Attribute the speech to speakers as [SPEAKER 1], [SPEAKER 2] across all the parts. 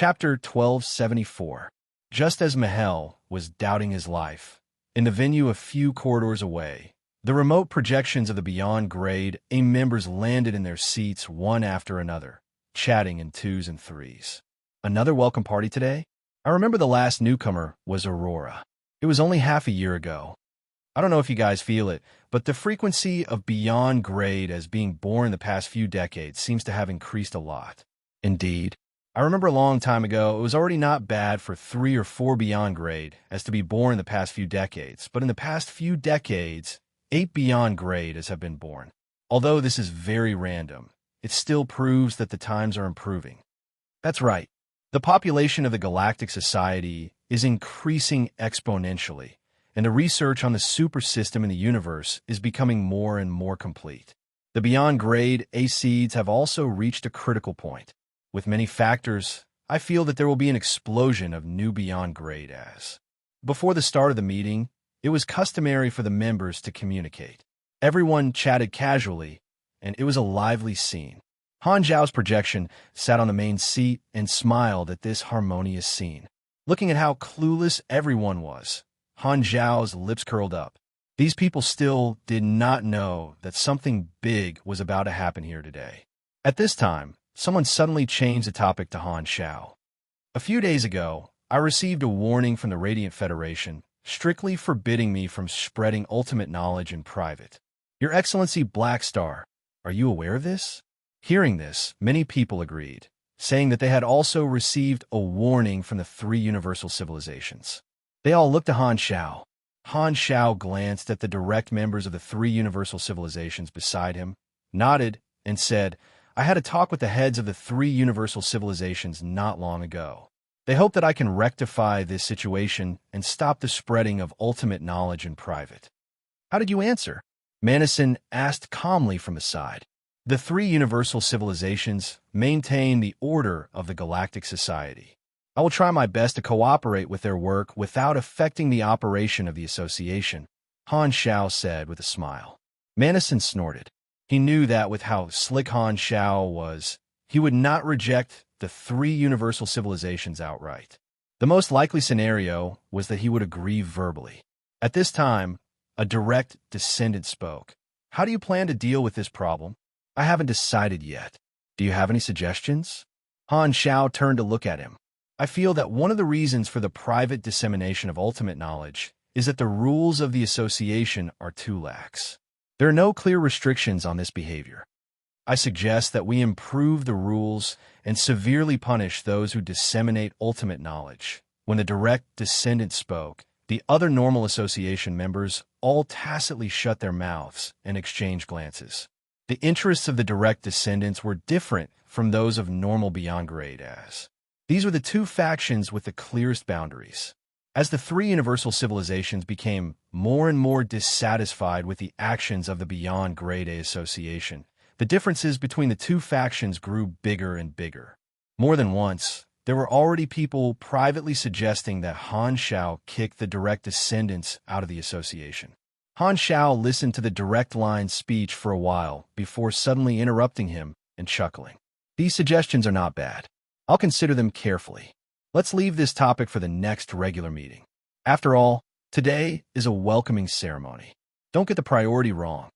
[SPEAKER 1] Chapter 1274. Just as Mahel was doubting his life, in the venue a few corridors away, the remote projections of the Beyond Grade A members landed in their seats one after another, chatting in twos and threes. Another welcome party today? I remember the last newcomer was Aurora. It was only half a year ago. I don't know if you guys feel it, but the frequency of Beyond Grade as being born the past few decades seems to have increased a lot. Indeed. I remember a long time ago, it was already not bad for 3 or 4 Beyond Grade as to be born in the past few decades, but in the past few decades, 8 Beyond Grade as have been born. Although this is very random, it still proves that the times are improving. That's right. The population of the Galactic Society is increasing exponentially, and the research on the super system in the universe is becoming more and more complete. The Beyond Grade A seeds have also reached a critical point. With many factors, I feel that there will be an explosion of new Beyond Grade as. Before the start of the meeting, it was customary for the members to communicate. Everyone chatted casually, and it was a lively scene. Han Zhao's projection sat on the main seat and smiled at this harmonious scene. Looking at how clueless everyone was, Han Zhao's lips curled up. These people still did not know that something big was about to happen here today. At this time, someone suddenly changed the topic to Han Zhao. A few days ago, I received a warning from the Radiant Federation, strictly forbidding me from spreading ultimate knowledge in private. Your Excellency Black Star, are you aware of this? Hearing this, many people agreed, saying that they had also received a warning from the 3 universal civilizations. They all looked to Han Zhao. Han Zhao glanced at the direct members of the 3 universal civilizations beside him, nodded, and said, I had a talk with the heads of the 3 universal civilizations not long ago. They hope that I can rectify this situation and stop the spreading of ultimate knowledge in private. How did you answer? Manison asked calmly from the side. The 3 universal civilizations maintain the order of the Galactic Society. I will try my best to cooperate with their work without affecting the operation of the association, Han Zhao said with a smile. Manison snorted. He knew that with how slick Han Zhao was, he would not reject the 3 universal civilizations outright. The most likely scenario was that he would agree verbally. At this time, a direct descendant spoke. How do you plan to deal with this problem? I haven't decided yet. Do you have any suggestions? Han Zhao turned to look at him. I feel that one of the reasons for the private dissemination of ultimate knowledge is that the rules of the association are too lax. There are no clear restrictions on this behavior. I suggest that we improve the rules and severely punish those who disseminate ultimate knowledge. When the direct descendant spoke, the other normal association members all tacitly shut their mouths and exchanged glances. The interests of the direct descendants were different from those of normal Beyond Grade as. These were the 2 factions with the clearest boundaries. As the 3 universal civilizations became more and more dissatisfied with the actions of the Beyond Grade A Association, the differences between the 2 factions grew bigger and bigger. More than once, there were already people privately suggesting that Han Zhao kick the direct descendants out of the association. Han Zhao listened to the direct line speech for a while before suddenly interrupting him and chuckling. These suggestions are not bad. I'll consider them carefully. Let's leave this topic for the next regular meeting. After all, today is a welcoming ceremony. Don't get the priority wrong.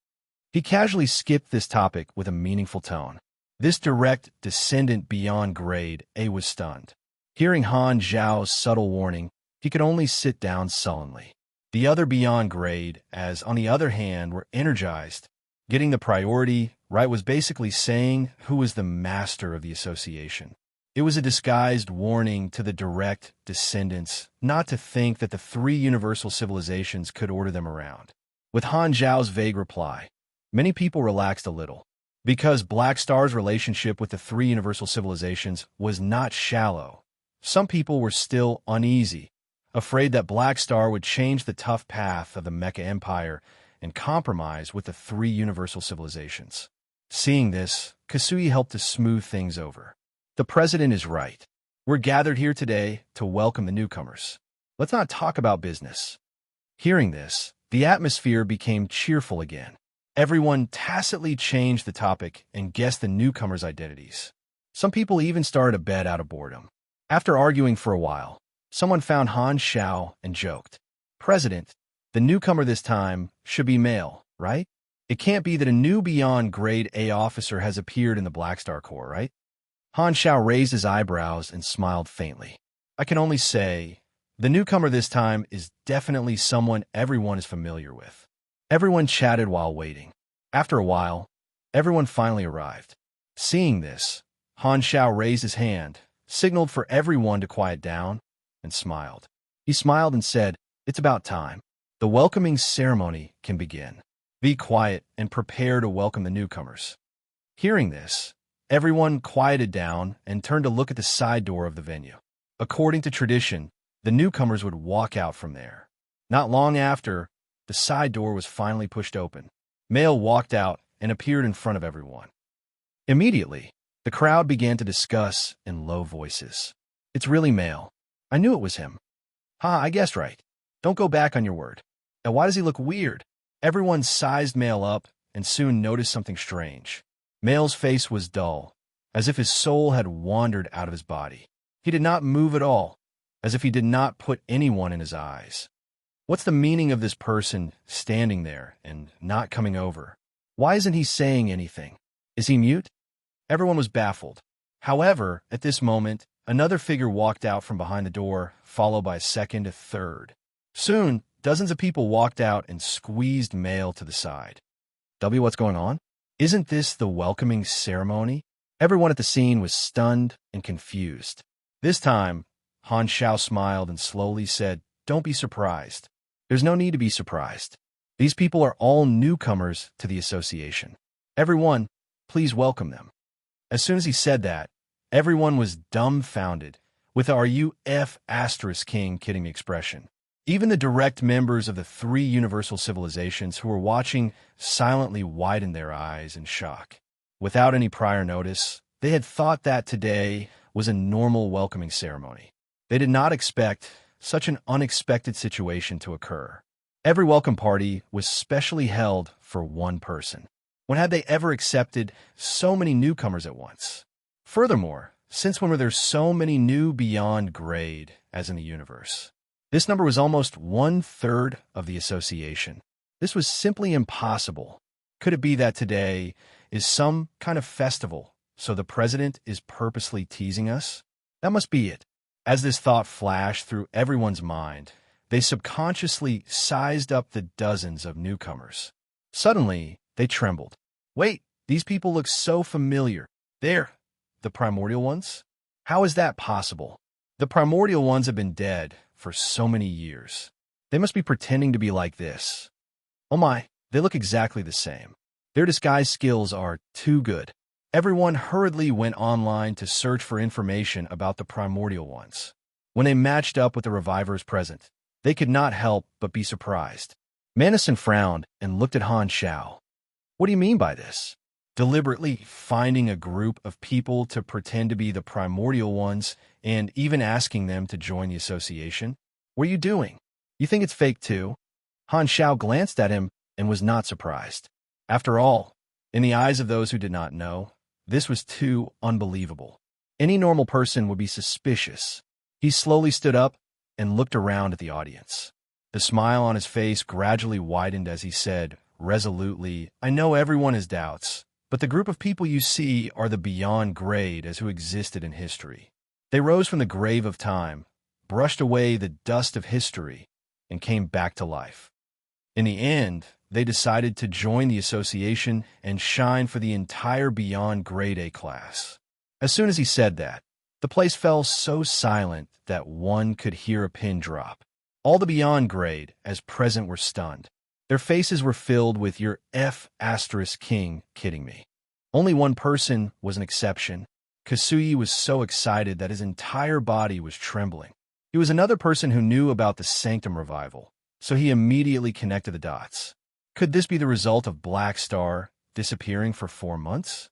[SPEAKER 1] He casually skipped this topic with a meaningful tone. This direct descendant Beyond Grade A was stunned. Hearing Han Zhao's subtle warning, he could only sit down sullenly. The other Beyond Grade, as on the other hand, were energized. Getting the priority right was basically saying who was the master of the association. It was a disguised warning to the direct descendants not to think that the 3 universal civilizations could order them around. With Han Zhao's vague reply, many people relaxed a little. Because Black Star's relationship with the 3 universal civilizations was not shallow, some people were still uneasy, afraid that Black Star would change the tough path of the Mecha Empire and compromise with the 3 universal civilizations. Seeing this, Kasui helped to smooth things over. The president is right. We're gathered here today to welcome the newcomers. Let's not talk about business. Hearing this, the atmosphere became cheerful again. Everyone tacitly changed the topic and guessed the newcomers' identities. Some people even started a bet out of boredom. After arguing for a while, someone found Han Xiao and joked, "President, the newcomer this time should be male, right? It can't be that a new beyond grade A officer has appeared in the Black Star Corps, right?" Han Xiao raised his eyebrows and smiled faintly. "I can only say, the newcomer this time is definitely someone everyone is familiar with." Everyone chatted while waiting. After a while, everyone finally arrived. Seeing this, Han Xiao raised his hand, signaled for everyone to quiet down, and smiled. He smiled and said, "It's about time. The welcoming ceremony can begin. Be quiet and prepare to welcome the newcomers." Hearing this, everyone quieted down and turned to look at the side door of the venue. According to tradition, the newcomers would walk out from there. Not long after, the side door was finally pushed open. Male walked out and appeared in front of everyone. Immediately, the crowd began to discuss in low voices. "It's really Male. I knew it was him. Ha, I guessed right. Don't go back on your word. And why does he look weird?" Everyone sized Male up and soon noticed something strange. Male's face was dull, as if his soul had wandered out of his body. He did not move at all, as if he did not put anyone in his eyes. What's the meaning of this person standing there and not coming over? Why isn't he saying anything? Is he mute? Everyone was baffled. However, at this moment, another figure walked out from behind the door, followed by a second, a third. Soon, dozens of people walked out and squeezed Male to the side. What's going on? Isn't this the welcoming ceremony? Everyone at the scene was stunned and confused. This time, Han Xiao smiled and slowly said, "Don't be surprised. There's no need to be surprised. These people are all newcomers to the association. Everyone, please welcome them." As soon as he said that, everyone was dumbfounded, with "Are you King" kidding expression. Even the direct members of the three universal civilizations who were watching silently widened their eyes in shock. Without any prior notice, they had thought that today was a normal welcoming ceremony. They did not expect such an unexpected situation to occur. Every welcome party was specially held for one person. When had they ever accepted so many newcomers at once? Furthermore, since when were there so many new beyond grade as in the universe? This number was almost 1/3 of the association. This was simply impossible. Could it be that today is some kind of festival, so the president is purposely teasing us? That must be it. As this thought flashed through everyone's mind, they subconsciously sized up the dozens of newcomers. Suddenly, they trembled. "Wait, these people look so familiar. They're the primordial ones? How is that possible? The primordial ones have been dead for so many years. They must be pretending to be like this. Oh my, they look exactly the same. Their disguise skills are too good." Everyone hurriedly went online to search for information about the primordial ones. When they matched up with the revivers present, they could not help but be surprised. Manison frowned and looked at Han Xiao. "What do you mean by this? Deliberately finding a group of people to pretend to be the primordial ones and even asking them to join the association? What are you doing? You think it's fake too?" Han Xiao glanced at him and was not surprised. After all, in the eyes of those who did not know, this was too unbelievable. Any normal person would be suspicious. He slowly stood up and looked around at the audience. The smile on his face gradually widened as he said, resolutely, "I know everyone has doubts, but the group of people you see are the beyond grade as who existed in history. They rose from the grave of time, brushed away the dust of history, and came back to life. In the end, they decided to join the association and shine for the entire beyond grade A class." As soon as he said that, the place fell so silent that one could hear a pin drop. All the beyond grade as present were stunned. Their faces were filled with "You're King kidding me." Only one person was an exception. Kasuyi was so excited that his entire body was trembling. He was another person who knew about the Sanctum revival, so he immediately connected the dots. Could this be the result of Black Star disappearing for 4 months?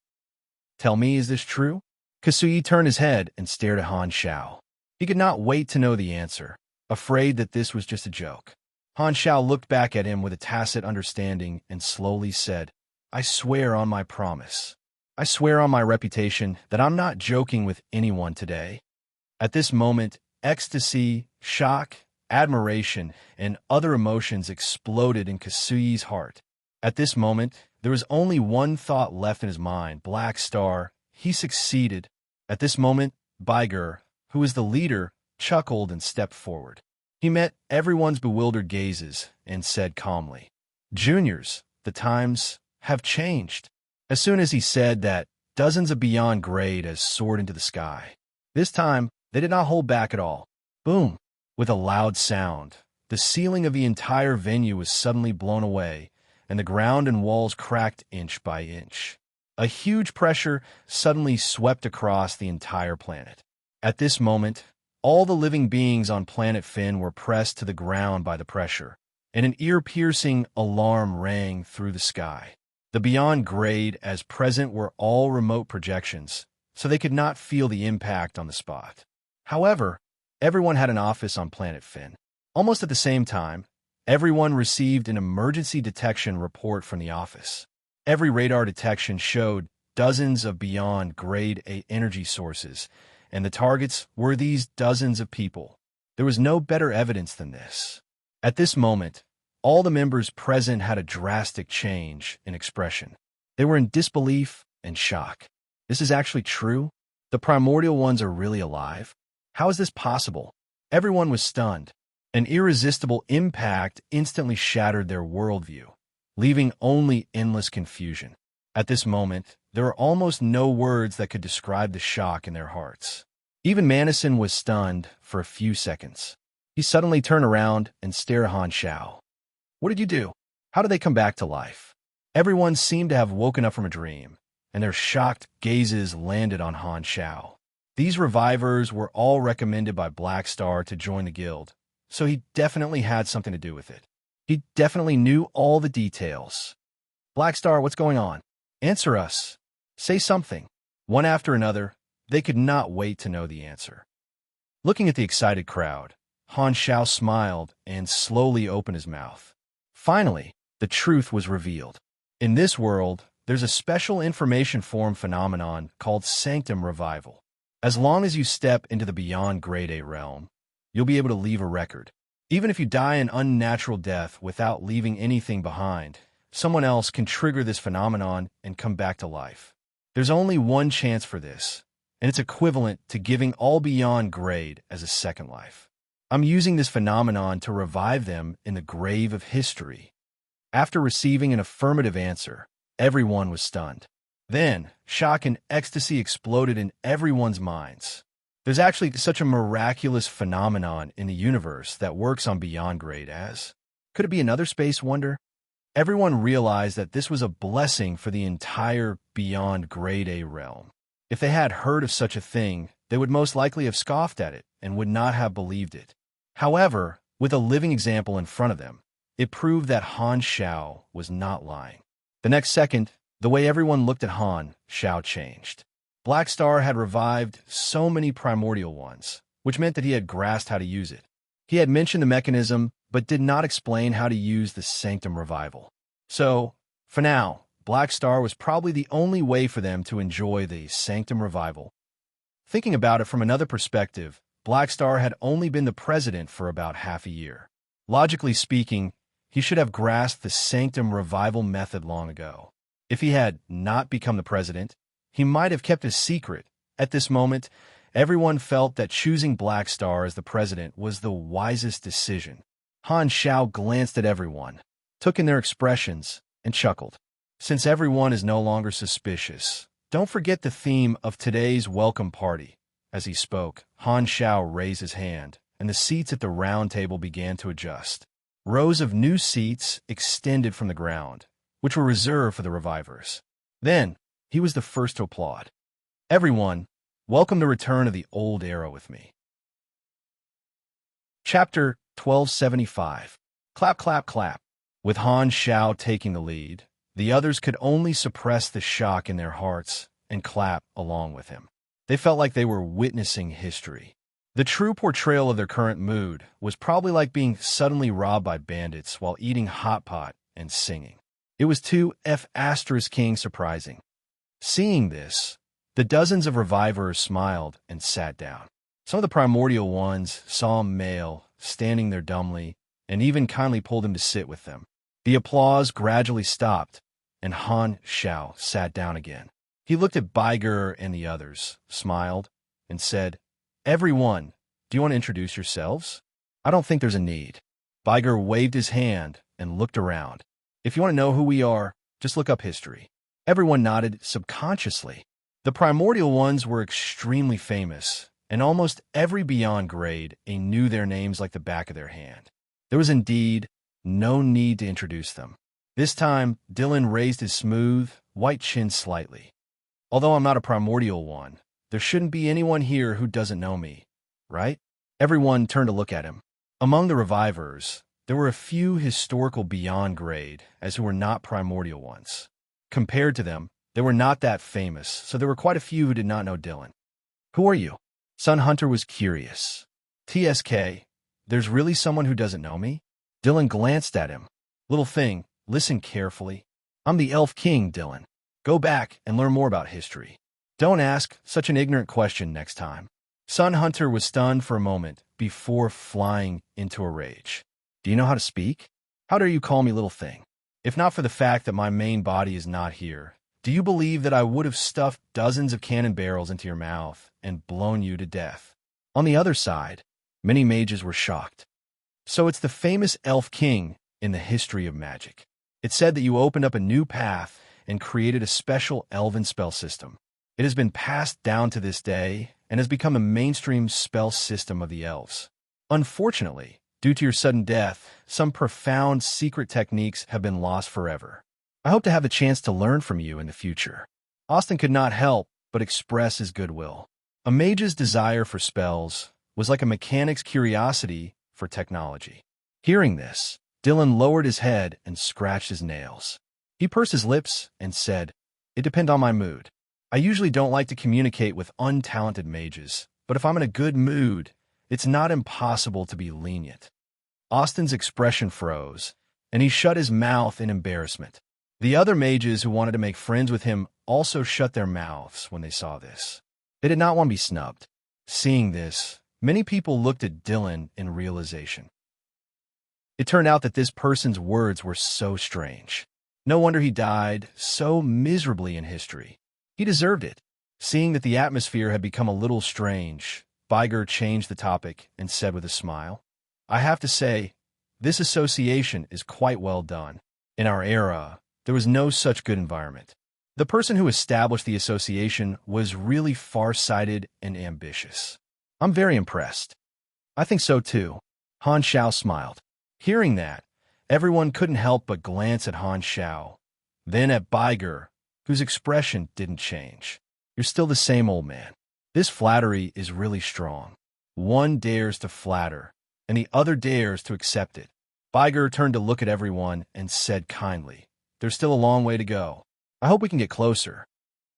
[SPEAKER 1] Tell me, is this true? Kasuyi turned his head and stared at Han Xiao. He could not wait to know the answer, afraid that this was just a joke. Han Xiao looked back at him with a tacit understanding and slowly said, "I swear on my promise. I swear on my reputation that I'm not joking with anyone today." At this moment, ecstasy, shock, admiration, and other emotions exploded in Kasui's heart. At this moment, there was only one thought left in his mind: Black Star. He succeeded. At this moment, Baiger, who was the leader, chuckled and stepped forward. He met everyone's bewildered gazes and said calmly, "Juniors, the times have changed." As soon as he said that, dozens of beyond grade as soared into the sky. This time, they did not hold back at all. Boom! With a loud sound, the ceiling of the entire venue was suddenly blown away, and the ground and walls cracked inch by inch. A huge pressure suddenly swept across the entire planet. At this moment, all the living beings on planet Finn were pressed to the ground by the pressure, and an ear-piercing alarm rang through the sky. The beyond grade as present were all remote projections, so they could not feel the impact on the spot. However, everyone had an office on planet Finn. Almost at the same time, everyone received an emergency detection report from the office. Every radar detection showed dozens of beyond grade A energy sources, and the targets were these dozens of people. There was no better evidence than this. At this moment, all the members present had a drastic change in expression. They were in disbelief and shock. This is actually true? The primordial ones are really alive? How is this possible? Everyone was stunned. An irresistible impact instantly shattered their worldview, leaving only endless confusion. At this moment, there were almost no words that could describe the shock in their hearts. Even Manison was stunned for a few seconds. He suddenly turned around and stared at Han Shao. "What did you do? How did they come back to life?" Everyone seemed to have woken up from a dream, and their shocked gazes landed on Han Shao. These revivers were all recommended by Black Star to join the guild, so he definitely had something to do with it. He definitely knew all the details. "Black Star, what's going on? Answer us. Say something." One after another, they could not wait to know the answer. Looking at the excited crowd, Han Shao smiled and slowly opened his mouth. Finally, the truth was revealed. In this world, there's a special information form phenomenon called sanctum revival. As long as you step into the beyond grade A realm, you'll be able to leave a record. Even if you die an unnatural death without leaving anything behind, someone else can trigger this phenomenon and come back to life. There's only one chance for this, and it's equivalent to giving all beyond grade as a second life. I'm using this phenomenon to revive them in the grave of history. After receiving an affirmative answer, everyone was stunned. Then, shock and ecstasy exploded in everyone's minds. There's actually such a miraculous phenomenon in the universe that works on beyond grade as. Could it be another space wonder? Everyone realized that this was a blessing for the entire beyond grade A realm. If they had heard of such a thing, they would most likely have scoffed at it and would not have believed it. However, with a living example in front of them, it proved that Han Shao was not lying. The next second, the way everyone looked at Han Shao changed. Black Star had revived so many primordial ones, which meant that he had grasped how to use it. He had mentioned the mechanism, but did not explain how to use the sanctum revival. So, for now, Black Star was probably the only way for them to enjoy the sanctum revival. Thinking about it from another perspective, Black Star had only been the president for about half a year. Logically speaking, he should have grasped the sanctum revival method long ago. If he had not become the president, he might have kept his secret. At this moment, everyone felt that choosing Black Star as the president was the wisest decision. Han Shao glanced at everyone, took in their expressions, and chuckled. Since everyone is no longer suspicious, don't forget the theme of today's welcome party. As he spoke, Han Shao raised his hand, and the seats at the round table began to adjust. Rows of new seats extended from the ground, which were reserved for the revivers. Then, he was the first to applaud. "Everyone, welcome the return of the old era with me." Chapter 1275. Clap, clap, clap. With Han Shao taking the lead, the others could only suppress the shock in their hearts and clap along with him. They felt like they were witnessing history. The true portrayal of their current mood was probably like being suddenly robbed by bandits while eating hot pot and singing. It was too F*** surprising. Seeing this, the dozens of revivers smiled and sat down. Some of the primordial ones saw Male standing there dumbly and even kindly pulled him to sit with them. The applause gradually stopped, and Han Xiao sat down again. He looked at Baiger and the others, smiled, and said, "Everyone, do you want to introduce yourselves?" "I don't think there's a need." Baiger waved his hand and looked around. "If you want to know who we are, just look up history." Everyone nodded subconsciously. The primordial ones were extremely famous, and almost every beyond grade knew their names like the back of their hand. There was indeed no need to introduce them. This time, Dylan raised his smooth, white chin slightly. "Although I'm not a primordial one, there shouldn't be anyone here who doesn't know me, right?" Everyone turned to look at him. Among the revivers, there were a few historical beyond grade as who were not primordial ones. Compared to them, they were not that famous, so there were quite a few who did not know Dylan. "Who are you?" Sun Hunter was curious. "TSK, there's really someone who doesn't know me?" Dylan glanced at him. "Little thing, listen carefully. I'm the Elf King, Dylan. Go back and learn more about history. Don't ask such an ignorant question next time." Sun Hunter was stunned for a moment before flying into a rage. "Do you know how to speak? How dare you call me little thing? If not for the fact that my main body is not here, do you believe that I would have stuffed dozens of cannon barrels into your mouth and blown you to death?" On the other side, many mages were shocked. "So it's the famous Elf King in the history of magic. It said that you opened up a new path and created a special elven spell system. It has been passed down to this day and has become a mainstream spell system of the elves. Unfortunately, due to your sudden death, some profound secret techniques have been lost forever. I hope to have a chance to learn from you in the future." Austin could not help but express his goodwill. A mage's desire for spells was like a mechanic's curiosity for technology. Hearing this, Dylan lowered his head and scratched his nails. He pursed his lips and said, "It depends on my mood. I usually don't like to communicate with untalented mages, but if I'm in a good mood, it's not impossible to be lenient." Austin's expression froze, and he shut his mouth in embarrassment. The other mages who wanted to make friends with him also shut their mouths when they saw this. They did not want to be snubbed. Seeing this, many people looked at Dylan in realization. It turned out that this person's words were so strange. No wonder he died so miserably in history. He deserved it. Seeing that the atmosphere had become a little strange, Baiger changed the topic and said with a smile, "I have to say, this association is quite well done. In our era, there was no such good environment. The person who established the association was really far-sighted and ambitious. I'm very impressed." "I think so too." Han Xiao smiled. Hearing that, everyone couldn't help but glance at Han Xiao, then at Baiger, whose expression didn't change. "You're still the same old man." This flattery is really strong. One dares to flatter, and the other dares to accept it. Baiger turned to look at everyone and said kindly, "There's still a long way to go. I hope we can get closer."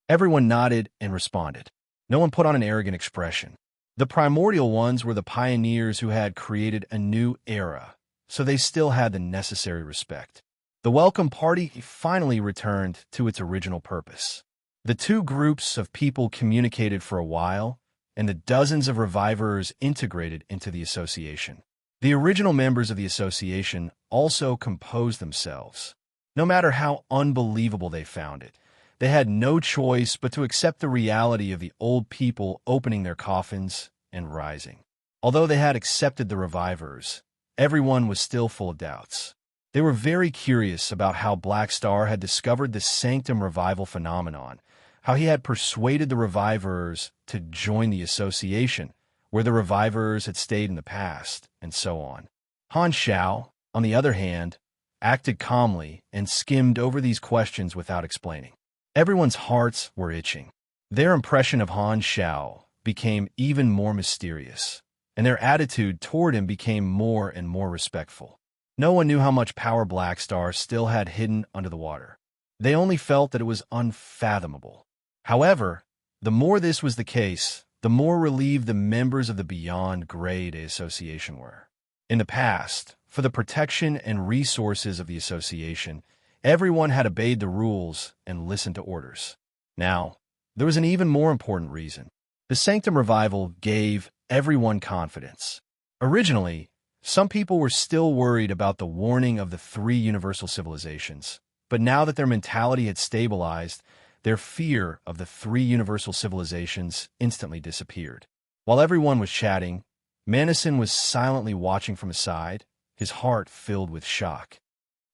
[SPEAKER 1] Everyone nodded and responded. No one put on an arrogant expression. The primordial ones were the pioneers who had created a new era, so they still had the necessary respect. The welcome party finally returned to its original purpose. The two groups of people communicated for a while, and the dozens of revivers integrated into the association. The original members of the association also composed themselves. No matter how unbelievable they found it, they had no choice but to accept the reality of the old people opening their coffins and rising. Although they had accepted the revivers, everyone was still full of doubts. They were very curious about how Black Star had discovered the Sanctum Revival phenomenon, how he had persuaded the revivers to join the association, where the revivers had stayed in the past, and so on. Han Xiao, on the other hand, acted calmly and skimmed over these questions without explaining. Everyone's hearts were itching. Their impression of Han Xiao became even more mysterious, and their attitude toward him became more and more respectful. No one knew how much power Black Star still had hidden under the water. They only felt that it was unfathomable. However, the more this was the case, the more relieved the members of the Beyond Grade Association were. In the past, for the protection and resources of the association, everyone had obeyed the rules and listened to orders. Now, there was an even more important reason. The Sanctum Revival gave everyone confidence. Originally, some people were still worried about the warning of the three universal civilizations, but now that their mentality had stabilized, their fear of the three universal civilizations instantly disappeared. While everyone was chatting, Manison was silently watching from his side, his heart filled with shock.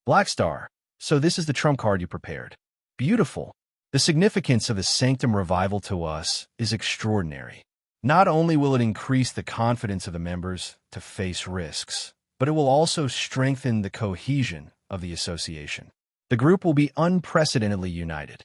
[SPEAKER 1] Black Star, so this is the trump card you prepared. Beautiful. The significance of the Sanctum Revival to us is extraordinary. Not only will it increase the confidence of the members to face risks, but it will also strengthen the cohesion of the association. The group will be unprecedentedly united.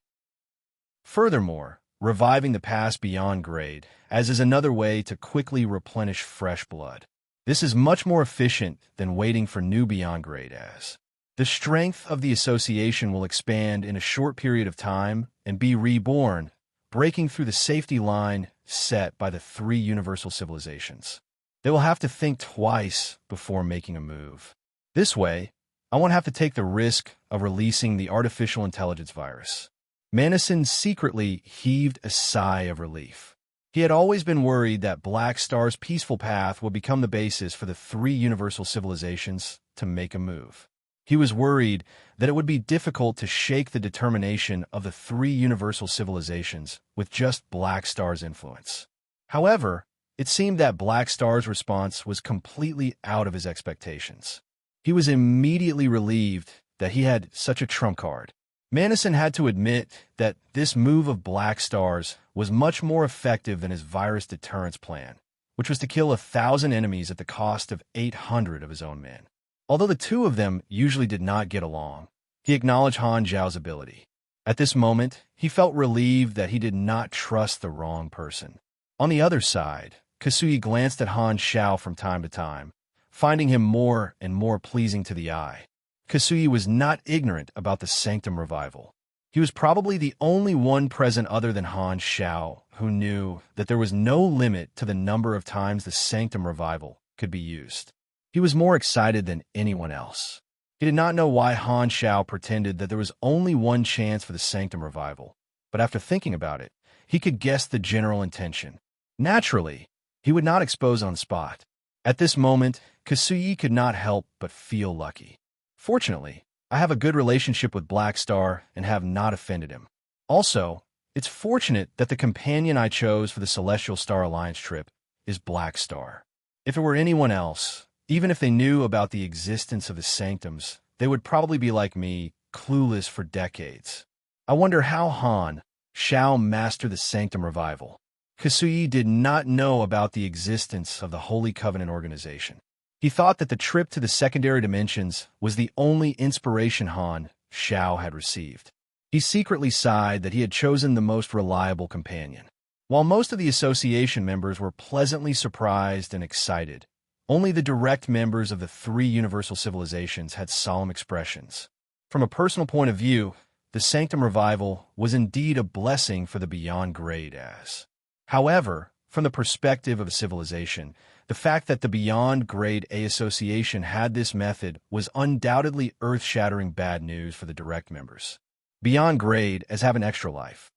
[SPEAKER 1] Furthermore, reviving the past beyond grade, as is another way to quickly replenish fresh blood. This is much more efficient than waiting for new beyond grade as. The strength of the association will expand in a short period of time and be reborn, breaking through the safety line set by the three universal civilizations. They will have to think twice before making a move. This way, I won't have to take the risk of releasing the artificial intelligence virus. Manison secretly heaved a sigh of relief. He had always been worried that Black Star's peaceful path would become the basis for the three universal civilizations to make a move. He was worried that it would be difficult to shake the determination of the three universal civilizations with just Black Star's influence. However, it seemed that Black Star's response was completely out of his expectations. He was immediately relieved that he had such a trump card. Manison had to admit that this move of Black Star's was much more effective than his virus deterrence plan, which was to kill 1,000 enemies at the cost of 800 of his own men. Although the two of them usually did not get along, he acknowledged Han Zhao's ability. At this moment, he felt relieved that he did not trust the wrong person. On the other side, Kasui glanced at Han Zhao from time to time, finding him more and more pleasing to the eye. Kasui was not ignorant about the Sanctum Revival. He was probably the only one present other than Han Zhao who knew that there was no limit to the number of times the Sanctum Revival could be used. He was more excited than anyone else. He did not know why Han Zhao pretended that there was only one chance for the Sanctum Revival, but after thinking about it, he could guess the general intention. Naturally, he would not expose on the spot. At this moment, Kasui could not help but feel lucky. Fortunately, I have a good relationship with Black Star and have not offended him. Also, it's fortunate that the companion I chose for the Celestial Star Alliance trip is Black Star. If it were anyone else, even if they knew about the existence of the Sanctums, they would probably be like me, clueless for decades. I wonder how Han Zhao mastered the Sanctum Revival. Kasui did not know about the existence of the Holy Covenant organization. He thought that the trip to the secondary dimensions was the only inspiration Han Zhao had received. He secretly sighed that he had chosen the most reliable companion. While most of the association members were pleasantly surprised and excited, only the direct members of the three universal civilizations had solemn expressions. From a personal point of view, the Sanctum Revival was indeed a blessing for the Beyond Grade as. However, from the perspective of a civilization, the fact that the Beyond Grade A Association had this method was undoubtedly earth-shattering bad news for the direct members. Beyond Grade as have an extra life.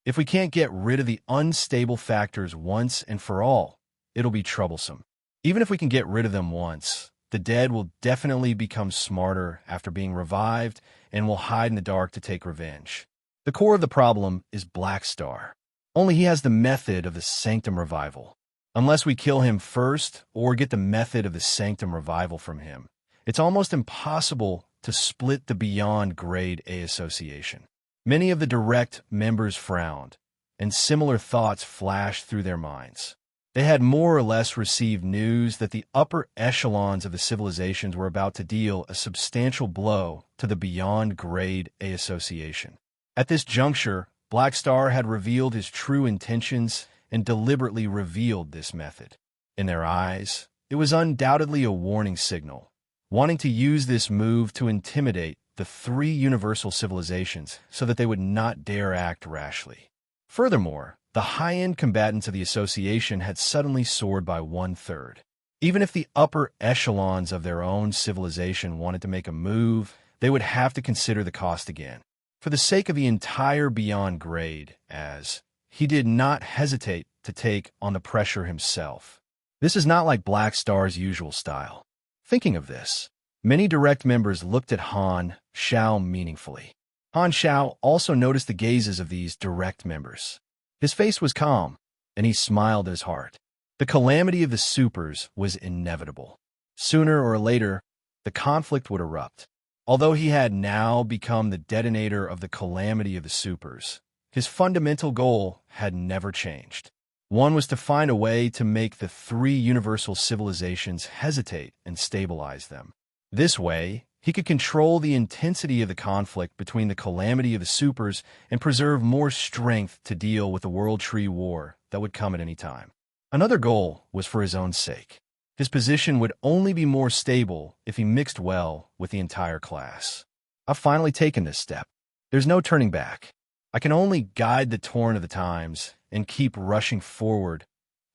[SPEAKER 1] If we can't get rid of the unstable factors once and for all, it'll be troublesome. Even if we can get rid of them once, the dead will definitely become smarter after being revived and will hide in the dark to take revenge. The core of the problem is Black Star. Only he has the method of the Sanctum Revival. Unless we kill him first or get the method of the Sanctum Revival from him, it's almost impossible to split the Beyond Grade A Association. Many of the direct members frowned, and similar thoughts flashed through their minds. They had more or less received news that the upper echelons of the civilizations were about to deal a substantial blow to the Beyond Grade A Association. At this juncture, Black Star had revealed his true intentions and deliberately revealed this method. In their eyes, it was undoubtedly a warning signal, wanting to use this move to intimidate the three universal civilizations so that they would not dare act rashly. Furthermore, the high-end combatants of the association had suddenly soared by 1/3. Even if the upper echelons of their own civilization wanted to make a move, they would have to consider the cost again. For the sake of the entire Beyond Grade, as he did not hesitate to take on the pressure himself. This is not like Black Star's usual style. Thinking of this, many direct members looked at Han Xiao meaningfully. Han Xiao also noticed the gazes of these direct members. His face was calm, and he smiled at his heart. The calamity of the supers was inevitable. Sooner or later, the conflict would erupt. Although he had now become the detonator of the calamity of the supers, his fundamental goal had never changed. One was to find a way to make the three universal civilizations hesitate and stabilize them. This way, he could control the intensity of the conflict between the calamity of the supers and preserve more strength to deal with the World Tree War that would come at any time. Another goal was for his own sake. His position would only be more stable if he mixed well with the entire class. I've finally taken this step. There's no turning back. I can only guide the torrent of the times and keep rushing forward.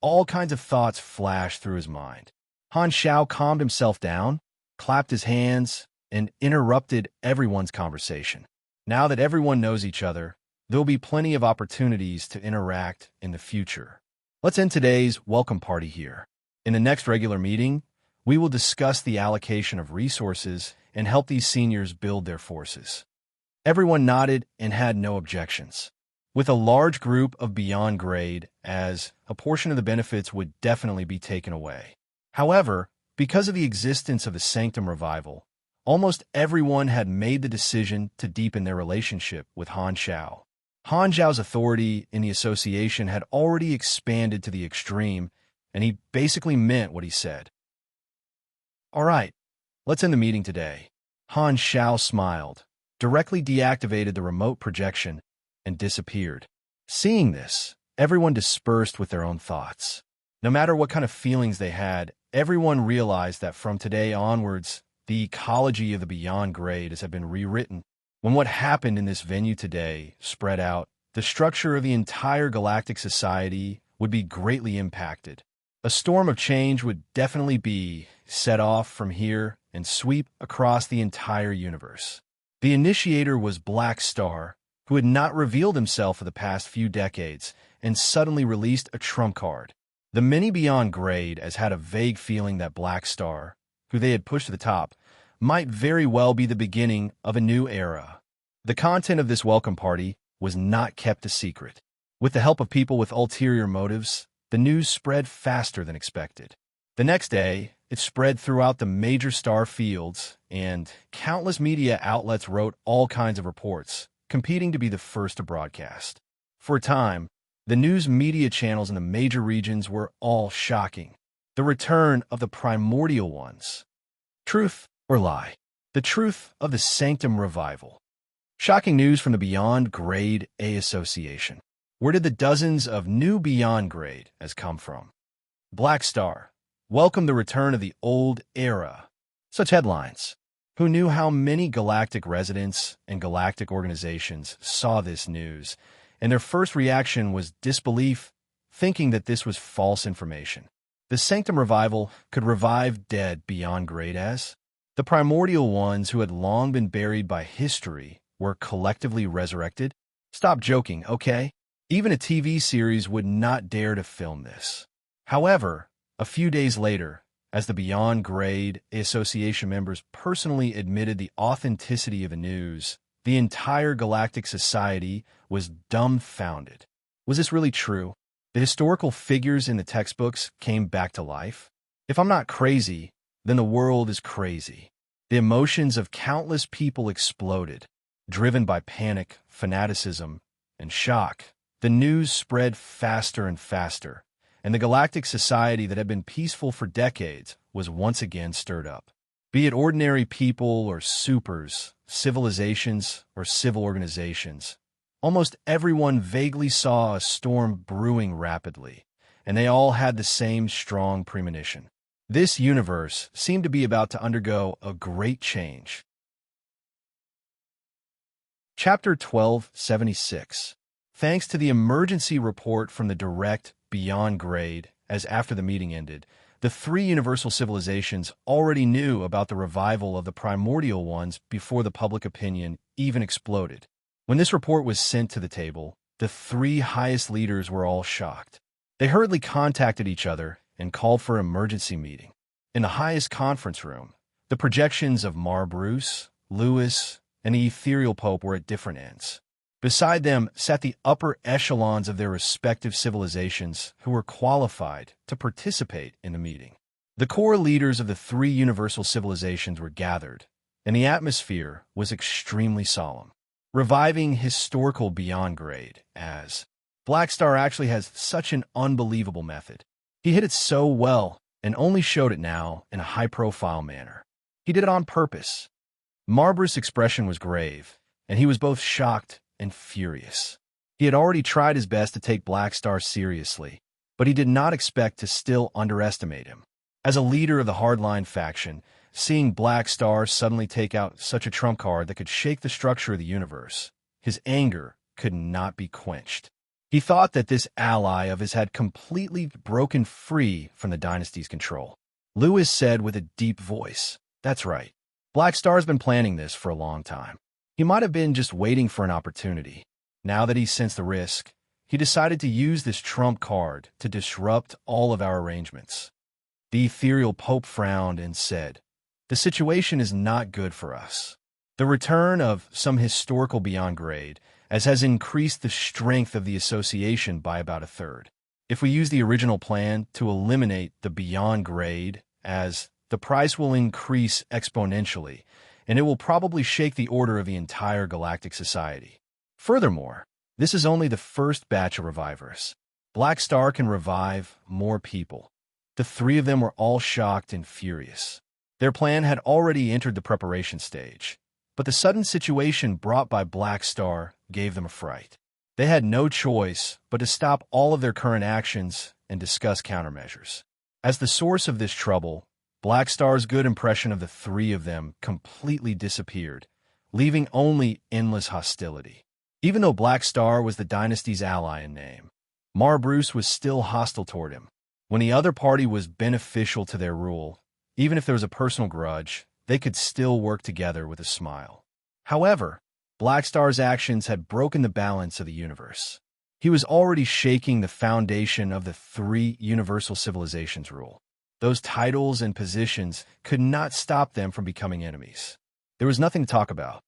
[SPEAKER 1] All kinds of thoughts flashed through his mind. Han Xiao calmed himself down, clapped his hands, and interrupted everyone's conversation. Now that everyone knows each other, there'll be plenty of opportunities to interact in the future. Let's end today's welcome party here. In the next regular meeting, we will discuss the allocation of resources and help these seniors build their forces. Everyone nodded and had no objections. With a large group of beyond grade, as a portion of the benefits would definitely be taken away. However, because of the existence of the Sanctum Revival, almost everyone had made the decision to deepen their relationship with Han Xiao. Han Xiao's authority in the association had already expanded to the extreme, and he basically meant what he said. All right, let's end the meeting today. Han Xiao smiled, directly deactivated the remote projection, and disappeared. Seeing this, everyone dispersed with their own thoughts. No matter what kind of feelings they had, everyone realized that from today onwards, the ecology of the beyond grade had been rewritten. When what happened in this venue today spread out, the structure of the entire galactic society would be greatly impacted. A storm of change would definitely be set off from here and sweep across the entire universe. The initiator was Black Star, who had not revealed himself for the past few decades and suddenly released a trump card. The many beyond grade had a vague feeling that Black Star, who they had pushed to the top, might very well be the beginning of a new era. The content of this welcome party was not kept a secret. With the help of people with ulterior motives, the news spread faster than expected. The next day, it spread throughout the major star fields, and countless media outlets wrote all kinds of reports, competing to be the first to broadcast. For a time, the news media channels in the major regions were all shocking. The return of the primordial ones. Truth or lie? The truth of the Sanctum Revival. Shocking news from the Beyond Grade A Association. Where did the dozens of new Beyond Grade come from? Black Star. Welcome the return of the old era. Such headlines. Who knew how many galactic residents and galactic organizations saw this news, and their first reaction was disbelief, thinking that this was false information. The Sanctum Revival could revive dead beyond grade as the primordial ones who had long been buried by history were collectively resurrected. Stop joking, okay? Even a TV series would not dare to film this. However, a few days later, as the Beyond Grade Association members personally admitted the authenticity of the news, the entire galactic society was dumbfounded. Was this really true? The historical figures in the textbooks came back to life? If I'm not crazy, then the world is crazy. The emotions of countless people exploded, driven by panic, fanaticism, and shock. The news spread faster and faster, and the galactic society that had been peaceful for decades was once again stirred up. Be it ordinary people or supers, civilizations or civil organizations, almost everyone vaguely saw a storm brewing rapidly, and they all had the same strong premonition. This universe seemed to be about to undergo a great change. Chapter 1276. Thanks to the emergency report from the direct Beyond Grade, as after the meeting ended, the three universal civilizations already knew about the revival of the primordial ones before the public opinion even exploded. When this report was sent to the table, the three highest leaders were all shocked. They hurriedly contacted each other and called for an emergency meeting. In the highest conference room, the projections of Bruce, Lewis, and the ethereal Pope were at different ends. Beside them sat the upper echelons of their respective civilizations who were qualified to participate in the meeting. The core leaders of the three universal civilizations were gathered, and the atmosphere was extremely solemn. Reviving historical beyond grade, as Blackstar actually has such an unbelievable method. He hit it so well and only showed it now in a high-profile manner. He did it on purpose. Marbru's expression was grave, and he was both shocked and furious. He had already tried his best to take Blackstar seriously, but he did not expect to still underestimate him. As a leader of the hardline faction, seeing Blackstar suddenly take out such a trump card that could shake the structure of the universe, his anger could not be quenched. He thought that this ally of his had completely broken free from the dynasty's control. Lewis said with a deep voice, "That's right. Blackstar's been planning this for a long time. He might have been just waiting for an opportunity. Now that he sensed the risk, he decided to use this trump card to disrupt all of our arrangements." The ethereal Pope frowned and said, "The situation is not good for us. The return of some historical beyond grade has increased the strength of the association by about a third. If we use the original plan to eliminate the beyond grade, as the price will increase exponentially, and it will probably shake the order of the entire galactic society. Furthermore, this is only the first batch of revivers. Blackstar can revive more people." The three of them were all shocked and furious. Their plan had already entered the preparation stage, but the sudden situation brought by Blackstar gave them a fright. They had no choice but to stop all of their current actions and discuss countermeasures. As the source of this trouble, Blackstar's good impression of the three of them completely disappeared, leaving only endless hostility. Even though Blackstar was the dynasty's ally in name, Bruce was still hostile toward him. When the other party was beneficial to their rule, even if there was a personal grudge, they could still work together with a smile. However, Blackstar's actions had broken the balance of the universe. He was already shaking the foundation of the three universal civilizations rule. Those titles and positions could not stop them from becoming enemies. There was nothing to talk about.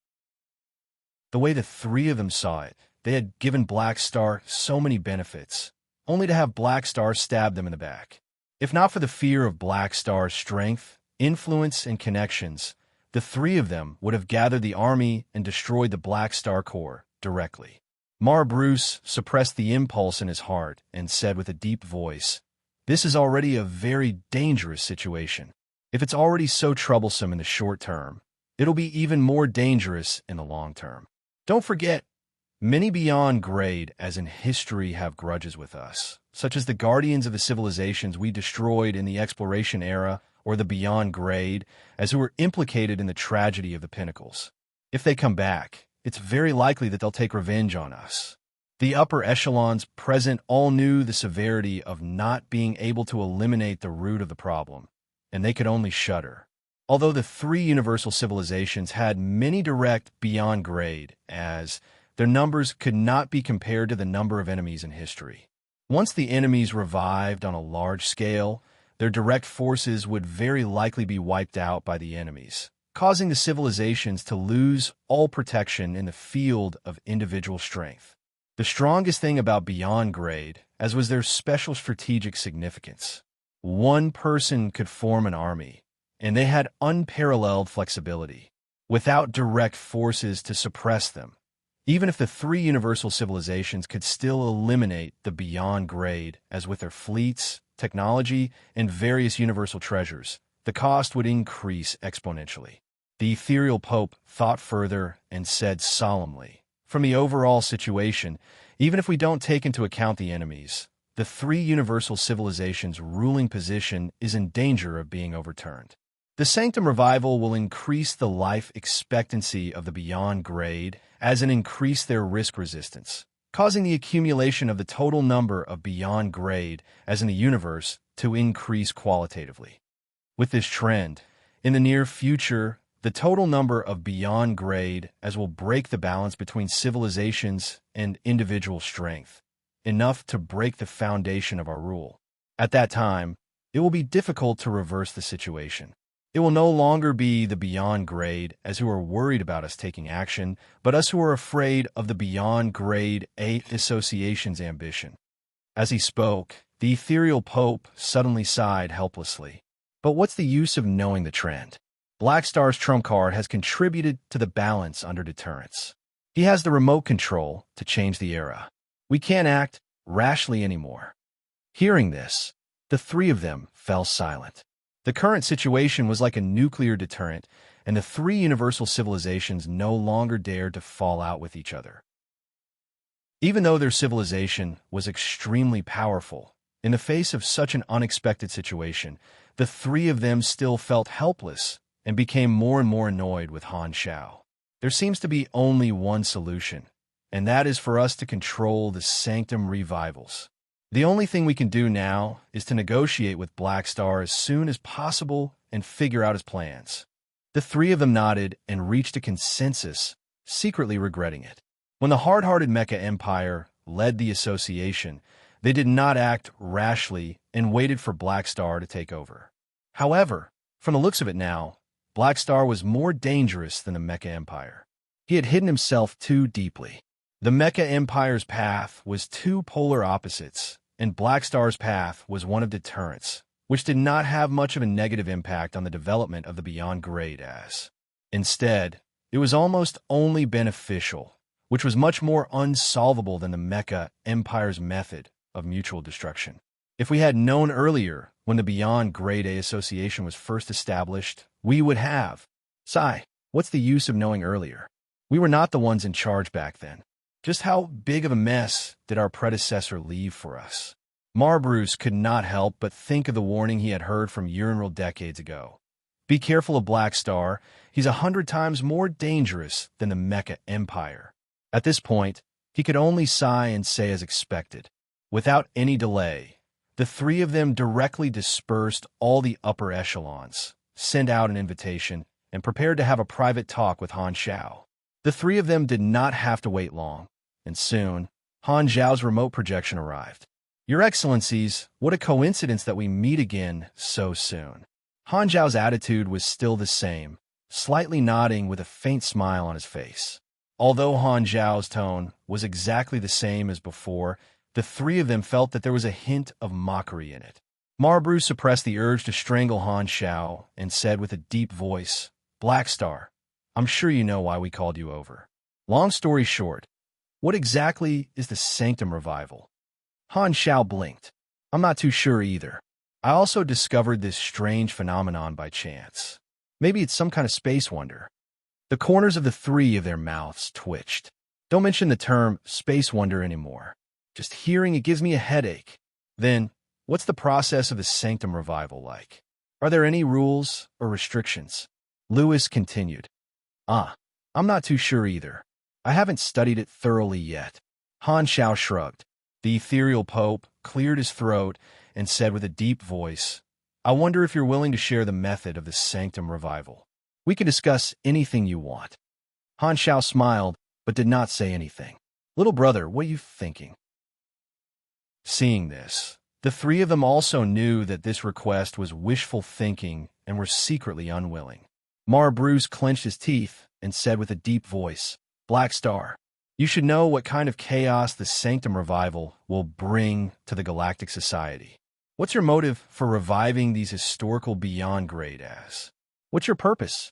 [SPEAKER 1] The way the three of them saw it, they had given Blackstar so many benefits, only to have Blackstar stab them in the back. If not for the fear of Blackstar's strength, influence, and connections, the three of them would have gathered the army and destroyed the Blackstar core directly. Bruce suppressed the impulse in his heart and said with a deep voice, "This is already a very dangerous situation. If it's already so troublesome in the short term, it'll be even more dangerous in the long term. Don't forget, many beyond grade as in history have grudges with us, such as the guardians of the civilizations we destroyed in the exploration era, or the beyond grade, as who were implicated in the tragedy of the Pinnacles. If they come back, it's very likely that they'll take revenge on us." The upper echelons present all knew the severity of not being able to eliminate the root of the problem, and they could only shudder. Although the three universal civilizations had many direct beyond grade, as their numbers could not be compared to the number of enemies in history. Once the enemies revived on a large scale, their direct forces would very likely be wiped out by the enemies, causing the civilizations to lose all protection in the field of individual strength. The strongest thing about beyond grade, as was their special strategic significance. One person could form an army, and they had unparalleled flexibility, without direct forces to suppress them. Even if the three universal civilizations could still eliminate the beyond grade, as with their fleets, technology, and various universal treasures, the cost would increase exponentially. The ethereal Pope thought further and said solemnly, "From the overall situation, even if we don't take into account the enemies, the three universal civilizations' ruling position is in danger of being overturned. The Sanctum Revival will increase the life expectancy of the beyond grade, as in increase their risk resistance, causing the accumulation of the total number of beyond grade, as in the universe, to increase qualitatively. With this trend, in the near future, the total number of beyond grade, as will break the balance between civilizations and individual strength, enough to break the foundation of our rule. At that time, it will be difficult to reverse the situation. It will no longer be the beyond grade as who are worried about us taking action, but us who are afraid of the beyond grade A association's ambition. As he spoke, the ethereal Pope suddenly sighed helplessly. But what's the use of knowing the trend? Black Star's trump card has contributed to the balance under deterrence. He has the remote control to change the era. We can't act rashly anymore. Hearing this, the three of them fell silent. The current situation was like a nuclear deterrent, and the three universal civilizations no longer dared to fall out with each other. Even though their civilization was extremely powerful, in the face of such an unexpected situation, the three of them still felt helpless and became more and more annoyed with Han Xiao. There seems to be only one solution, and that is for us to control the Sanctum revivals. The only thing we can do now is to negotiate with Black Star as soon as possible and figure out his plans. The three of them nodded and reached a consensus, secretly regretting it. When the hard-hearted Mecha Empire led the association, they did not act rashly and waited for Black Star to take over. However, from the looks of it now, Black Star was more dangerous than the Mecha Empire. He had hidden himself too deeply. The Mecha Empire's path was two polar opposites, and Black Star's path was one of deterrence, which did not have much of a negative impact on the development of the Beyond Grade as. Instead, it was almost only beneficial, which was much more unsolvable than the Mecha Empire's method of mutual destruction. If we had known earlier, when the Beyond Grade A Association was first established, we would have. Sigh, what's the use of knowing earlier? We were not the ones in charge back then. Just how big of a mess did our predecessor leave for us? Bruce could not help but think of the warning he had heard from Unravel decades ago. Be careful of Black Star, he's 100 times more dangerous than the Mecha Empire. At this point, he could only sigh and say as expected. Without any delay, the three of them directly dispersed all the upper echelons, sent out an invitation, and prepared to have a private talk with Han Xiao. The three of them did not have to wait long, and soon, Han Xiao's remote projection arrived. Your Excellencies, what a coincidence that we meet again so soon. Han Xiao's attitude was still the same, slightly nodding with a faint smile on his face. Although Han Xiao's tone was exactly the same as before, the three of them felt that there was a hint of mockery in it. Bruce suppressed the urge to strangle Han Xiao and said with a deep voice, "Black Star, I'm sure you know why we called you over. Long story short, what exactly is the Sanctum Revival?" Han Xiao blinked. "I'm not too sure either. I also discovered this strange phenomenon by chance. Maybe it's some kind of space wonder." The corners of the three of their mouths twitched. Don't mention the term space wonder anymore. Just hearing it gives me a headache. Then, what's the process of the Sanctum Revival like? Are there any rules or restrictions? Lewis continued. I'm not too sure either. I haven't studied it thoroughly yet. Han Xiao shrugged. The ethereal Pope cleared his throat and said with a deep voice, "I wonder if you're willing to share the method of the Sanctum Revival. We can discuss anything you want." Han Xiao smiled, but did not say anything. "Little brother, what are you thinking?" Seeing this, the three of them also knew that this request was wishful thinking and were secretly unwilling. Bruce clenched his teeth and said with a deep voice, "Black Star, you should know what kind of chaos the Sanctum Revival will bring to the Galactic Society. What's your motive for reviving these historical Beyond Grade as? What's your purpose?"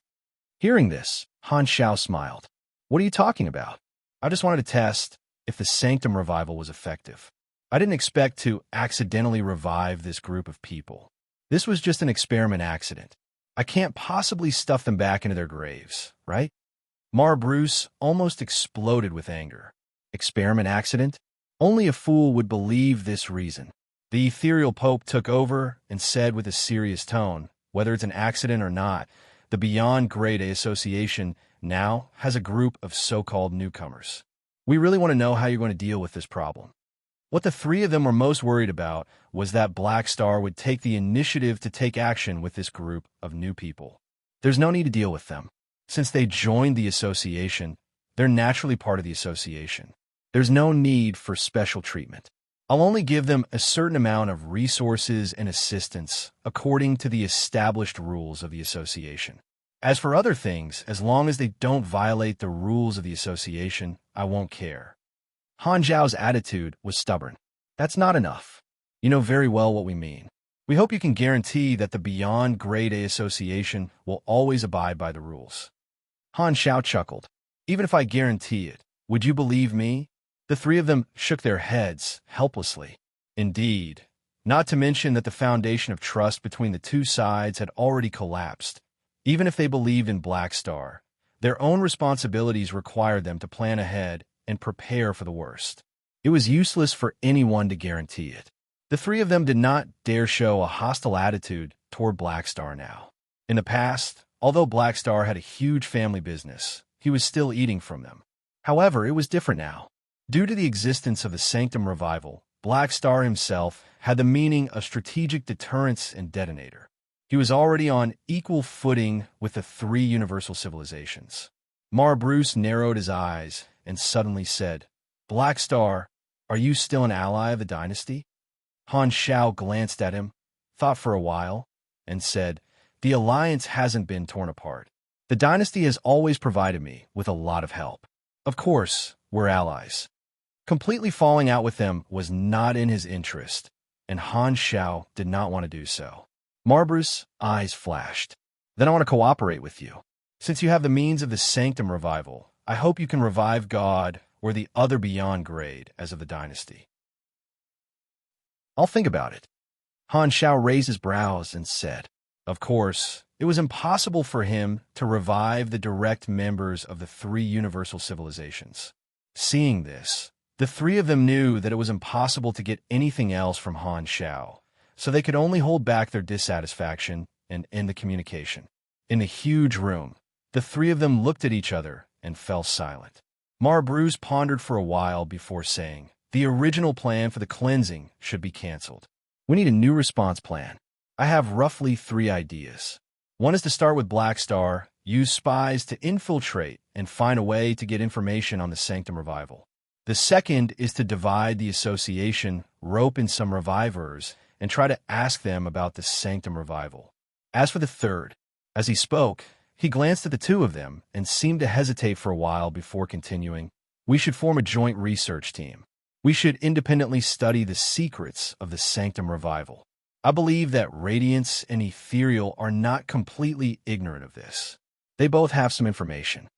[SPEAKER 1] Hearing this, Han Xiao smiled. "What are you talking about? I just wanted to test if the Sanctum Revival was effective. I didn't expect to accidentally revive this group of people. This was just an experiment accident. I can't possibly stuff them back into their graves, right?" Bruce almost exploded with anger. Experiment accident? Only a fool would believe this reason. The ethereal Pope took over and said with a serious tone, "Whether it's an accident or not, the Beyond Grade A Association now has a group of so-called newcomers. We really want to know how you're going to deal with this problem." What the three of them were most worried about was that Black Star would take the initiative to take action with this group of new people. There's no need to deal with them. Since they joined the association, they're naturally part of the association. There's no need for special treatment. I'll only give them a certain amount of resources and assistance according to the established rules of the association. As for other things, as long as they don't violate the rules of the association, I won't care. Han Zhao's attitude was stubborn. That's not enough. You know very well what we mean. We hope you can guarantee that the Beyond Grade A Association will always abide by the rules. Han Zhao chuckled. Even if I guarantee it, would you believe me? The three of them shook their heads helplessly. Indeed, not to mention that the foundation of trust between the two sides had already collapsed. Even if they believed in Black Star, their own responsibilities required them to plan ahead and prepare for the worst. It was useless for anyone to guarantee it. The three of them did not dare show a hostile attitude toward Black Star now. In the past, although Black Star had a huge family business, he was still eating from them. However, it was different now. Due to the existence of the Sanctum Revival, Black Star himself had the meaning of strategic deterrence and detonator. He was already on equal footing with the three universal civilizations. Mar Bruce narrowed his eyes and suddenly said, "Black Star, are you still an ally of the dynasty?" Han Zhao glanced at him, thought for a while, and said, "The alliance hasn't been torn apart. The dynasty has always provided me with a lot of help. Of course, we're allies." Completely falling out with them was not in his interest, and Han Zhao did not want to do so. Marbru's eyes flashed. "Then I want to cooperate with you. Since you have the means of the Sanctum Revival, I hope you can revive God or the other Beyond Grade as of the dynasty." "I'll think about it." Han Zhao raised his brows and said, of course, it was impossible for him to revive the direct members of the three universal civilizations. Seeing this, the three of them knew that it was impossible to get anything else from Han Zhao, so they could only hold back their dissatisfaction and end the communication. In the huge room, the three of them looked at each other and fell silent. Mar Bruce pondered for a while before saying, "The original plan for the cleansing should be canceled. We need a new response plan. I have roughly 3 ideas. One is to start with Black Star, use spies to infiltrate and find a way to get information on the Sanctum Revival. The second is to divide the association, rope in some revivers, and try to ask them about the Sanctum Revival. As for the third," as he spoke, he glanced at the two of them and seemed to hesitate for a while before continuing, "We should form a joint research team. We should independently study the secrets of the Sanctum Revival. I believe that Radiance and Ethereal are not completely ignorant of this. They both have some information."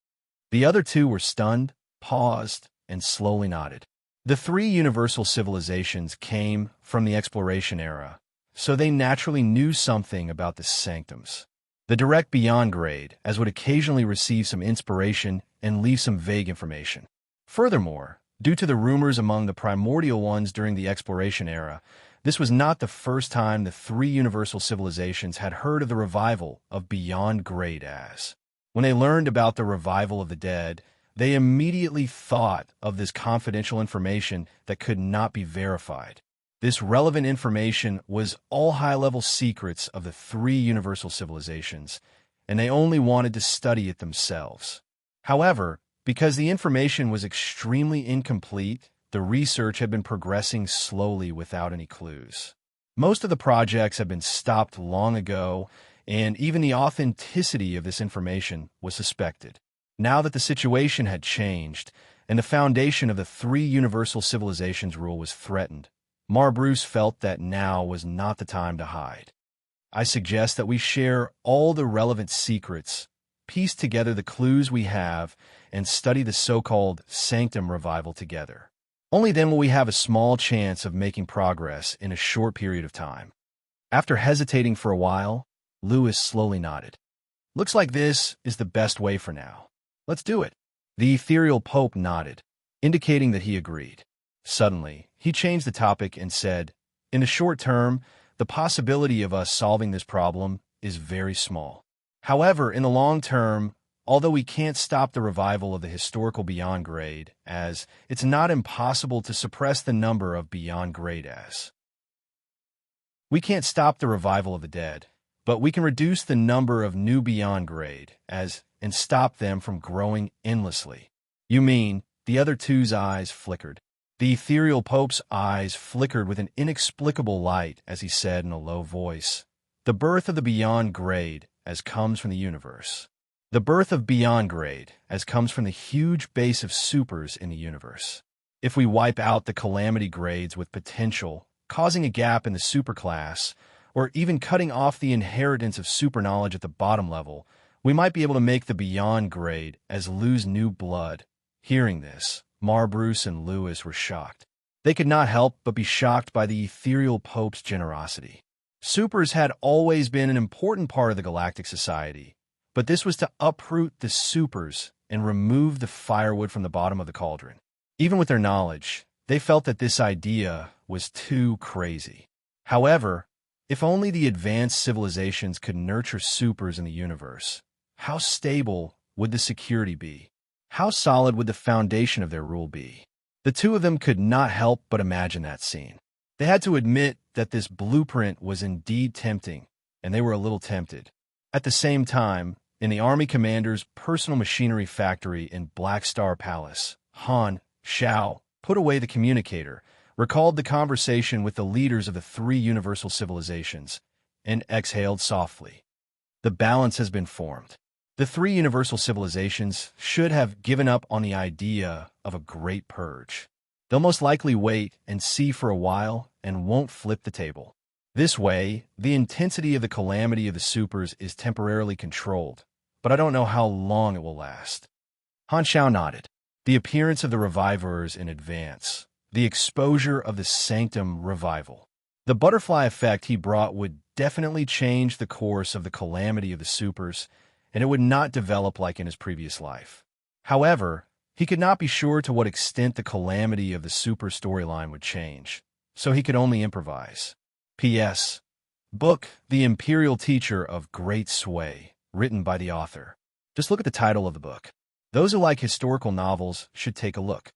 [SPEAKER 1] The other two were stunned, paused, and slowly nodded. The three universal civilizations came from the exploration era, so they naturally knew something about the sanctums. The direct Beyond Grade, as would occasionally receive some inspiration and leave some vague information. Furthermore, due to the rumors among the primordial ones during the exploration era, this was not the first time the three universal civilizations had heard of the revival of Beyond Grade as. When they learned about the revival of the dead, they immediately thought of this confidential information that could not be verified. This relevant information was all high-level secrets of the three universal civilizations, and they only wanted to study it themselves. However, because the information was extremely incomplete, the research had been progressing slowly without any clues. Most of the projects had been stopped long ago, and even the authenticity of this information was suspected. Now that the situation had changed, and the foundation of the three universal civilizations rule was threatened, Mar Bruce felt that now was not the time to hide. "I suggest that we share all the relevant secrets, piece together the clues we have, and study the so-called Sanctum Revival together. Only then will we have a small chance of making progress in a short period of time." After hesitating for a while, Lewis slowly nodded. "Looks like this is the best way for now. Let's do it." The ethereal Pope nodded, indicating that he agreed. Suddenly, he changed the topic and said, "In the short term, the possibility of us solving this problem is very small. However, in the long term, although we can't stop the revival of the historical Beyond Grade, as it's not impossible to suppress the number of Beyond Grade as. We can't stop the revival of the dead, but we can reduce the number of new Beyond Grade as and stop them from growing endlessly." "You mean," the other two's eyes flickered, The ethereal Pope's eyes flickered with an inexplicable light as he said in a low voice, "The birth of the beyond grade as comes from the universe. The birth of beyond grade as comes from the huge base of supers in the universe. If we wipe out the calamity grades with potential, causing a gap in the superclass, or even cutting off the inheritance of super knowledge at the bottom level, we might be able to make the beyond grade as lose new blood." Hearing this, Bruce and Lewis were shocked. They could not help but be shocked by the ethereal Pope's generosity. Supers had always been an important part of the Galactic Society, but this was to uproot the supers and remove the firewood from the bottom of the cauldron. Even with their knowledge, they felt that this idea was too crazy. However, if only the advanced civilizations could nurture supers in the universe, how stable would the security be? How solid would the foundation of their rule be? The two of them could not help but imagine that scene. They had to admit that this blueprint was indeed tempting, and they were a little tempted. At the same time, in the Army Commander's personal machinery factory in Black Star Palace, Han Xiao put away the communicator, recalled the conversation with the leaders of the three universal civilizations, and exhaled softly. The balance has been formed. The three universal civilizations should have given up on the idea of a great purge. They'll most likely wait and see for a while and won't flip the table. This way, the intensity of the calamity of the supers is temporarily controlled, but I don't know how long it will last. Han Xiao nodded. The appearance of the revivers in advance, the exposure of the sanctum revival. The butterfly effect he brought would definitely change the course of the calamity of the supers, and it would not develop like in his previous life. However, he could not be sure to what extent the calamity of the super storyline would change, so he could only improvise. P.S. Book, The Imperial Teacher of Great Sway, written by the author. Just look at the title of the book. Those who like historical novels should take a look.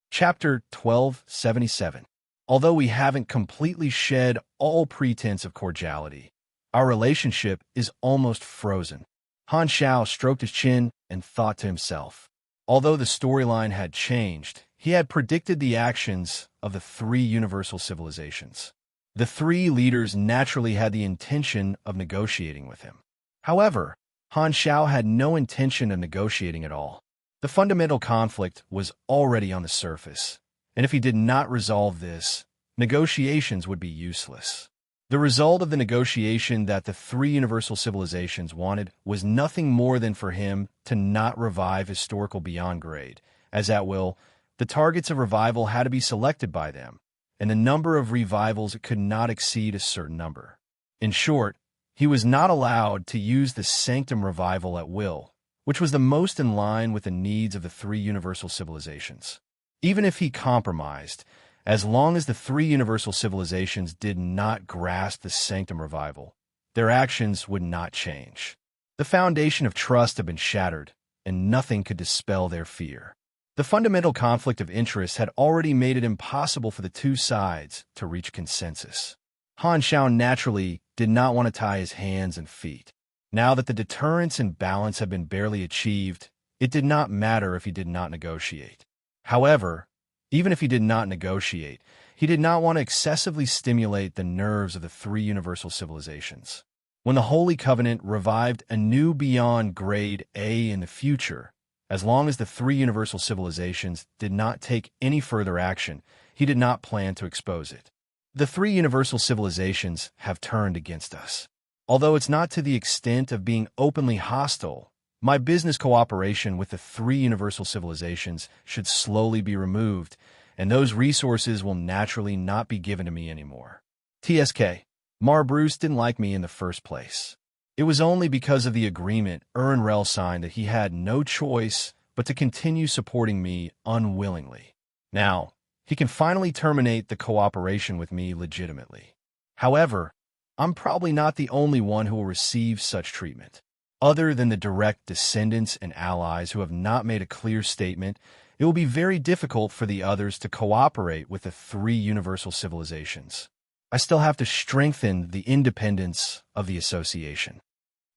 [SPEAKER 1] Chapter 1277. Although we haven't completely shed all pretense of cordiality, our relationship is almost frozen. Han Xiao stroked his chin and thought to himself. Although the storyline had changed, he had predicted the actions of the three universal civilizations. The three leaders naturally had the intention of negotiating with him. However, Han Xiao had no intention of negotiating at all. The fundamental conflict was already on the surface, and if he did not resolve this, negotiations would be useless. The result of the negotiation that the three universal civilizations wanted was nothing more than for him to not revive historical beyond grade, as at will, the targets of revival had to be selected by them, and the number of revivals could not exceed a certain number. In short, he was not allowed to use the sanctum revival at will, which was the most in line with the needs of the three universal civilizations. Even if he compromised, as long as the three universal civilizations did not grasp the sanctum revival, their actions would not change. The foundation of trust had been shattered, and nothing could dispel their fear. The fundamental conflict of interest had already made it impossible for the two sides to reach consensus. Han Xiao naturally did not want to tie his hands and feet. Now that the deterrence and balance had been barely achieved, it did not matter if he did not negotiate. However, even if he did not negotiate, he did not want to excessively stimulate the nerves of the three universal civilizations. When the Holy Covenant revived a new beyond grade A in the future, as long as the three universal civilizations did not take any further action, he did not plan to expose it. The three universal civilizations have turned against us. Although it's not to the extent of being openly hostile, my business cooperation with the three universal civilizations should slowly be removed, and those resources will naturally not be given to me anymore. TSK. Bruce didn't like me in the first place. It was only because of the agreement unravel signed that he had no choice but to continue supporting me unwillingly. Now, he can finally terminate the cooperation with me legitimately. However, I'm probably not the only one who will receive such treatment. Other than the direct descendants and allies who have not made a clear statement, it will be very difficult for the others to cooperate with the three universal civilizations. I still have to strengthen the independence of the association.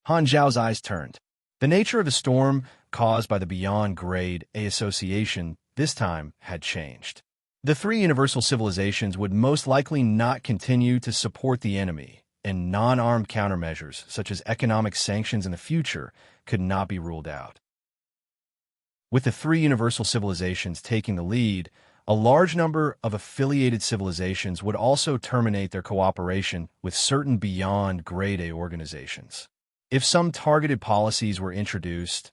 [SPEAKER 1] Han Zhao's eyes turned. The nature of the storm caused by the Beyond Grade A association this time had changed. The three universal civilizations would most likely not continue to support the enemy, and non-armed countermeasures, such as economic sanctions in the future, could not be ruled out. With the three universal civilizations taking the lead, a large number of affiliated civilizations would also terminate their cooperation with certain Beyond Grade A organizations. If some targeted policies were introduced,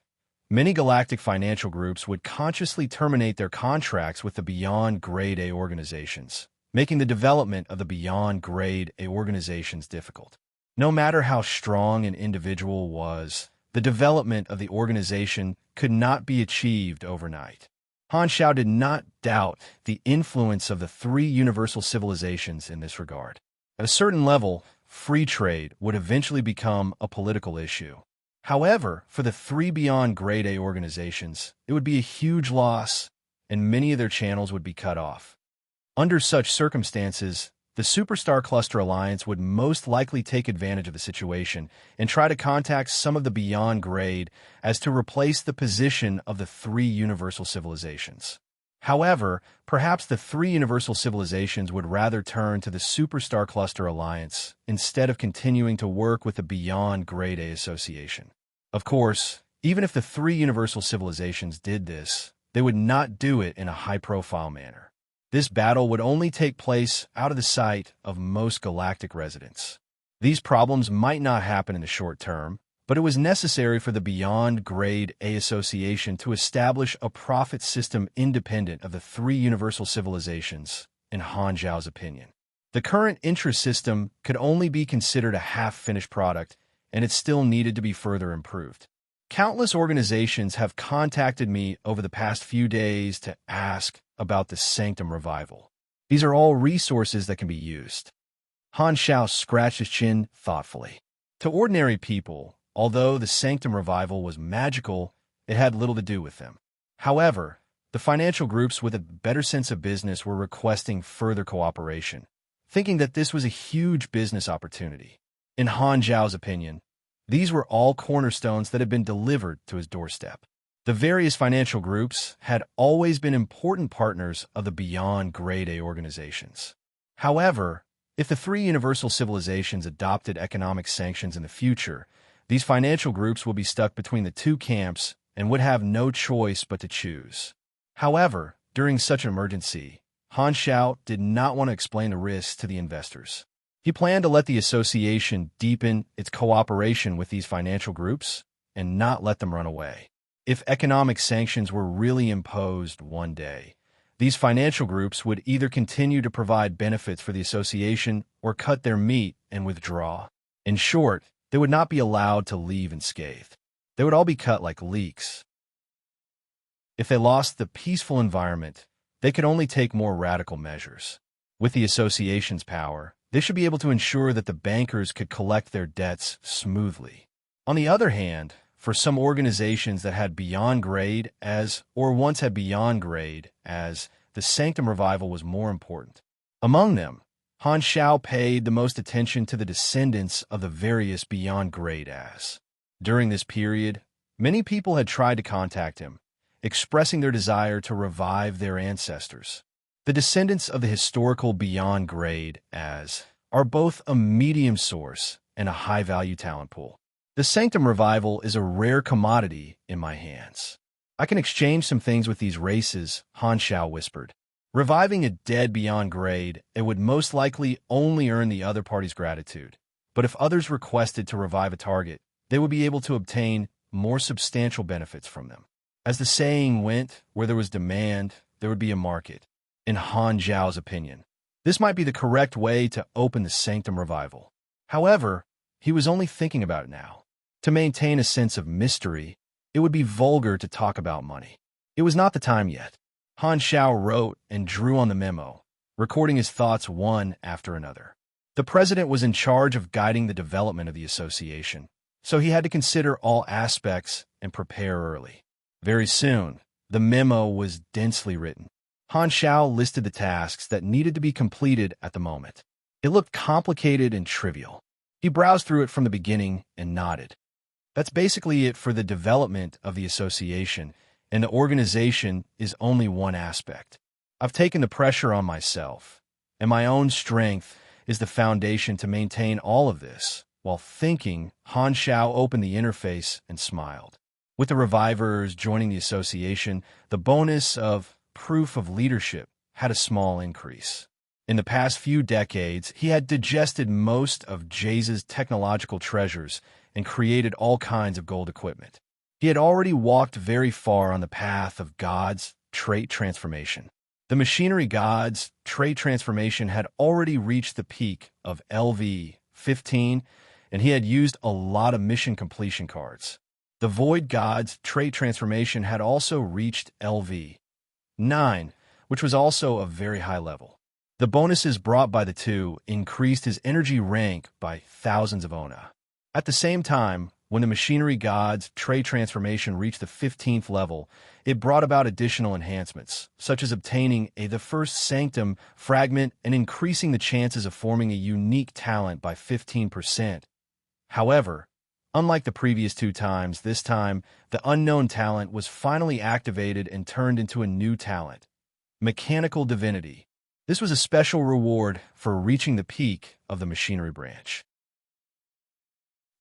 [SPEAKER 1] many galactic financial groups would consciously terminate their contracts with the Beyond Grade A organizations, making the development of the Beyond Grade A organizations difficult. No matter how strong an individual was, the development of the organization could not be achieved overnight. Han Xiao did not doubt the influence of the three universal civilizations in this regard. At a certain level, free trade would eventually become a political issue. However, for the three Beyond Grade A organizations, it would be a huge loss, and many of their channels would be cut off. Under such circumstances, the Superstar Cluster Alliance would most likely take advantage of the situation and try to contact some of the Beyond Grade as to replace the position of the three universal civilizations. However, perhaps the three universal civilizations would rather turn to the Superstar Cluster Alliance instead of continuing to work with the Beyond Grade A Association. Of course, even if the three universal civilizations did this, they would not do it in a high-profile manner. This battle would only take place out of the sight of most galactic residents. These problems might not happen in the short term, but it was necessary for the Beyond Grade A Association to establish a profit system independent of the three universal civilizations, in Han Zhao's opinion. The current interest system could only be considered a half-finished product, and it still needed to be further improved. Countless organizations have contacted me over the past few days to ask about the Sanctum Revival. These are all resources that can be used. Han Xiao scratched his chin thoughtfully. To ordinary people, although the Sanctum Revival was magical, it had little to do with them. However, the financial groups with a better sense of business were requesting further cooperation, thinking that this was a huge business opportunity. In Han Zhao's opinion, these were all cornerstones that had been delivered to his doorstep. The various financial groups had always been important partners of the Beyond Grade A organizations. However, if the three universal civilizations adopted economic sanctions in the future, these financial groups will be stuck between the two camps and would have no choice but to choose. However, during such an emergency, Han Xiao did not want to explain the risks to the investors. He planned to let the association deepen its cooperation with these financial groups and not let them run away. If economic sanctions were really imposed one day, these financial groups would either continue to provide benefits for the association or cut their meat and withdraw. In short, they would not be allowed to leave unscathed. They would all be cut like leeks. If they lost the peaceful environment, they could only take more radical measures. With the association's power, they should be able to ensure that the bankers could collect their debts smoothly. On the other hand, for some organizations that had Beyond Grade as, or once had Beyond Grade as, the Sanctum Revival was more important. Among them, Han Xiao paid the most attention to the descendants of the various Beyond Grade as. During this period, many people had tried to contact him, expressing their desire to revive their ancestors. The descendants of the historical Beyond Grade as are both a medium source and a high-value talent pool. The Sanctum Revival is a rare commodity in my hands. I can exchange some things with these races, Han Xiao whispered. Reviving a dead Beyond Grade, it would most likely only earn the other party's gratitude. But if others requested to revive a target, they would be able to obtain more substantial benefits from them. As the saying went, where there was demand, there would be a market. In Han Zhao's opinion, this might be the correct way to open the Sanctum Revival. However, he was only thinking about it now. To maintain a sense of mystery, it would be vulgar to talk about money. It was not the time yet. Han Xiao wrote and drew on the memo, recording his thoughts one after another. The president was in charge of guiding the development of the association, so he had to consider all aspects and prepare early. Very soon, the memo was densely written. Han Xiao listed the tasks that needed to be completed at the moment. It looked complicated and trivial. He browsed through it from the beginning and nodded. That's basically it for the development of the association, and the organization is only one aspect. I've taken the pressure on myself, and my own strength is the foundation to maintain all of this. While thinking, Han Xiao opened the interface and smiled. With the revivers joining the association, the bonus of proof of leadership had a small increase. In the past few decades, he had digested most of Jace's technological treasures and created all kinds of gold equipment. He had already walked very far on the path of God's trait transformation. The machinery God's trait transformation had already reached the peak of LV 15, and he had used a lot of mission completion cards. The Void God's trait transformation had also reached LV 9, which was also a very high level. The bonuses brought by the two increased his energy rank by thousands of ona. At the same time, when the machinery God's trait transformation reached the 15th level, it brought about additional enhancements, such as obtaining the first sanctum fragment and increasing the chances of forming a unique talent by 15%. However, unlike the previous two times, this time, the unknown talent was finally activated and turned into a new talent, Mechanical Divinity. This was a special reward for reaching the peak of the machinery branch.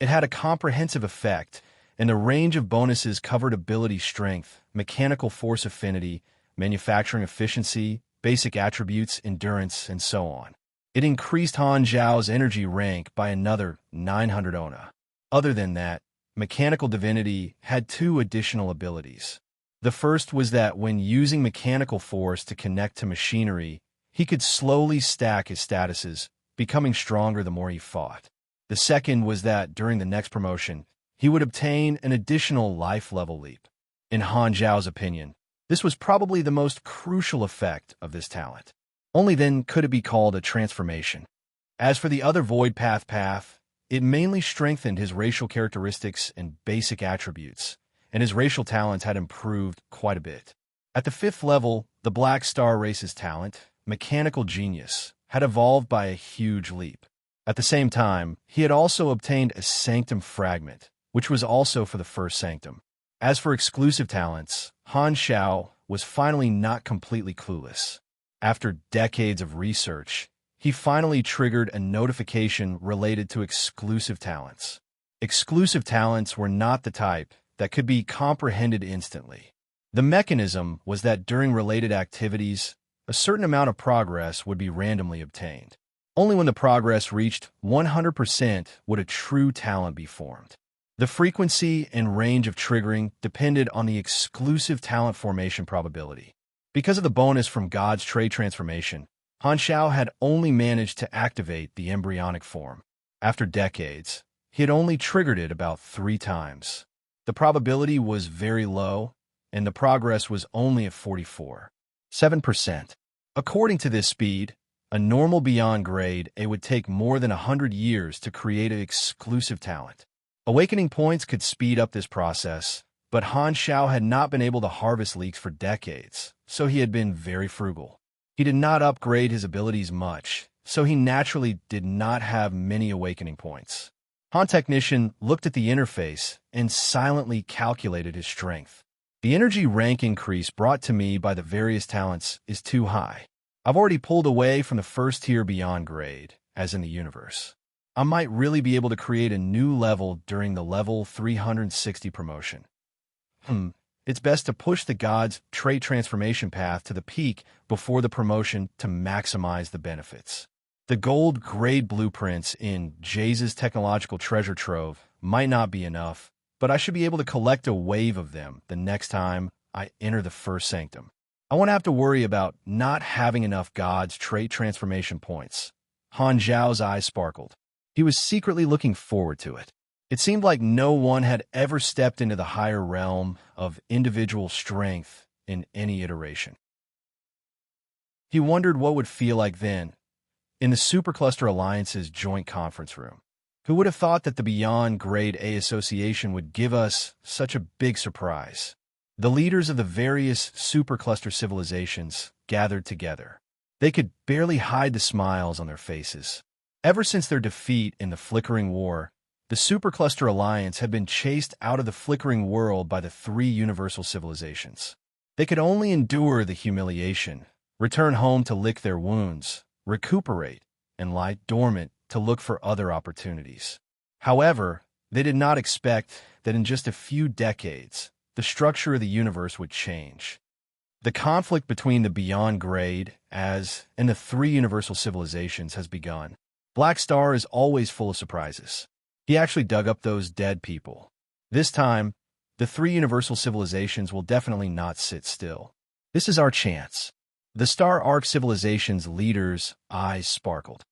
[SPEAKER 1] It had a comprehensive effect, and the range of bonuses covered ability strength, mechanical force affinity, manufacturing efficiency, basic attributes, endurance, and so on. It increased Han Zhao's energy rank by another 900 ona. Other than that, Mechanical Divinity had two additional abilities. The first was that when using mechanical force to connect to machinery, he could slowly stack his statuses, becoming stronger the more he fought. The second was that during the next promotion, he would obtain an additional life level leap. In Han Zhao's opinion, this was probably the most crucial effect of this talent. Only then could it be called a transformation. As for the other Void Path, it mainly strengthened his racial characteristics and basic attributes, and his racial talents had improved quite a bit. At the 5th level, the Black Star race's talent, Mechanical Genius, had evolved by a huge leap. At the same time, he had also obtained a Sanctum Fragment, which was also for the first Sanctum. As for exclusive talents, Han Xiao was finally not completely clueless. After decades of research, he finally triggered a notification related to exclusive talents. Exclusive talents were not the type that could be comprehended instantly. The mechanism was that during related activities, a certain amount of progress would be randomly obtained. Only when the progress reached 100% would a true talent be formed. The frequency and range of triggering depended on the exclusive talent formation probability. Because of the bonus from God's trait transformation, Han Xiao had only managed to activate the embryonic form. After decades, he had only triggered it about 3 times. The probability was very low, and the progress was only at 44.7%. According to this speed, a normal beyond grade A would take more than 100 years to create an exclusive talent. Awakening points could speed up this process, but Han Xiao had not been able to harvest leaks for decades, so he had been very frugal. He did not upgrade his abilities much, so he naturally did not have many awakening points. Han Technician looked at the interface and silently calculated his strength. The energy rank increase brought to me by the various talents is too high. I've already pulled away from the first tier beyond grade, as in the universe. I might really be able to create a new level during the level 360 promotion. It's best to push the God's trait transformation path to the peak before the promotion to maximize the benefits. The gold grade blueprints in Jace's technological treasure trove might not be enough, but I should be able to collect a wave of them the next time I enter the first sanctum. I won't have to worry about not having enough God's trait transformation points. Han Zhao's eyes sparkled. He was secretly looking forward to it. It seemed like no one had ever stepped into the higher realm of individual strength in any iteration. He wondered what would feel like then, in the Supercluster Alliance's joint conference room. Who would have thought that the Beyond Grade A Association would give us such a big surprise? The leaders of the various supercluster civilizations gathered together. They could barely hide the smiles on their faces. Ever since their defeat in the Flickering War, the Supercluster Alliance had been chased out of the flickering world by the three universal civilizations. They could only endure the humiliation, return home to lick their wounds, recuperate, and lie dormant to look for other opportunities. However, they did not expect that in just a few decades, the structure of the universe would change. The conflict between the Beyond Grade as and the three universal civilizations has begun. Black Star is always full of surprises. He actually dug up those dead people. This time, the three universal civilizations will definitely not sit still. This is our chance. The Star Arc civilization's leader's eyes sparkled.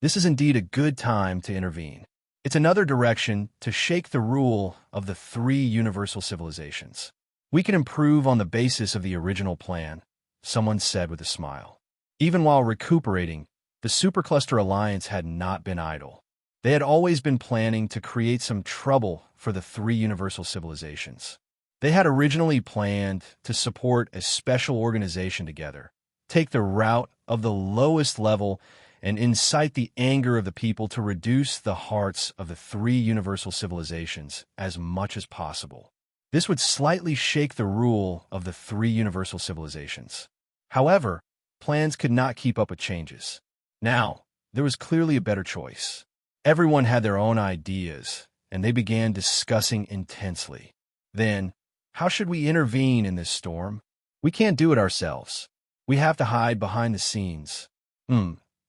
[SPEAKER 1] This is indeed a good time to intervene. It's another direction to shake the rule of the three universal civilizations. We can improve on the basis of the original plan, someone said with a smile. Even while recuperating, the Supercluster Alliance had not been idle. They had always been planning to create some trouble for the three universal civilizations. They had originally planned to support a special organization together, take the route of the lowest level, and incite the anger of the people to reduce the hearts of the three universal civilizations as much as possible. This would slightly shake the rule of the three universal civilizations. However, plans could not keep up with changes. Now, there was clearly a better choice. Everyone had their own ideas, and they began discussing intensely. Then, how should we intervene in this storm? We can't do it ourselves. We have to hide behind the scenes.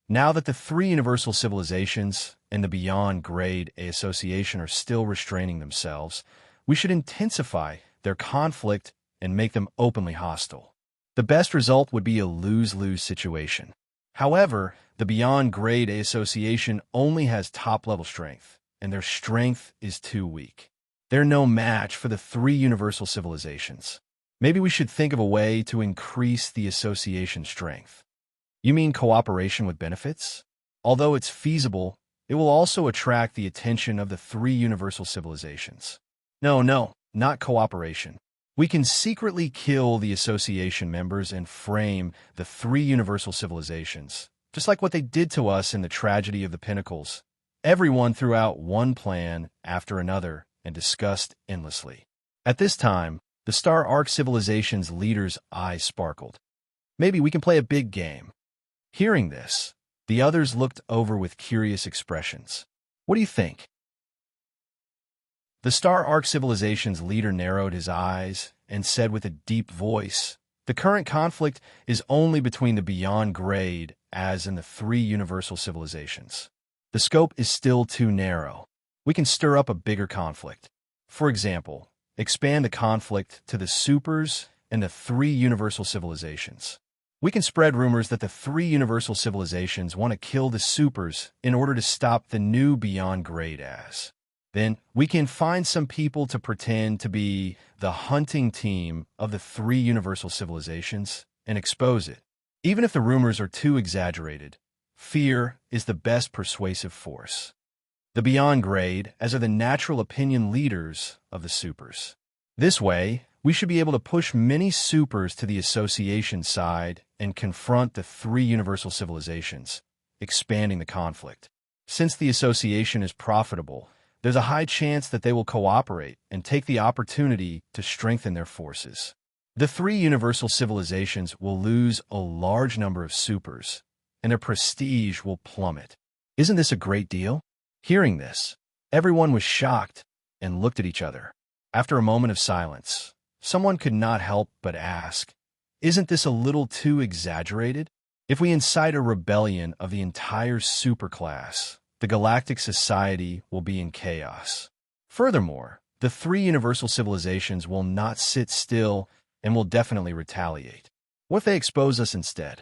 [SPEAKER 1] Now that the three universal civilizations and the Beyond Grade A Association are still restraining themselves, we should intensify their conflict and make them openly hostile. The best result would be a lose-lose situation. However, the Beyond Grade A Association only has top-level strength, and their strength is too weak. They're no match for the three universal civilizations. Maybe we should think of a way to increase the association's strength. You mean cooperation with benefits? Although it's feasible, it will also attract the attention of the three universal civilizations. No, not cooperation. We can secretly kill the association members and frame the three universal civilizations, just like what they did to us in the tragedy of the Pinnacles. Everyone threw out one plan after another and discussed endlessly. At this time, the Star Arc civilization's leader's eyes sparkled. Maybe we can play a big game. Hearing this, the others looked over with curious expressions. What do you think? The Star Arc civilization's leader narrowed his eyes and said with a deep voice, "The current conflict is only between the Beyond Grade as and the three universal civilizations. The scope is still too narrow. We can stir up a bigger conflict. For example, expand the conflict to the supers and the three universal civilizations. We can spread rumors that the three universal civilizations want to kill the supers in order to stop the new Beyond Grade as. Then we can find some people to pretend to be the hunting team of the three universal civilizations and expose it. Even if the rumors are too exaggerated, fear is the best persuasive force. The Beyond Grade as are the natural opinion leaders of the supers. This way, we should be able to push many supers to the association side and confront the three universal civilizations, expanding the conflict. Since the association is profitable, there's a high chance that they will cooperate and take the opportunity to strengthen their forces. The three universal civilizations will lose a large number of supers, and their prestige will plummet. Isn't this a great deal? Hearing this, everyone was shocked and looked at each other. After a moment of silence, someone could not help but ask, "Isn't this a little too exaggerated? If we incite a rebellion of the entire superclass, the Galactic Society will be in chaos. Furthermore, the three universal civilizations will not sit still and will definitely retaliate. What if they expose us instead?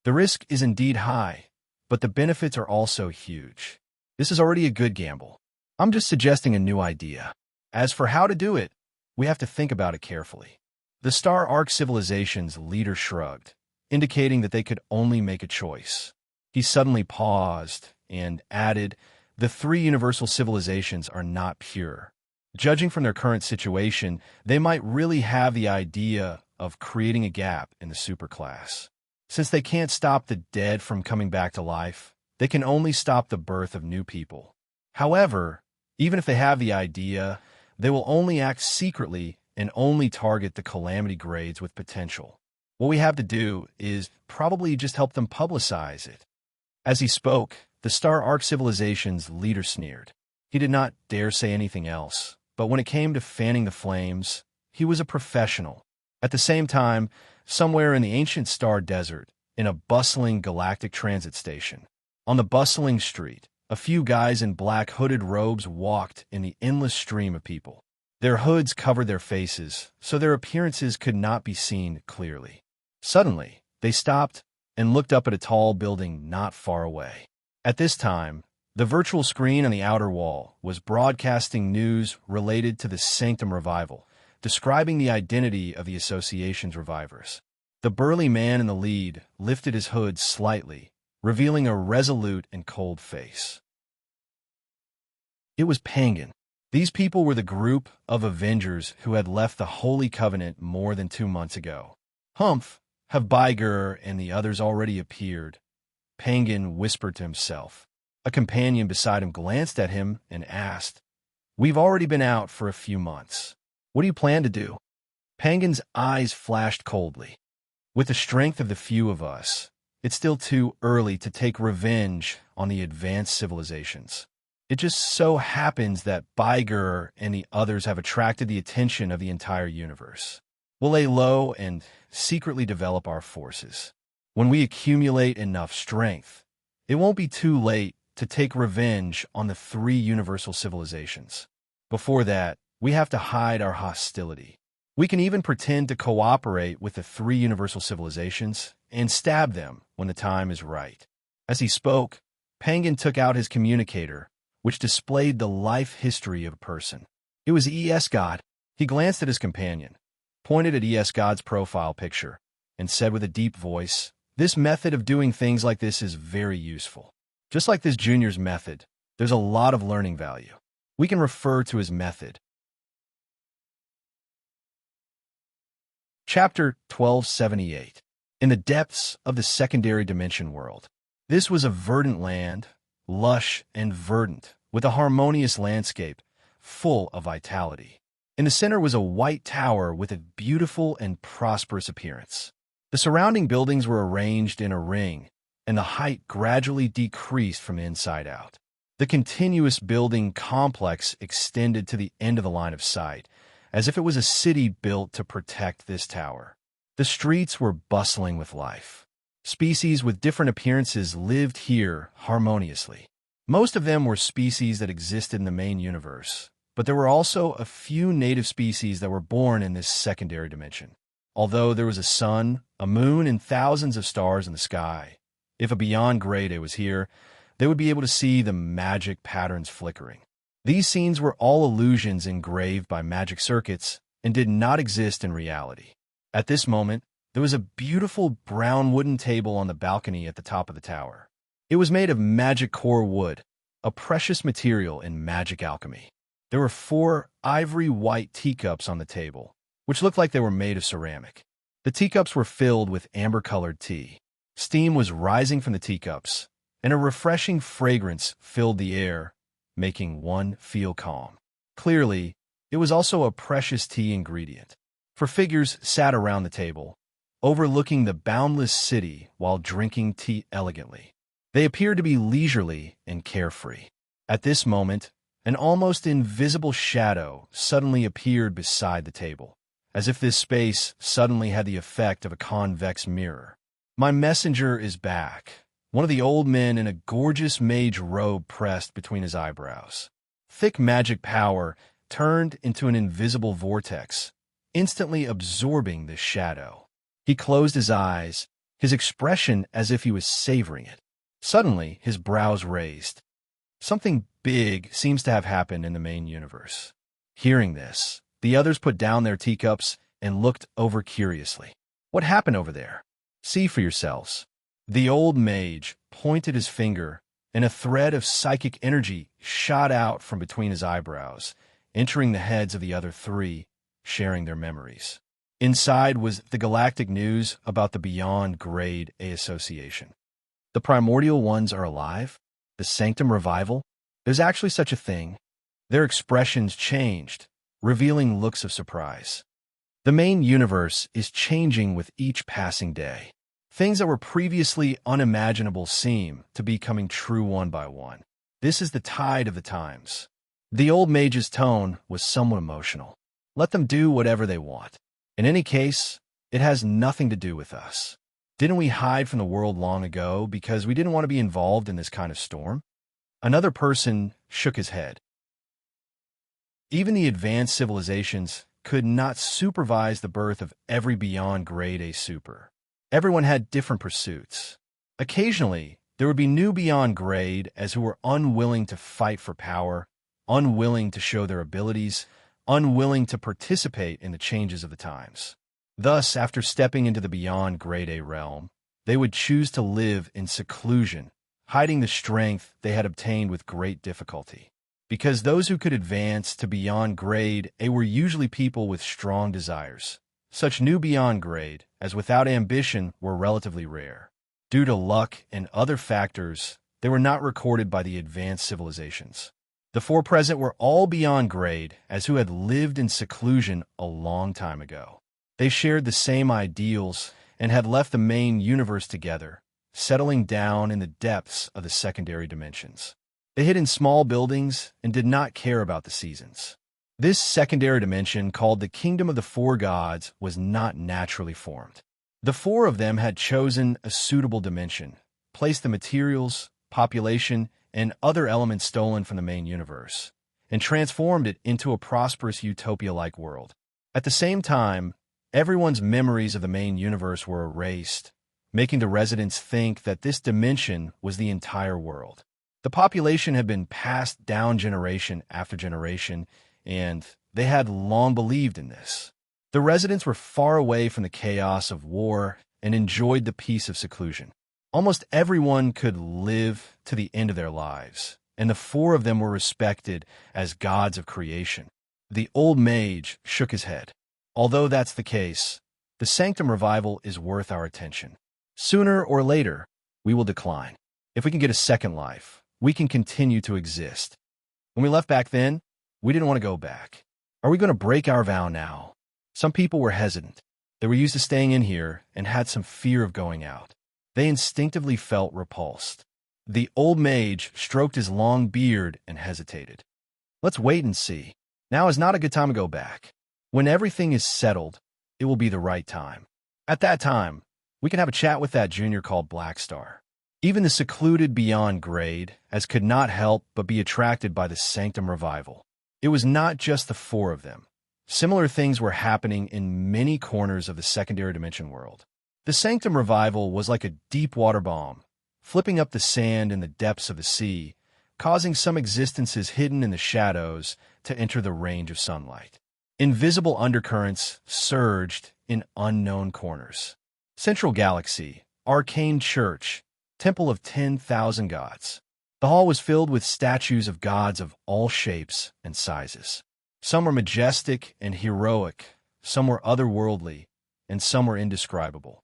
[SPEAKER 1] The risk is indeed high, but the benefits are also huge. This is already a good gamble. I'm just suggesting a new idea. As for how to do it, we have to think about it carefully." The Star Arc civilization's leader shrugged, indicating that they could only make a choice. He suddenly paused and added, "The three universal civilizations are not pure. Judging from their current situation, they might really have the idea of creating a gap in the superclass. Since they can't stop the dead from coming back to life, they can only stop the birth of new people. However, even if they have the idea, they will only act secretly and only target the calamity grades with potential. What we have to do is probably just help them publicize it. As he spoke, the Star Arc Civilization's leader sneered. He did not dare say anything else, but when it came to fanning the flames, he was a professional. At the same time, somewhere in the ancient star desert, in a bustling galactic transit station, on the bustling street, a few guys in black hooded robes walked in the endless stream of people. Their hoods covered their faces, so their appearances could not be seen clearly. Suddenly, they stopped and looked up at a tall building not far away. At this time, the virtual screen on the outer wall was broadcasting news related to the Sanctum Revival, describing the identity of the association's revivers. The burly man in the lead lifted his hood slightly, revealing a resolute and cold face. It was Pangan. These people were the group of Avengers who had left the Holy Covenant more than 2 months ago. Humph, have Baigur and the others already appeared? Pangan whispered to himself. A companion beside him glanced at him and asked, "We've already been out for a few months. What do you plan to do?" Pangan's eyes flashed coldly. "With the strength of the few of us, it's still too early to take revenge on the advanced civilizations. It just so happens that Baigur and the others have attracted the attention of the entire universe. We'll lay low and secretly develop our forces. When we accumulate enough strength, it won't be too late to take revenge on the 3 universal civilizations. Before that, we have to hide our hostility. We can even pretend to cooperate with the 3 universal civilizations and stab them when the time is right." As he spoke, Pangan took out his communicator, which displayed the life history of a person. It was E.S. God. He glanced at his companion, pointed at E.S. God's profile picture, and said with a deep voice, "This method of doing things like this is very useful. Just like this junior's method, there's a lot of learning value. We can refer to his method." Chapter 1278. In the depths of the secondary dimension world. This was a verdant land, lush and verdant, with a harmonious landscape, full of vitality. In the center was a white tower with a beautiful and prosperous appearance. The surrounding buildings were arranged in a ring, and the height gradually decreased from the inside out. The continuous building complex extended to the end of the line of sight, as if it was a city built to protect this tower. The streets were bustling with life. Species with different appearances lived here harmoniously. Most of them were species that existed in the main universe, but there were also a few native species that were born in this secondary dimension. Although there was a sun, a moon, and thousands of stars in the sky, if a beyond grade A was here, they would be able to see the magic patterns flickering. These scenes were all illusions engraved by magic circuits and did not exist in reality. At this moment, there was a beautiful brown wooden table on the balcony at the top of the tower. It was made of magic core wood, a precious material in magic alchemy. There were 4 ivory white teacups on the table, which looked like they were made of ceramic. The teacups were filled with amber-colored tea. Steam was rising from the teacups, and a refreshing fragrance filled the air, making one feel calm. Clearly, it was also a precious tea ingredient. 4 figures sat around the table, overlooking the boundless city while drinking tea elegantly. They appeared to be leisurely and carefree. At this moment, an almost invisible shadow suddenly appeared beside the table, as if this space suddenly had the effect of a convex mirror. "My messenger is back," one of the old men in a gorgeous mage robe pressed between his eyebrows. Thick magic power turned into an invisible vortex, instantly absorbing the shadow. He closed his eyes, his expression as if he was savoring it. Suddenly, his brows raised. Something big seems to have happened in the main universe. Hearing this, the others put down their teacups and looked over curiously. "What happened over there? See for yourselves." The old mage pointed his finger, and a thread of psychic energy shot out from between his eyebrows, entering the heads of the other 3, sharing their memories. Inside was the galactic news about the Beyond Grade A Association. The primordial ones are alive? The Sanctum Revival? There's actually such a thing. Their expressions changed, revealing looks of surprise. The main universe is changing with each passing day. Things that were previously unimaginable seem to be coming true one by one. This is the tide of the times. The old mage's tone was somewhat emotional. Let them do whatever they want. In any case, it has nothing to do with us. Didn't we hide from the world long ago because we didn't want to be involved in this kind of storm? Another person shook his head. Even the advanced civilizations could not supervise the birth of every beyond grade A super. Everyone had different pursuits. Occasionally, there would be new beyond grade as who were unwilling to fight for power, unwilling to show their abilities, unwilling to participate in the changes of the times. Thus, after stepping into the beyond grade A realm, they would choose to live in seclusion, hiding the strength they had obtained with great difficulty. Because those who could advance to beyond grade A were usually people with strong desires. Such new beyond grade, as without ambition, were relatively rare. Due to luck and other factors, they were not recorded by the advanced civilizations. The four present were all beyond grade, as who had lived in seclusion a long time ago. They shared the same ideals and had left the main universe together, settling down in the depths of the secondary dimensions. They hid in small buildings and did not care about the seasons. This secondary dimension, called the Kingdom of the Four Gods, was not naturally formed. The four of them had chosen a suitable dimension, placed the materials, population, and other elements stolen from the main universe, and transformed it into a prosperous utopia-like world. At the same time, everyone's memories of the main universe were erased, making the residents think that this dimension was the entire world. The population had been passed down generation after generation, and they had long believed in this. The residents were far away from the chaos of war and enjoyed the peace of seclusion. Almost everyone could live to the end of their lives, and the four of them were respected as gods of creation. The old mage shook his head. Although that's the case, the Sanctum Revival is worth our attention. Sooner or later, we will decline. If we can get a second life, we can continue to exist. When we left back then, we didn't want to go back. Are we going to break our vow now? Some people were hesitant. They were used to staying in here and had some fear of going out. They instinctively felt repulsed. The old mage stroked his long beard and hesitated. Let's wait and see. Now is not a good time to go back. When everything is settled, it will be the right time. At that time, we can have a chat with that junior called Blackstar. Even the secluded beyond grade, as could not help but be attracted by the Sanctum Revival. It was not just the four of them. Similar things were happening in many corners of the secondary dimension world. The Sanctum Revival was like a deep water bomb, flipping up the sand in the depths of the sea, causing some existences hidden in the shadows to enter the range of sunlight. Invisible undercurrents surged in unknown corners. Central Galaxy, Arcane Church, Temple of 10,000 Gods. The hall was filled with statues of gods of all shapes and sizes. Some were majestic and heroic, some were otherworldly, and some were indescribable.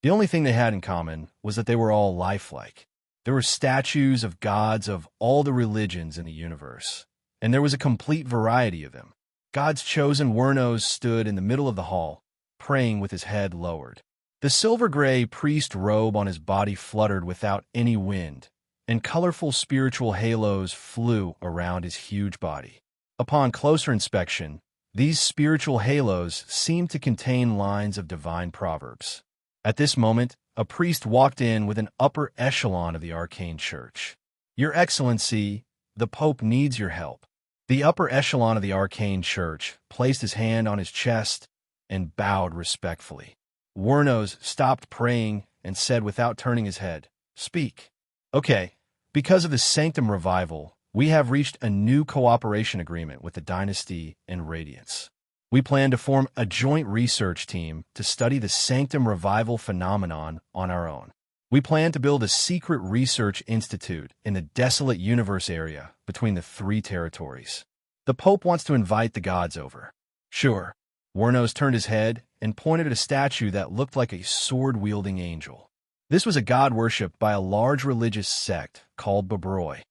[SPEAKER 1] The only thing they had in common was that they were all lifelike. There were statues of gods of all the religions in the universe, and there was a complete variety of them. God's chosen Wernos stood in the middle of the hall, praying with his head lowered. The silver-gray priest robe on his body fluttered without any wind, and colorful spiritual halos flew around his huge body. Upon closer inspection, these spiritual halos seemed to contain lines of divine proverbs. At this moment, a priest walked in with an upper echelon of the arcane church. "Your Excellency, the Pope needs your help." The upper echelon of the arcane church placed his hand on his chest and bowed respectfully. Wernos stopped praying and said without turning his head, "Speak." "Okay, because of the Sanctum Revival, we have reached a new cooperation agreement with the Dynasty and Radiance. We plan to form a joint research team to study the Sanctum Revival phenomenon on our own. We plan to build a secret research institute in the desolate universe area between the three territories. The Pope wants to invite the gods over." "Sure." Wernos turned his head and pointed at a statue that looked like a sword-wielding angel. This was a god worshipped by a large religious sect called Babroi.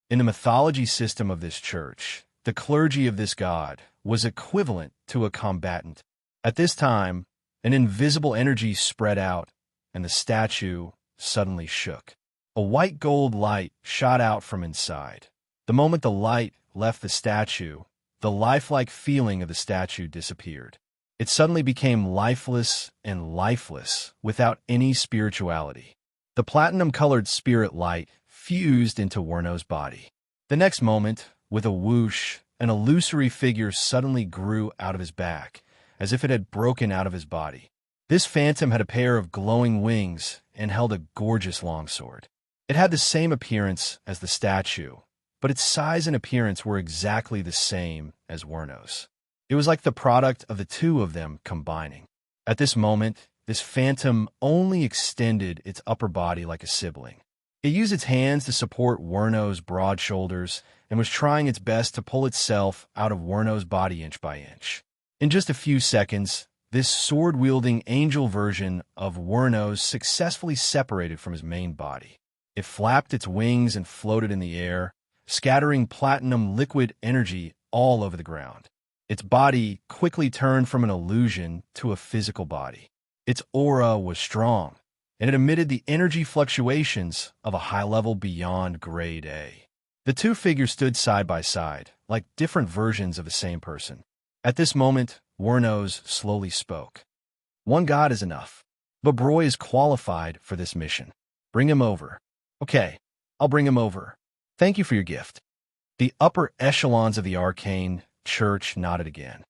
[SPEAKER 1] In the mythology system of this church, the clergy of this god was equivalent to a combatant. At this time, an invisible energy spread out, and the statue suddenly shook. A white gold light shot out from inside. The moment the light left the statue, the lifelike feeling of the statue disappeared. It suddenly became lifeless and lifeless, without any spirituality. The platinum-colored spirit light fused into Werno's body. The next moment, with a whoosh, an illusory figure suddenly grew out of his back, as if it had broken out of his body. This phantom had a pair of glowing wings and held a gorgeous longsword. It had the same appearance as the statue, but its size and appearance were exactly the same as Werno's. It was like the product of the two of them combining. At this moment, this phantom only extended its upper body like a sibling. It used its hands to support Werno's broad shoulders and was trying its best to pull itself out of Werno's body inch by inch. In just a few seconds, this sword-wielding angel version of Werno's successfully separated from his main body. It flapped its wings and floated in the air, scattering platinum liquid energy all over the ground. Its body quickly turned from an illusion to a physical body. Its aura was strong, and it emitted the energy fluctuations of a high level beyond grade A. The two figures stood side by side, like different versions of the same person. At this moment, Werno's slowly spoke. "One god is enough. But Broy is qualified for this mission. Bring him over." "Okay, I'll bring him over. Thank you for your gift." The upper echelons of the arcane church nodded again.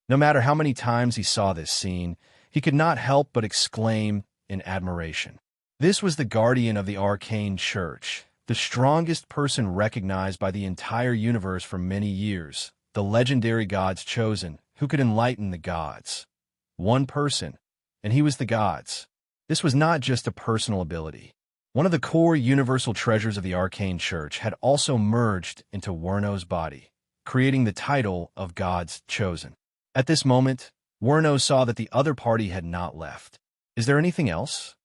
[SPEAKER 1] No matter how many times he saw this scene, he could not help but exclaim in admiration. This was the guardian of the arcane church, the strongest person recognized by the entire universe for many years, the legendary god's chosen, who could enlighten the gods. One person, and he was the gods. This was not just a personal ability. One of the core universal treasures of the arcane church had also merged into Werno's body, creating the title of God's Chosen. At this moment, Werno saw that the other party had not left. "Is there anything else?"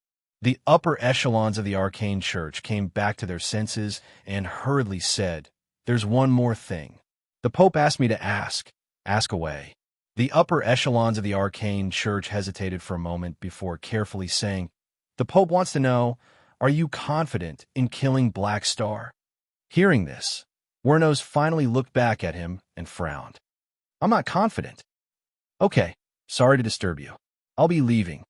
[SPEAKER 1] The upper echelons of the arcane church came back to their senses and hurriedly said, "There's one more thing. The Pope asked me to ask." "Ask away." The upper echelons of the arcane church hesitated for a moment before carefully saying, "The Pope wants to know, are you confident in killing Black Star?" Hearing this, Wernos finally looked back at him and frowned. "I'm not confident." "Okay, sorry to disturb you. I'll be leaving."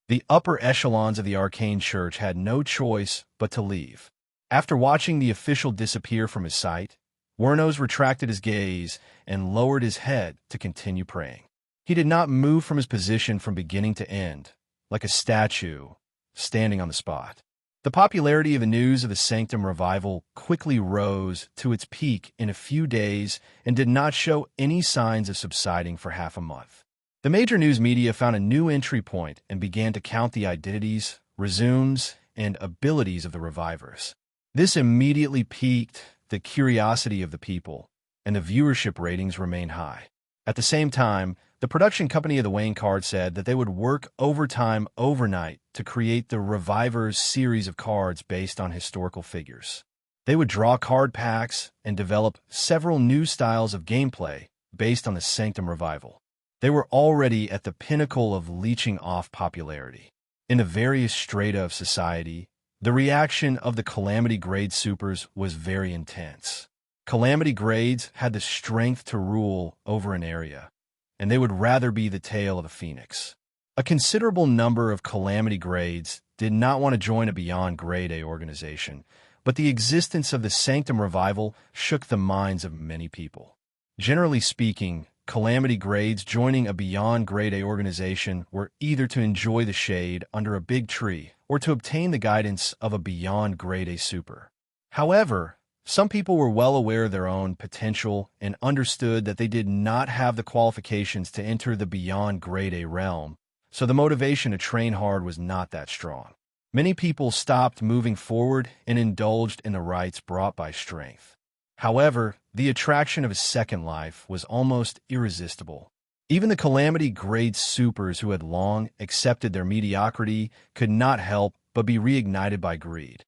[SPEAKER 1] The upper echelons of the arcane church had no choice but to leave. After watching the official disappear from his sight, Wernos retracted his gaze and lowered his head to continue praying. He did not move from his position from beginning to end, like a statue standing on the spot. The popularity of the news of the Sanctum revival quickly rose to its peak in a few days and did not show any signs of subsiding for half a month. The major news media found a new entry point and began to count the identities, resumes, and abilities of the revivers. This immediately piqued the curiosity of the people, and the viewership ratings remained high. At the same time, the production company of the Wayne card said that they would work overtime overnight to create the Revivers series of cards based on historical figures. They would draw card packs and develop several new styles of gameplay based on the Sanctum revival. They were already at the pinnacle of leeching off popularity. In the various strata of society, the reaction of the Calamity Grade supers was very intense. Calamity Grades had the strength to rule over an area, and they would rather be the tail of a phoenix. A considerable number of Calamity Grades did not want to join a Beyond Grade A organization, but the existence of the Sanctum revival shook the minds of many people. Generally speaking, Calamity Grades joining a Beyond Grade A organization were either to enjoy the shade under a big tree or to obtain the guidance of a Beyond Grade A super. However, some people were well aware of their own potential and understood that they did not have the qualifications to enter the Beyond Grade A realm, so the motivation to train hard was not that strong. Many people stopped moving forward and indulged in the rites brought by strength. However, the attraction of a second life was almost irresistible. Even the Calamity Grade supers who had long accepted their mediocrity could not help but be reignited by greed.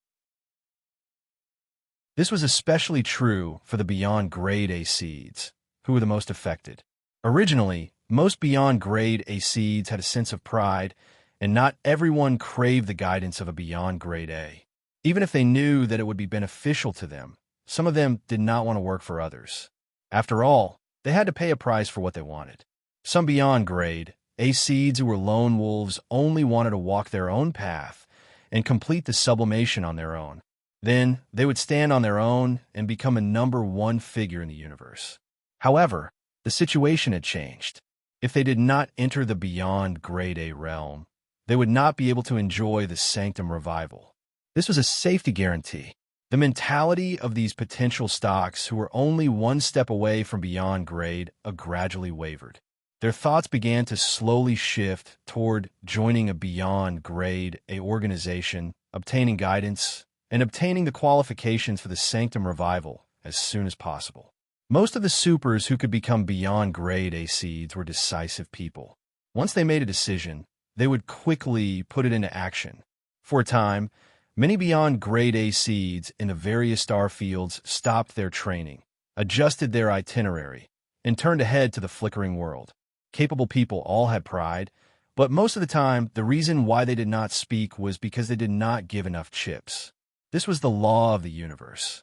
[SPEAKER 1] This was especially true for the beyond grade A seeds, who were the most affected. Originally, most beyond grade A seeds had a sense of pride, and not everyone craved the guidance of a beyond grade A. Even if they knew that it would be beneficial to them, some of them did not want to work for others. After all, they had to pay a price for what they wanted. Some beyond grade A seeds who were lone wolves only wanted to walk their own path and complete the sublimation on their own. Then they would stand on their own and become a number one figure in the universe. However, the situation had changed. If they did not enter the beyond grade A realm, they would not be able to enjoy the sanctum revival. This was a safety guarantee. The mentality of these potential stocks who were only one step away from beyond grade A gradually wavered. Their thoughts began to slowly shift toward joining a beyond grade A organization, obtaining guidance, and obtaining the qualifications for the sanctum revival as soon as possible. Most of the supers who could become beyond grade A seeds were decisive people. Once they made a decision, they would quickly put it into action. For a time, many beyond grade A seeds in the various star fields stopped their training, adjusted their itinerary, and turned ahead to the flickering world. Capable people all had pride, but most of the time, the reason why they did not speak was because they did not give enough chips. This was the law of the universe.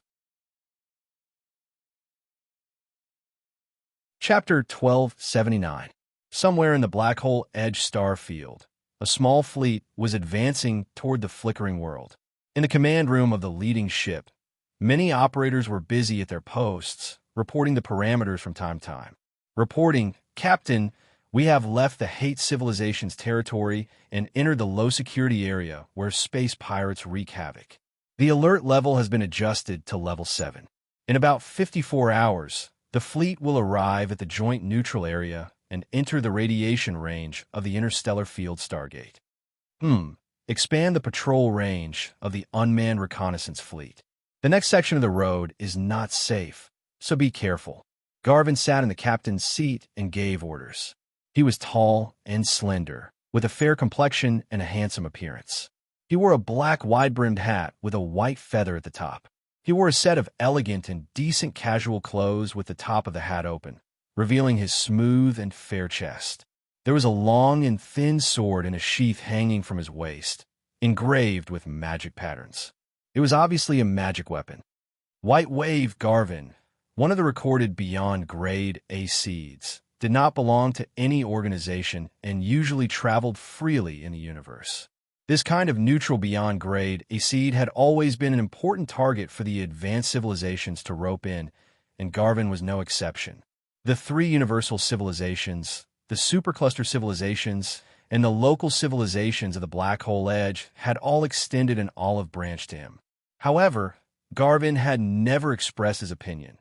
[SPEAKER 1] Chapter 1279. Somewhere in the black hole edge star field, a small fleet was advancing toward the flickering world. In the command room of the leading ship, many operators were busy at their posts, reporting the parameters from time to time. Reporting, "Captain, we have left the Hate Civilization's territory and entered the low-security area where space pirates wreak havoc. The alert level has been adjusted to level 7. In about 54 hours, the fleet will arrive at the joint neutral area and enter the radiation range of the interstellar field Stargate. Expand the patrol range of the unmanned reconnaissance fleet. The next section of the road is not safe, so be careful." Garvin sat in the captain's seat and gave orders. He was tall and slender, with a fair complexion and a handsome appearance. He wore a black wide-brimmed hat with a white feather at the top. He wore a set of elegant and decent casual clothes with the top of the hat open, revealing his smooth and fair chest. There was a long and thin sword in a sheath hanging from his waist, engraved with magic patterns. It was obviously a magic weapon. White Wave Garvin, one of the recorded beyond grade A seeds, did not belong to any organization and usually traveled freely in the universe. This kind of neutral beyond grade A seed had always been an important target for the advanced civilizations to rope in, and Garvin was no exception. The three universal civilizations, the supercluster civilizations, and the local civilizations of the black hole edge had all extended an olive branch to him. However, Garvin had never expressed his opinion,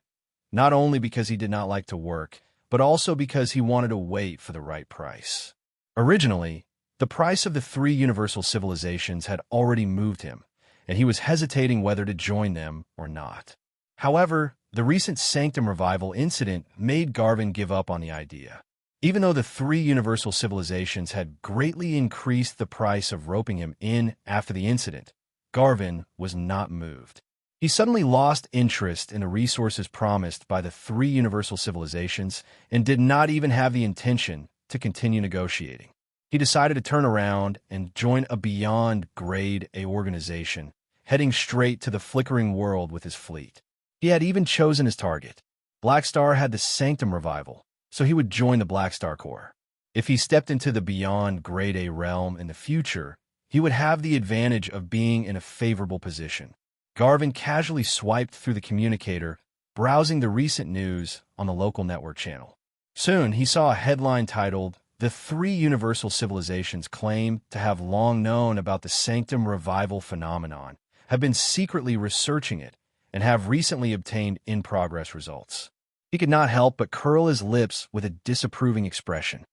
[SPEAKER 1] not only because he did not like to work, but also because he wanted to wait for the right price. Originally, the price of the three universal civilizations had already moved him, and he was hesitating whether to join them or not. However, the recent Sanctum Revival incident made Garvin give up on the idea. Even though the three universal civilizations had greatly increased the price of roping him in after the incident, Garvin was not moved. He suddenly lost interest in the resources promised by the three universal civilizations and did not even have the intention to continue negotiating. He decided to turn around and join a beyond grade A organization, heading straight to the flickering world with his fleet. He had even chosen his target. Black Star had the Sanctum Revival, so he would join the Black Star Corps. If he stepped into the beyond grade A realm in the future, he would have the advantage of being in a favorable position. Garvin casually swiped through the communicator, browsing the recent news on the local network channel. Soon, he saw a headline titled, "The three universal civilizations claim to have long known about the Sanctum Revival phenomenon, have been secretly researching it, and have recently obtained in-progress results." He could not help but curl his lips with a disapproving expression.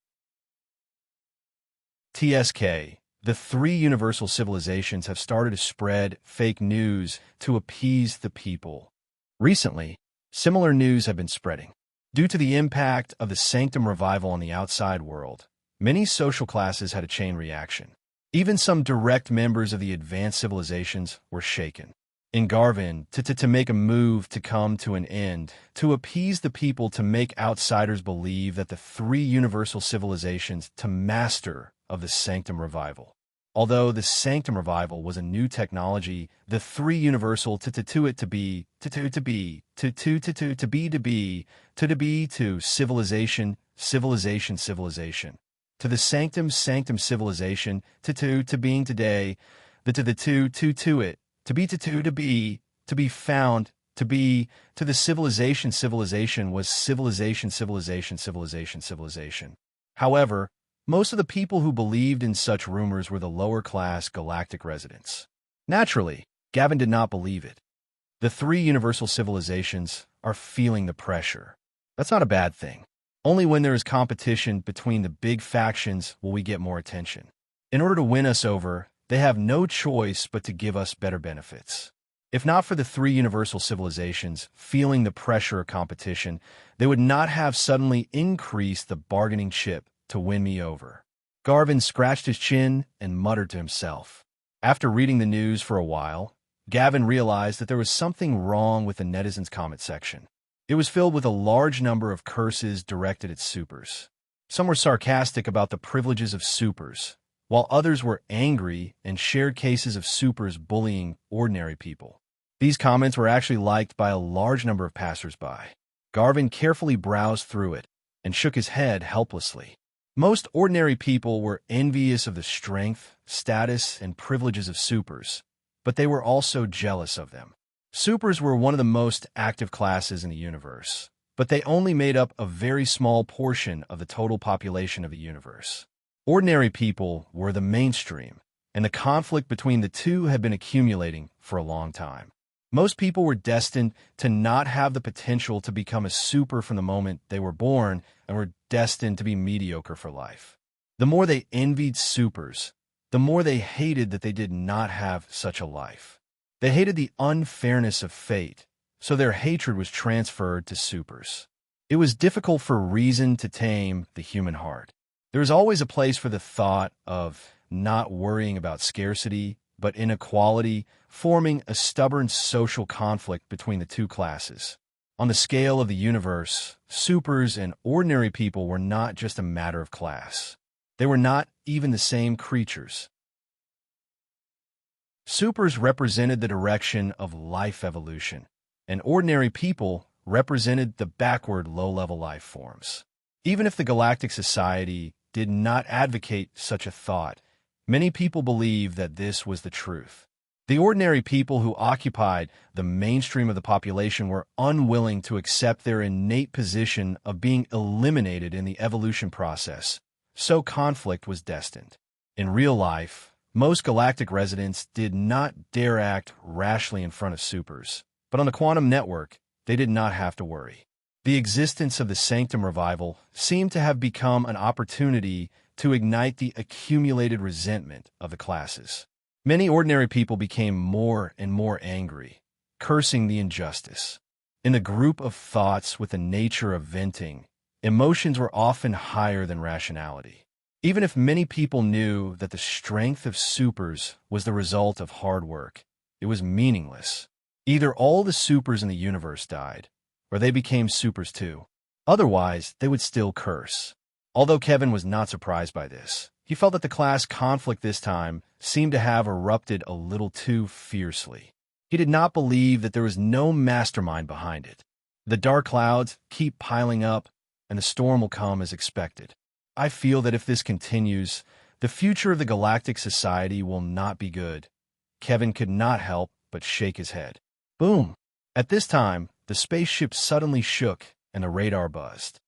[SPEAKER 1] TSK, the three universal civilizations have started to spread fake news to appease the people. Recently, similar news have been spreading. Due to the impact of the Sanctum Revival on the outside world, many social classes had a chain reaction. Even some direct members of the advanced civilizations were shaken. In Garvin, to make a move to come to an end, to appease the people, to make outsiders believe that the three universal civilizations, to master of the Sanctum Revival. Although the Sanctum Revival was a new technology, the three universal to be to civilization, to the sanctum civilization, to being today, the to it, to be found, to be, to the civilization was civilization. However, most of the people who believed in such rumors were the lower-class galactic residents. Naturally, Gavin did not believe it. The three universal civilizations are feeling the pressure. That's not a bad thing. Only when there is competition between the big factions will we get more attention. In order to win us over, they have no choice but to give us better benefits. If not for the three universal civilizations feeling the pressure of competition, they would not have suddenly increased the bargaining chip to win me over. Garvin scratched his chin and muttered to himself. After reading the news for a while, Gavin realized that there was something wrong with the netizens' comment section. It was filled with a large number of curses directed at supers. Some were sarcastic about the privileges of supers, while others were angry and shared cases of supers bullying ordinary people. These comments were actually liked by a large number of passers-by. Garvin carefully browsed through it and shook his head helplessly. Most ordinary people were envious of the strength, status, and privileges of supers, but they were also jealous of them. Supers were one of the most active classes in the universe, but they only made up a very small portion of the total population of the universe. Ordinary people were the mainstream, and the conflict between the two had been accumulating for a long time. Most people were destined to not have the potential to become a super from the moment they were born and were destined to be mediocre for life. The more they envied supers, the more they hated that they did not have such a life. They hated the unfairness of fate, so their hatred was transferred to supers. It was difficult for reason to tame the human heart. There is always a place for the thought of not worrying about scarcity, but inequality, forming a stubborn social conflict between the two classes. On the scale of the universe, supers and ordinary people were not just a matter of class. They were not even the same creatures. Supers represented the direction of life evolution, and ordinary people represented the backward low-level life forms. Even if the Galactic Society did not advocate such a thought, many people believe that this was the truth. The ordinary people who occupied the mainstream of the population were unwilling to accept their innate position of being eliminated in the evolution process, so conflict was destined. In real life, most galactic residents did not dare act rashly in front of supers, but on the quantum network, they did not have to worry. The existence of the Sanctum Revival seemed to have become an opportunity to ignite the accumulated resentment of the classes. Many ordinary people became more and more angry, cursing the injustice. In the group of thoughts with the nature of venting, emotions were often higher than rationality. Even if many people knew that the strength of supers was the result of hard work, it was meaningless. Either all the supers in the universe died, or they became supers too. Otherwise, they would still curse. Although Kevin was not surprised by this, he felt that the class conflict this time seemed to have erupted a little too fiercely. He did not believe that there was no mastermind behind it. The dark clouds keep piling up, and the storm will come as expected. I feel that if this continues, the future of the Galactic Society will not be good. Kevin could not help but shake his head. Boom! At this time, the spaceship suddenly shook and the radar buzzed.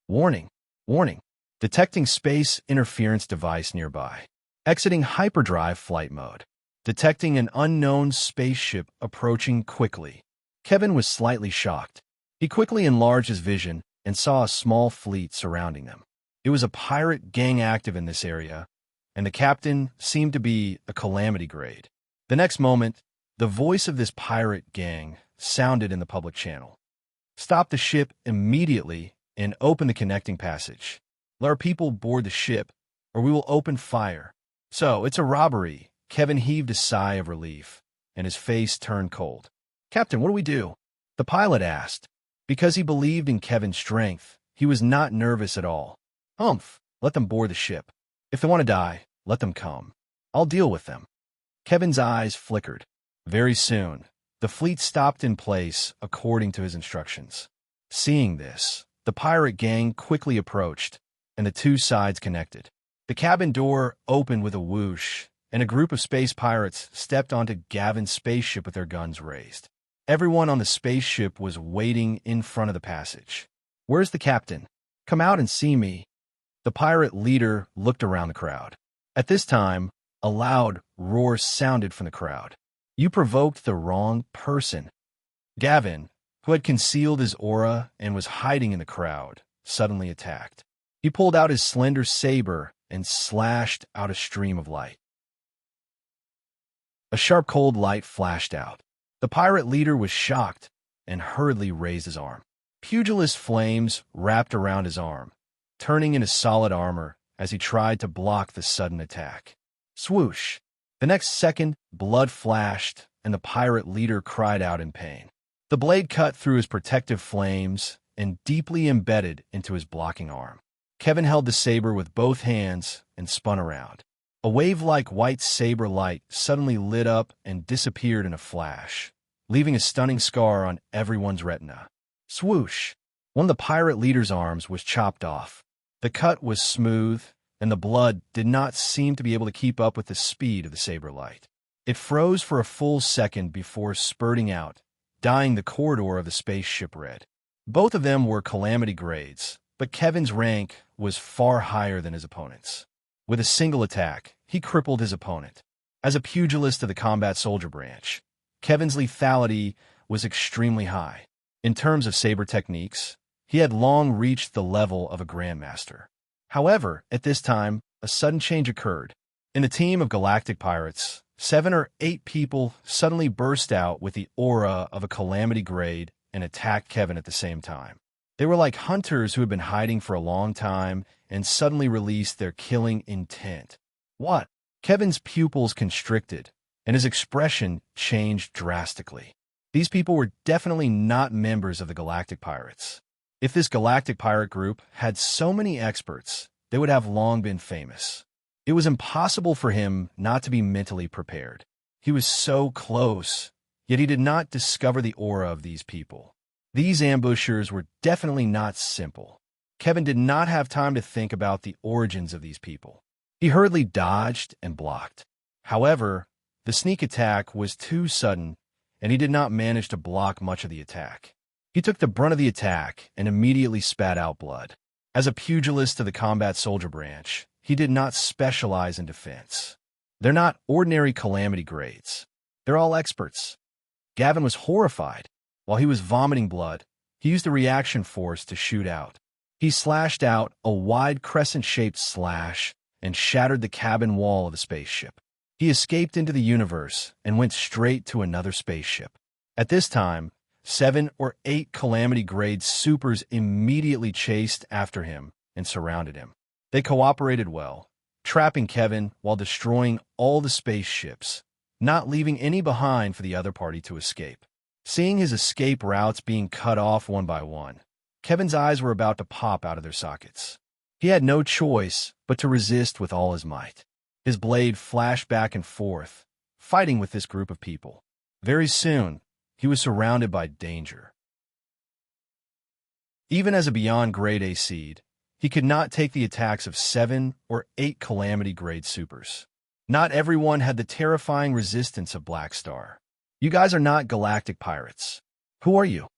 [SPEAKER 1] Warning! Warning! Detecting space interference device nearby. Exiting hyperdrive flight mode. Detecting an unknown spaceship approaching quickly. Kevin was slightly shocked. He quickly enlarged his vision and saw a small fleet surrounding them. It was a pirate gang active in this area, and the captain seemed to be a calamity grade. The next moment, the voice of this pirate gang sounded in the public channel. Stop the ship immediately and open the connecting passage. Let our people board the ship, or we will open fire. So, it's a robbery. Kevin heaved a sigh of relief. and his face turned cold. "Captain, what do we do?" The pilot asked. Because he believed in Kevin's strength, he was not nervous at all. "Humph, let them board the ship. If they want to die, let them come. I'll deal with them." Kevin's eyes flickered. Very soon, the fleet stopped in place according to his instructions. Seeing this, the pirate gang quickly approached, and the two sides connected. The cabin door opened with a whoosh, and a group of space pirates stepped onto Gavin's spaceship with their guns raised. Everyone on the spaceship was waiting in front of the passage. "Where's the captain? Come out and see me." The pirate leader looked around the crowd. At this time, a loud roar sounded from the crowd. "You provoked the wrong person." Gavin, who had concealed his aura and was hiding in the crowd, suddenly attacked. He pulled out his slender saber and slashed out a stream of light. A sharp cold light flashed out. The pirate leader was shocked and hurriedly raised his arm. Pugilist flames wrapped around his arm, turning into solid armor as he tried to block the sudden attack. Swoosh! The next second, blood flashed, and the pirate leader cried out in pain. The blade cut through his protective flames and deeply embedded into his blocking arm. Kevin held the saber with both hands and spun around. A wave-like white saber light suddenly lit up and disappeared in a flash, leaving a stunning scar on everyone's retina. Swoosh! One of the pirate leader's arms was chopped off. The cut was smooth, and the blood did not seem to be able to keep up with the speed of the saber light. It froze for a full second before spurting out, dyeing the corridor of the spaceship red. Both of them were calamity grades, but Kevin's rank was far higher than his opponent's. With a single attack, he crippled his opponent. As a pugilist of the combat soldier branch, Kevin's lethality was extremely high. In terms of saber techniques, he had long reached the level of a grandmaster. However, at this time, a sudden change occurred. In the team of galactic pirates, 7 or 8 people suddenly burst out with the aura of a calamity grade and attacked Kevin at the same time. They were like hunters who had been hiding for a long time and suddenly released their killing intent. What? Kevin's pupils constricted, and his expression changed drastically. These people were definitely not members of the Galactic Pirates. If this Galactic Pirate group had so many experts, they would have long been famous. It was impossible for him not to be mentally prepared. He was so close, yet he did not discover the aura of these people. These ambushers were definitely not simple. Kevin did not have time to think about the origins of these people. He hurriedly dodged and blocked. However, the sneak attack was too sudden, and he did not manage to block much of the attack. He took the brunt of the attack and immediately spat out blood. As a pugilist of the combat soldier branch, he did not specialize in defense. They're not ordinary calamity grades. They're all experts. Gavin was horrified. While he was vomiting blood, he used the reaction force to shoot out. He slashed out a wide crescent-shaped slash and shattered the cabin wall of the spaceship. He escaped into the universe and went straight to another spaceship. At this time, 7 or 8 calamity-grade supers immediately chased after him and surrounded him. They cooperated well, trapping Kevin while destroying all the spaceships, not leaving any behind for the other party to escape. Seeing his escape routes being cut off one by one, Kevin's eyes were about to pop out of their sockets. He had no choice but to resist with all his might. His blade flashed back and forth, fighting with this group of people. Very soon, he was surrounded by danger. Even as a beyond grade A seed, he could not take the attacks of 7 or 8 calamity grade supers. Not everyone had the terrifying resistance of Black Star. "You guys are not galactic pirates. Who are you?"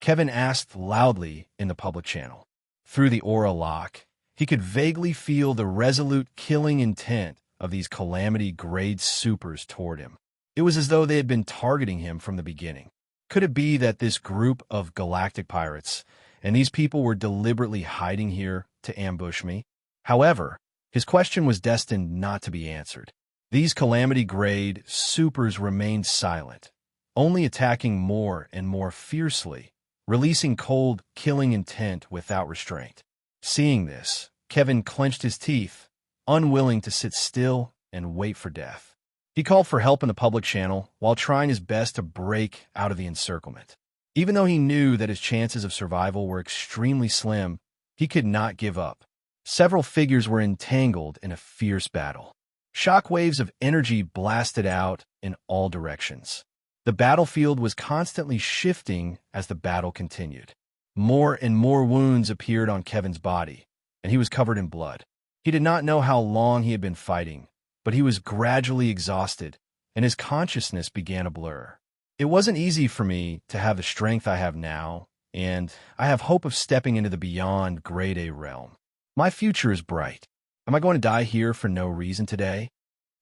[SPEAKER 1] Kevin asked loudly in the public channel. Through the aura lock, he could vaguely feel the resolute killing intent of these calamity-grade supers toward him. It was as though they had been targeting him from the beginning. Could it be that this group of galactic pirates and these people were deliberately hiding here to ambush me? However, his question was destined not to be answered. These calamity-grade supers remained silent, only attacking more and more fiercely, releasing cold, killing intent without restraint. Seeing this, Kevin clenched his teeth, unwilling to sit still and wait for death. He called for help in the public channel while trying his best to break out of the encirclement. Even though he knew that his chances of survival were extremely slim, he could not give up. Several figures were entangled in a fierce battle. Shockwaves of energy blasted out in all directions. The battlefield was constantly shifting as the battle continued. More and more wounds appeared on Kevin's body, and he was covered in blood. He did not know how long he had been fighting, but he was gradually exhausted, and his consciousness began to blur. It wasn't easy for me to have the strength I have now, and I have hope of stepping into the beyond Grade A realm. My future is bright. Am I going to die here for no reason today?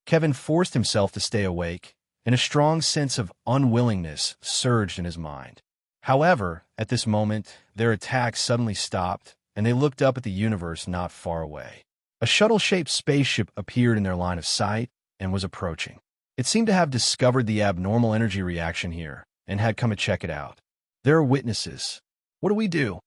[SPEAKER 1] Kevin forced himself to stay awake, and a strong sense of unwillingness surged in his mind. However, at this moment, their attack suddenly stopped, and they looked up at the universe not far away. A shuttle-shaped spaceship appeared in their line of sight and was approaching. It seemed to have discovered the abnormal energy reaction here and had come to check it out. There are witnesses. What do we do?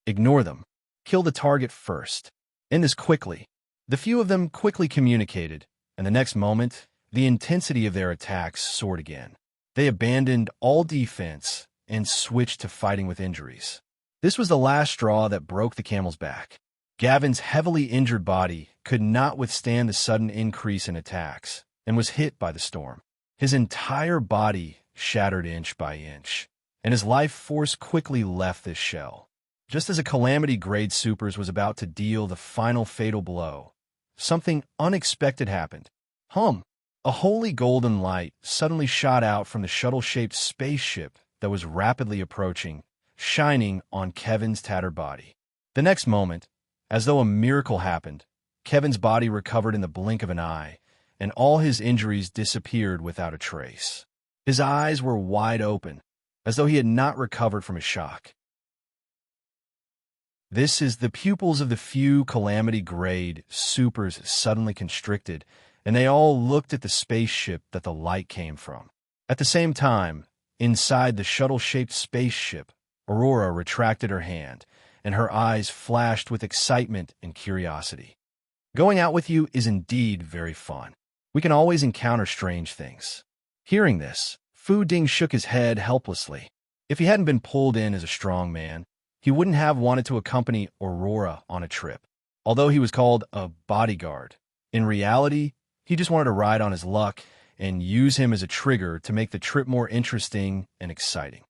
[SPEAKER 1] Ignore them. Kill the target first. End this quickly. The few of them quickly communicated, and the next moment, the intensity of their attacks soared again. They abandoned all defense and switched to fighting with injuries. This was the last straw that broke the camel's back. Gavin's heavily injured body could not withstand the sudden increase in attacks and was hit by the storm. His entire body shattered inch by inch, and his life force quickly left this shell. Just as a Calamity Grade Supers was about to deal the final fatal blow, something unexpected happened. A holy golden light suddenly shot out from the shuttle-shaped spaceship that was rapidly approaching, shining on Kevin's tattered body. The next moment, as though a miracle happened, Kevin's body recovered in the blink of an eye, and all his injuries disappeared without a trace. His eyes were wide open, as though he had not recovered from his shock. This is the pupils of the few Calamity Grade Supers suddenly constricted, and they all looked at the spaceship that the light came from. At the same time, inside the shuttle-shaped spaceship, Aurora retracted her hand, and her eyes flashed with excitement and curiosity. Going out with you is indeed very fun. We can always encounter strange things. Hearing this, Fu Ding shook his head helplessly. If he hadn't been pulled in as a strong man, he wouldn't have wanted to accompany Aurora on a trip. Although he was called a bodyguard, in reality, he just wanted to ride on his luck and use him as a trigger to make the trip more interesting and exciting.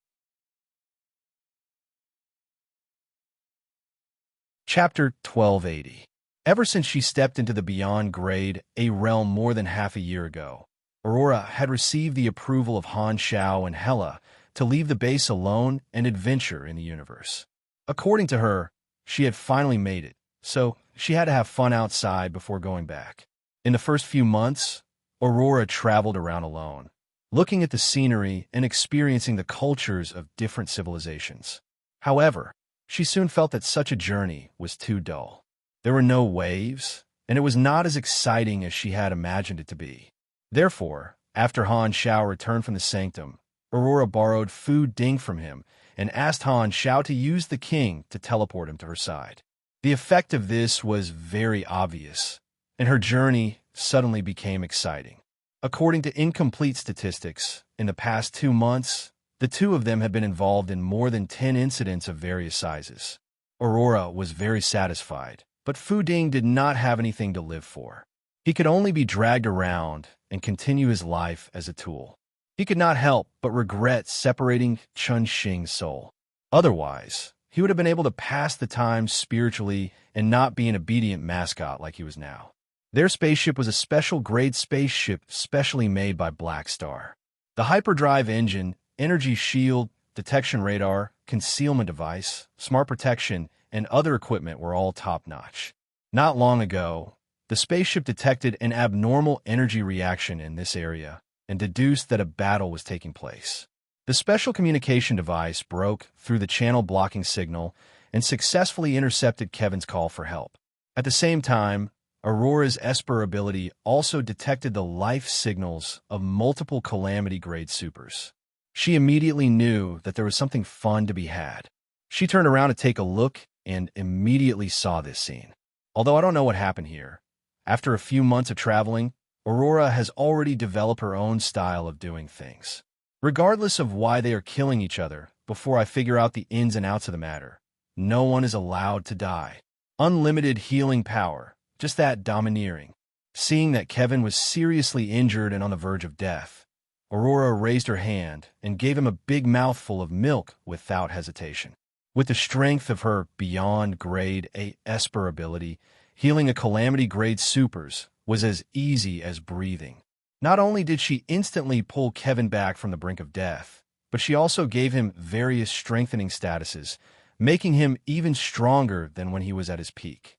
[SPEAKER 1] Chapter 1280. Ever since she stepped into the Beyond Grade A realm more than half a year ago, Aurora had received the approval of Han Xiao and Hela to leave the base alone and adventure in the universe. According to her, she had finally made it, so she had to have fun outside before going back. In the first few months, Aurora traveled around alone, looking at the scenery and experiencing the cultures of different civilizations. However, she soon felt that such a journey was too dull. There were no waves, and it was not as exciting as she had imagined it to be. Therefore, after Han Xiao returned from the sanctum, Aurora borrowed Fu Ding from him and asked Han Xiao to use the king to teleport him to her side. The effect of this was very obvious, and her journey suddenly became exciting. According to incomplete statistics, in the past 2 months, the two of them had been involved in more than 10 incidents of various sizes. Aurora was very satisfied, but Fu Ding did not have anything to live for. He could only be dragged around and continue his life as a tool. He could not help but regret separating Chun Xing's soul. Otherwise, he would have been able to pass the time spiritually and not be an obedient mascot like he was now. Their spaceship was a special grade spaceship specially made by Black Star. The hyperdrive engine, energy shield, detection radar, concealment device, smart protection, and other equipment were all top-notch. Not long ago, the spaceship detected an abnormal energy reaction in this area and deduced that a battle was taking place. The special communication device broke through the channel blocking signal and successfully intercepted Kevin's call for help. At the same time, Aurora's Esper ability also detected the life signals of multiple Calamity Grade Supers. She immediately knew that there was something fun to be had. She turned around to take a look and immediately saw this scene. Although I don't know what happened here, after a few months of traveling, Aurora has already developed her own style of doing things. Regardless of why they are killing each other, before I figure out the ins and outs of the matter, no one is allowed to die. Unlimited healing power, just that domineering. Seeing that Kevin was seriously injured and on the verge of death, Aurora raised her hand and gave him a big mouthful of milk without hesitation. With the strength of her beyond grade A Esper ability, healing a calamity grade supers was as easy as breathing. Not only did she instantly pull Kevin back from the brink of death, but she also gave him various strengthening statuses, making him even stronger than when he was at his peak.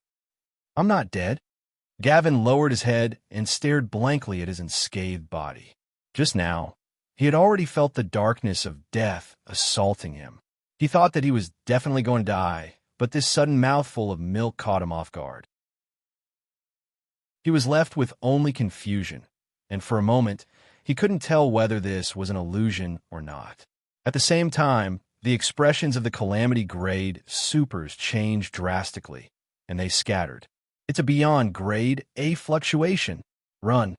[SPEAKER 1] I'm not dead. Gavin lowered his head and stared blankly at his unscathed body. Just now, he had already felt the darkness of death assaulting him. He thought that he was definitely going to die, but this sudden mouthful of milk caught him off guard. He was left with only confusion, and for a moment, he couldn't tell whether this was an illusion or not. At the same time, the expressions of the calamity grade supers changed drastically, and they scattered. It's a beyond grade A fluctuation. Run.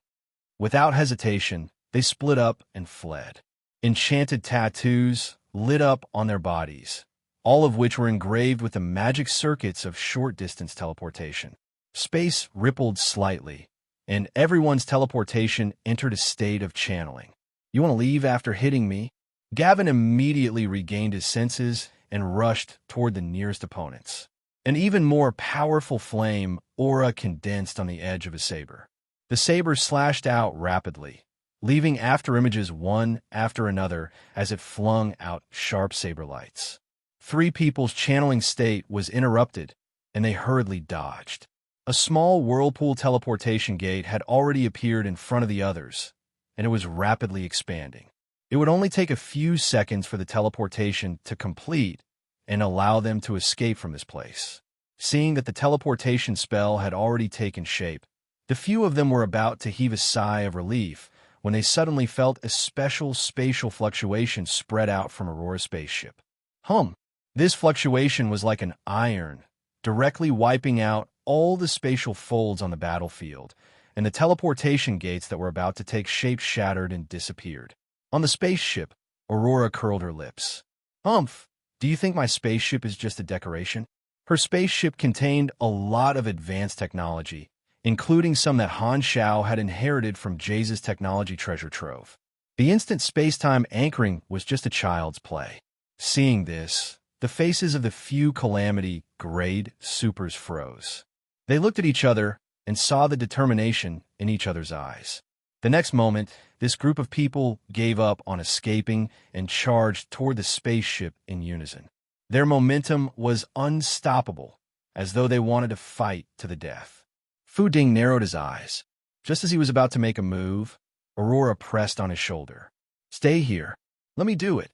[SPEAKER 1] Without hesitation, they split up and fled. Enchanted tattoos lit up on their bodies, all of which were engraved with the magic circuits of short-distance teleportation. Space rippled slightly, and everyone's teleportation entered a state of channeling. You want to leave after hitting me? Gavin immediately regained his senses and rushed toward the nearest opponents. An even more powerful flame aura condensed on the edge of his saber. The saber slashed out rapidly, leaving afterimages one after another as it flung out sharp saber lights. Three people's channeling state was interrupted, and they hurriedly dodged. A small whirlpool teleportation gate had already appeared in front of the others, and it was rapidly expanding. It would only take a few seconds for the teleportation to complete and allow them to escape from this place. Seeing that the teleportation spell had already taken shape, the few of them were about to heave a sigh of relief when they suddenly felt a special spatial fluctuation spread out from Aurora's spaceship. This fluctuation was like an iron, directly wiping out all the spatial folds on the battlefield, and the teleportation gates that were about to take shape shattered and disappeared. On the spaceship, Aurora curled her lips. Do you think my spaceship is just a decoration? Her spaceship contained a lot of advanced technology, including some that Han Shao had inherited from Jay's technology treasure trove. The instant space-time anchoring was just a child's play. Seeing this, the faces of the few calamity grade supers froze. They looked at each other and saw the determination in each other's eyes. The next moment, this group of people gave up on escaping and charged toward the spaceship in unison. Their momentum was unstoppable, as though they wanted to fight to the death. Fu Ding narrowed his eyes. Just as he was about to make a move, Aurora pressed on his shoulder. Stay here. Let me do it.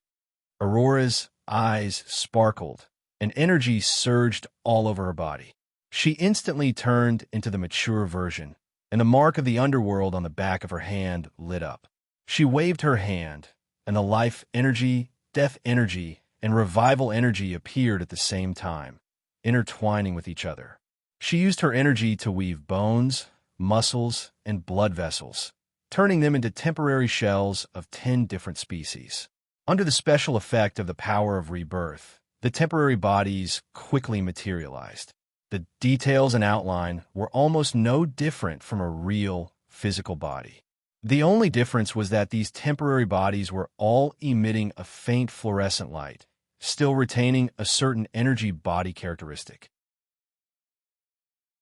[SPEAKER 1] Aurora's eyes sparkled, and energy surged all over her body. She instantly turned into the mature version, and the mark of the underworld on the back of her hand lit up. She waved her hand, and the life energy, death energy, and revival energy appeared at the same time, intertwining with each other. She used her energy to weave bones, muscles, and blood vessels, turning them into temporary shells of 10 different species. Under the special effect of the power of rebirth, the temporary bodies quickly materialized. The details and outline were almost no different from a real physical body. The only difference was that these temporary bodies were all emitting a faint fluorescent light, still retaining a certain energy body characteristic.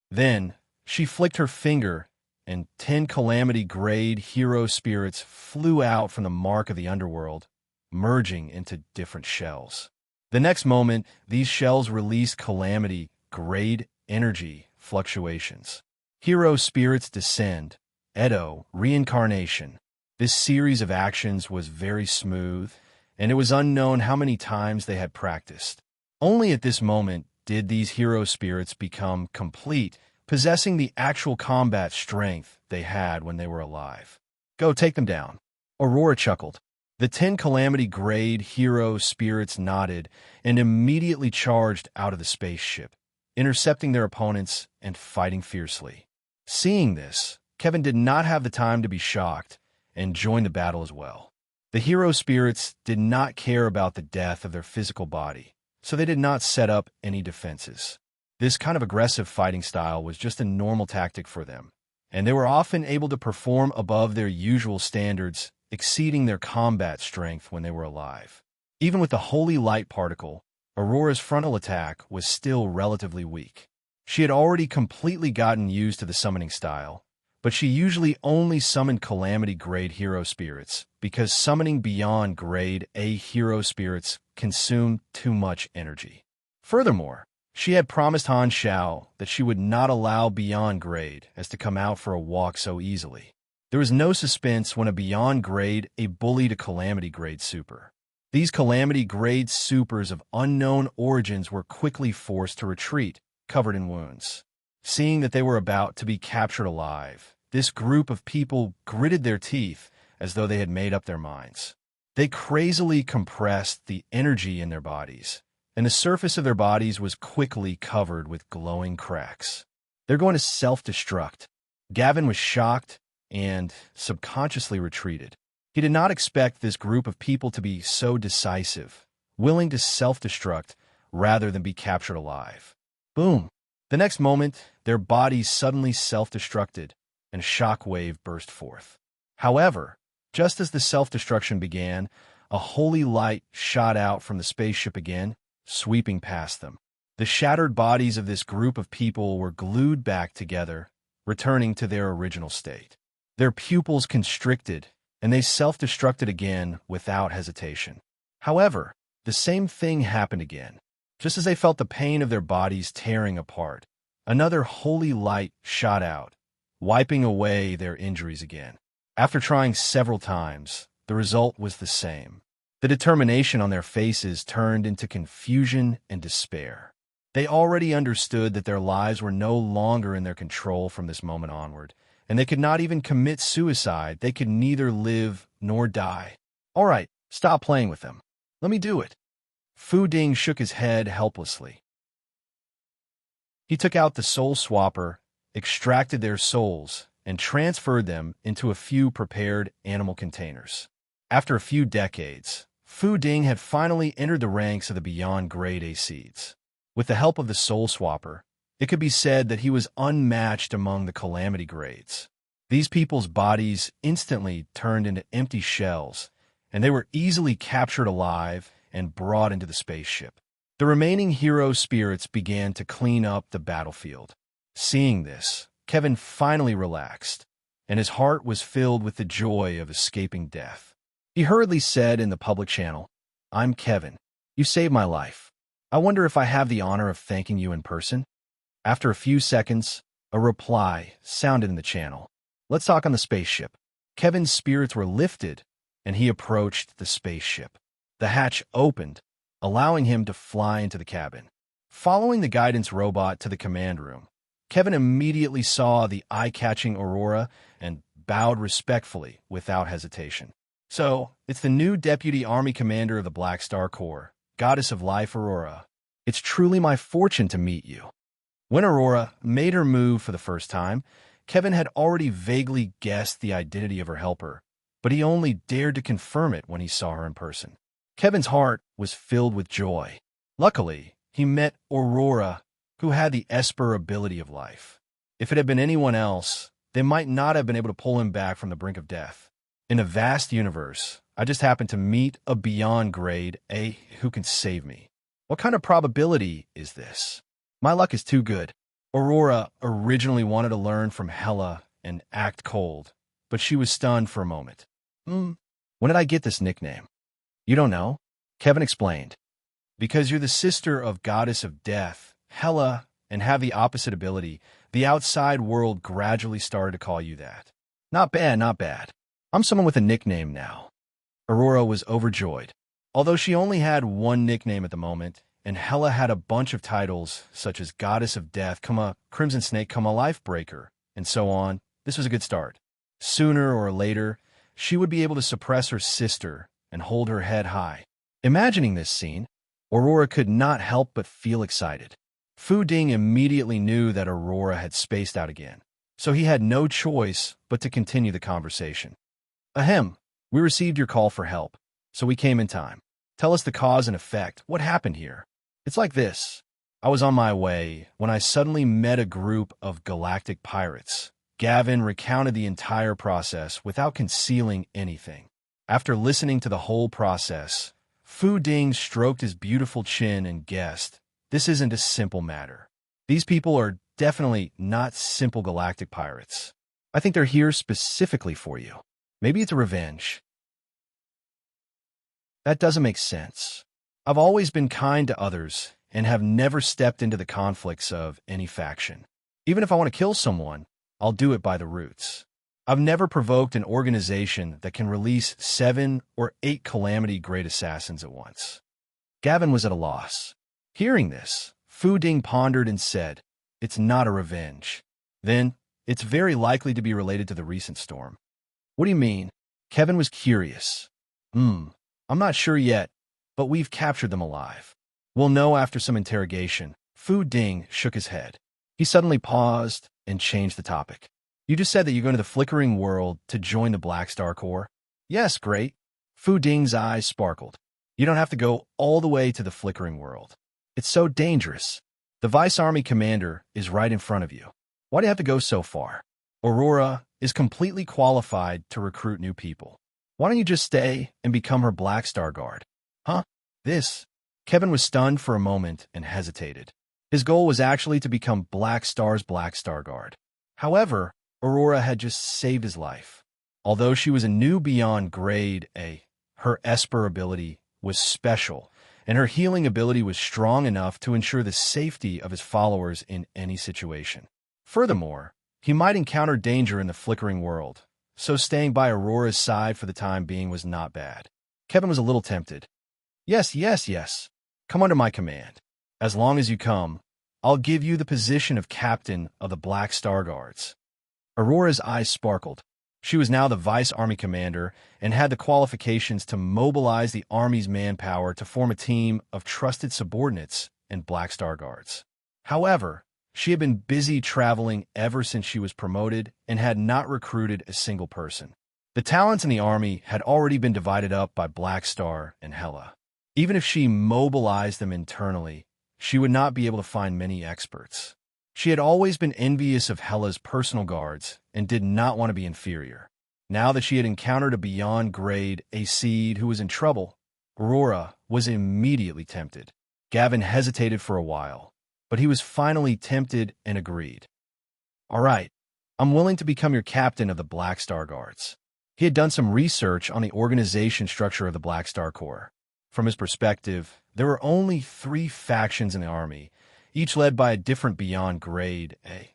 [SPEAKER 1] Then, she flicked her finger, and 10 calamity-grade hero spirits flew out from the mark of the underworld, merging into different shells. The next moment, these shells released calamity-grade energy fluctuations. Hero spirits descend, Edo, reincarnation. This series of actions was very smooth, and it was unknown how many times they had practiced. Only at this moment did these hero spirits become complete, possessing the actual combat strength they had when they were alive. Go, take them down. Aurora chuckled. The 10 calamity-grade hero spirits nodded and immediately charged out of the spaceship, intercepting their opponents and fighting fiercely. Seeing this, Kevin did not have the time to be shocked and joined the battle as well. The hero spirits did not care about the death of their physical body, so they did not set up any defenses. This kind of aggressive fighting style was just a normal tactic for them, and they were often able to perform above their usual standards, exceeding their combat strength when they were alive. Even with the holy light particle, Aurora's frontal attack was still relatively weak. She had already completely gotten used to the summoning style, but she usually only summoned Calamity-grade hero spirits because summoning beyond grade A hero spirits consumed too much energy. Furthermore, she had promised Han Xiao that she would not allow beyond grade as to come out for a walk so easily. There was no suspense when a beyond grade A bullied a Calamity-grade super. These Calamity-grade supers of unknown origins were quickly forced to retreat, covered in wounds. Seeing that they were about to be captured alive, this group of people gritted their teeth as though they had made up their minds. They crazily compressed the energy in their bodies, and the surface of their bodies was quickly covered with glowing cracks. They're going to self-destruct. Gavin was shocked and subconsciously retreated. He did not expect this group of people to be so decisive, willing to self-destruct rather than be captured alive. Boom! The next moment, their bodies suddenly self-destructed, and a shock wave burst forth. However, just as the self-destruction began, a holy light shot out from the spaceship again, sweeping past them. The shattered bodies of this group of people were glued back together, returning to their original state. Their pupils constricted, and they self-destructed again without hesitation. However, the same thing happened again. Just as they felt the pain of their bodies tearing apart, another holy light shot out, wiping away their injuries again. After trying several times, the result was the same. The determination on their faces turned into confusion and despair. They already understood that their lives were no longer in their control from this moment onward, and they could not even commit suicide. They could neither live nor die. All right, stop playing with them. Let me do it. Fu Ding shook his head helplessly. He took out the soul swapper, extracted their souls, and transferred them into a few prepared animal containers. After a few decades, Fu Ding had finally entered the ranks of the beyond grade A seeds. With the help of the soul swapper, it could be said that he was unmatched among the calamity grades. These people's bodies instantly turned into empty shells, and they were easily captured alive and brought into the spaceship. The remaining hero spirits began to clean up the battlefield. Seeing this, Kevin finally relaxed, and his heart was filled with the joy of escaping death. He hurriedly said in the public channel, "I'm Kevin. You saved my life. I wonder if I have the honor of thanking you in person?" After a few seconds, a reply sounded in the channel. "Let's talk on the spaceship." Kevin's spirits were lifted, and he approached the spaceship. The hatch opened, allowing him to fly into the cabin. Following the guidance robot to the command room, Kevin immediately saw the eye-catching Aurora and bowed respectfully without hesitation. "So, it's the new Deputy Army Commander of the Black Star Corps, Goddess of Life Aurora. It's truly my fortune to meet you." When Aurora made her move for the first time, Kevin had already vaguely guessed the identity of her helper, but he only dared to confirm it when he saw her in person. Kevin's heart was filled with joy. Luckily, he met Aurora, who had the Esper ability of life. If it had been anyone else, they might not have been able to pull him back from the brink of death. In a vast universe, I just happened to meet a beyond grade A who can save me. What kind of probability is this? My luck is too good. Aurora originally wanted to learn from Hela and act cold, but she was stunned for a moment. When did I get this nickname?" "You don't know?" Kevin explained. "Because you're the sister of Goddess of Death, Hela, and have the opposite ability, the outside world gradually started to call you that." "Not bad, not bad. I'm someone with a nickname now." Aurora was overjoyed. Although she only had one nickname at the moment, and Hela had a bunch of titles such as Goddess of Death, Crimson Snake, Lifebreaker, and so on, this was a good start. Sooner or later, she would be able to suppress her sister and hold her head high. Imagining this scene, Aurora could not help but feel excited. Fu Ding immediately knew that Aurora had spaced out again, so he had no choice but to continue the conversation. Ahem, we received your call for help, so we came in time. Tell us the cause and effect. What happened here? It's like this. I was on my way when I suddenly met a group of galactic pirates. Gavin recounted the entire process without concealing anything. After listening to the whole process, Fu Ding stroked his beautiful chin and guessed, this isn't a simple matter. These people are definitely not simple galactic pirates. I think they're here specifically for you. Maybe it's a revenge. That doesn't make sense. I've always been kind to others and have never stepped into the conflicts of any faction. Even if I want to kill someone, I'll do it by the roots. I've never provoked an organization that can release 7 or 8 calamity-grade assassins at once. Gavin was at a loss. Hearing this, Fu Ding pondered and said, it's not a revenge. Then, it's very likely to be related to the recent storm. What do you mean? Kevin was curious. I'm not sure yet, but we've captured them alive. We'll know after some interrogation. Fu Ding shook his head. He suddenly paused and changed the topic. You just said that you're going to the flickering world to join the Black Star Corps? Yes, great. Fu Ding's eyes sparkled. You don't have to go all the way to the flickering world. It's so dangerous. The Vice Army commander is right in front of you. Why do you have to go so far? Aurora is completely qualified to recruit new people. Why don't you just stay and become her Black Star Guard? Huh? This? Kevin was stunned for a moment and hesitated. His goal was actually to become Black Star's Black Star Guard. However, Aurora had just saved his life. Although she was a new beyond grade A, her Esper ability was special, and her healing ability was strong enough to ensure the safety of his followers in any situation. Furthermore, he might encounter danger in the flickering world, so staying by Aurora's side for the time being was not bad. Kevin was a little tempted. Yes. Come under my command. As long as you come, I'll give you the position of captain of the Black Star Guards. Aurora's eyes sparkled. She was now the Vice Army commander and had the qualifications to mobilize the Army's manpower to form a team of trusted subordinates and Black Star Guards. However, she had been busy traveling ever since she was promoted and had not recruited a single person. The talents in the Army had already been divided up by Black Star and Hela. Even if she mobilized them internally, she would not be able to find many experts. She had always been envious of Hela's personal guards and did not want to be inferior. Now that she had encountered a beyond grade A seed who was in trouble, Aurora was immediately tempted. Gavin hesitated for a while, but he was finally tempted and agreed. All right, I'm willing to become your captain of the Black Star Guards. He had done some research on the organization structure of the Black Star Corps. From his perspective, there were only 3 factions in the Army, each led by a different beyond grade A.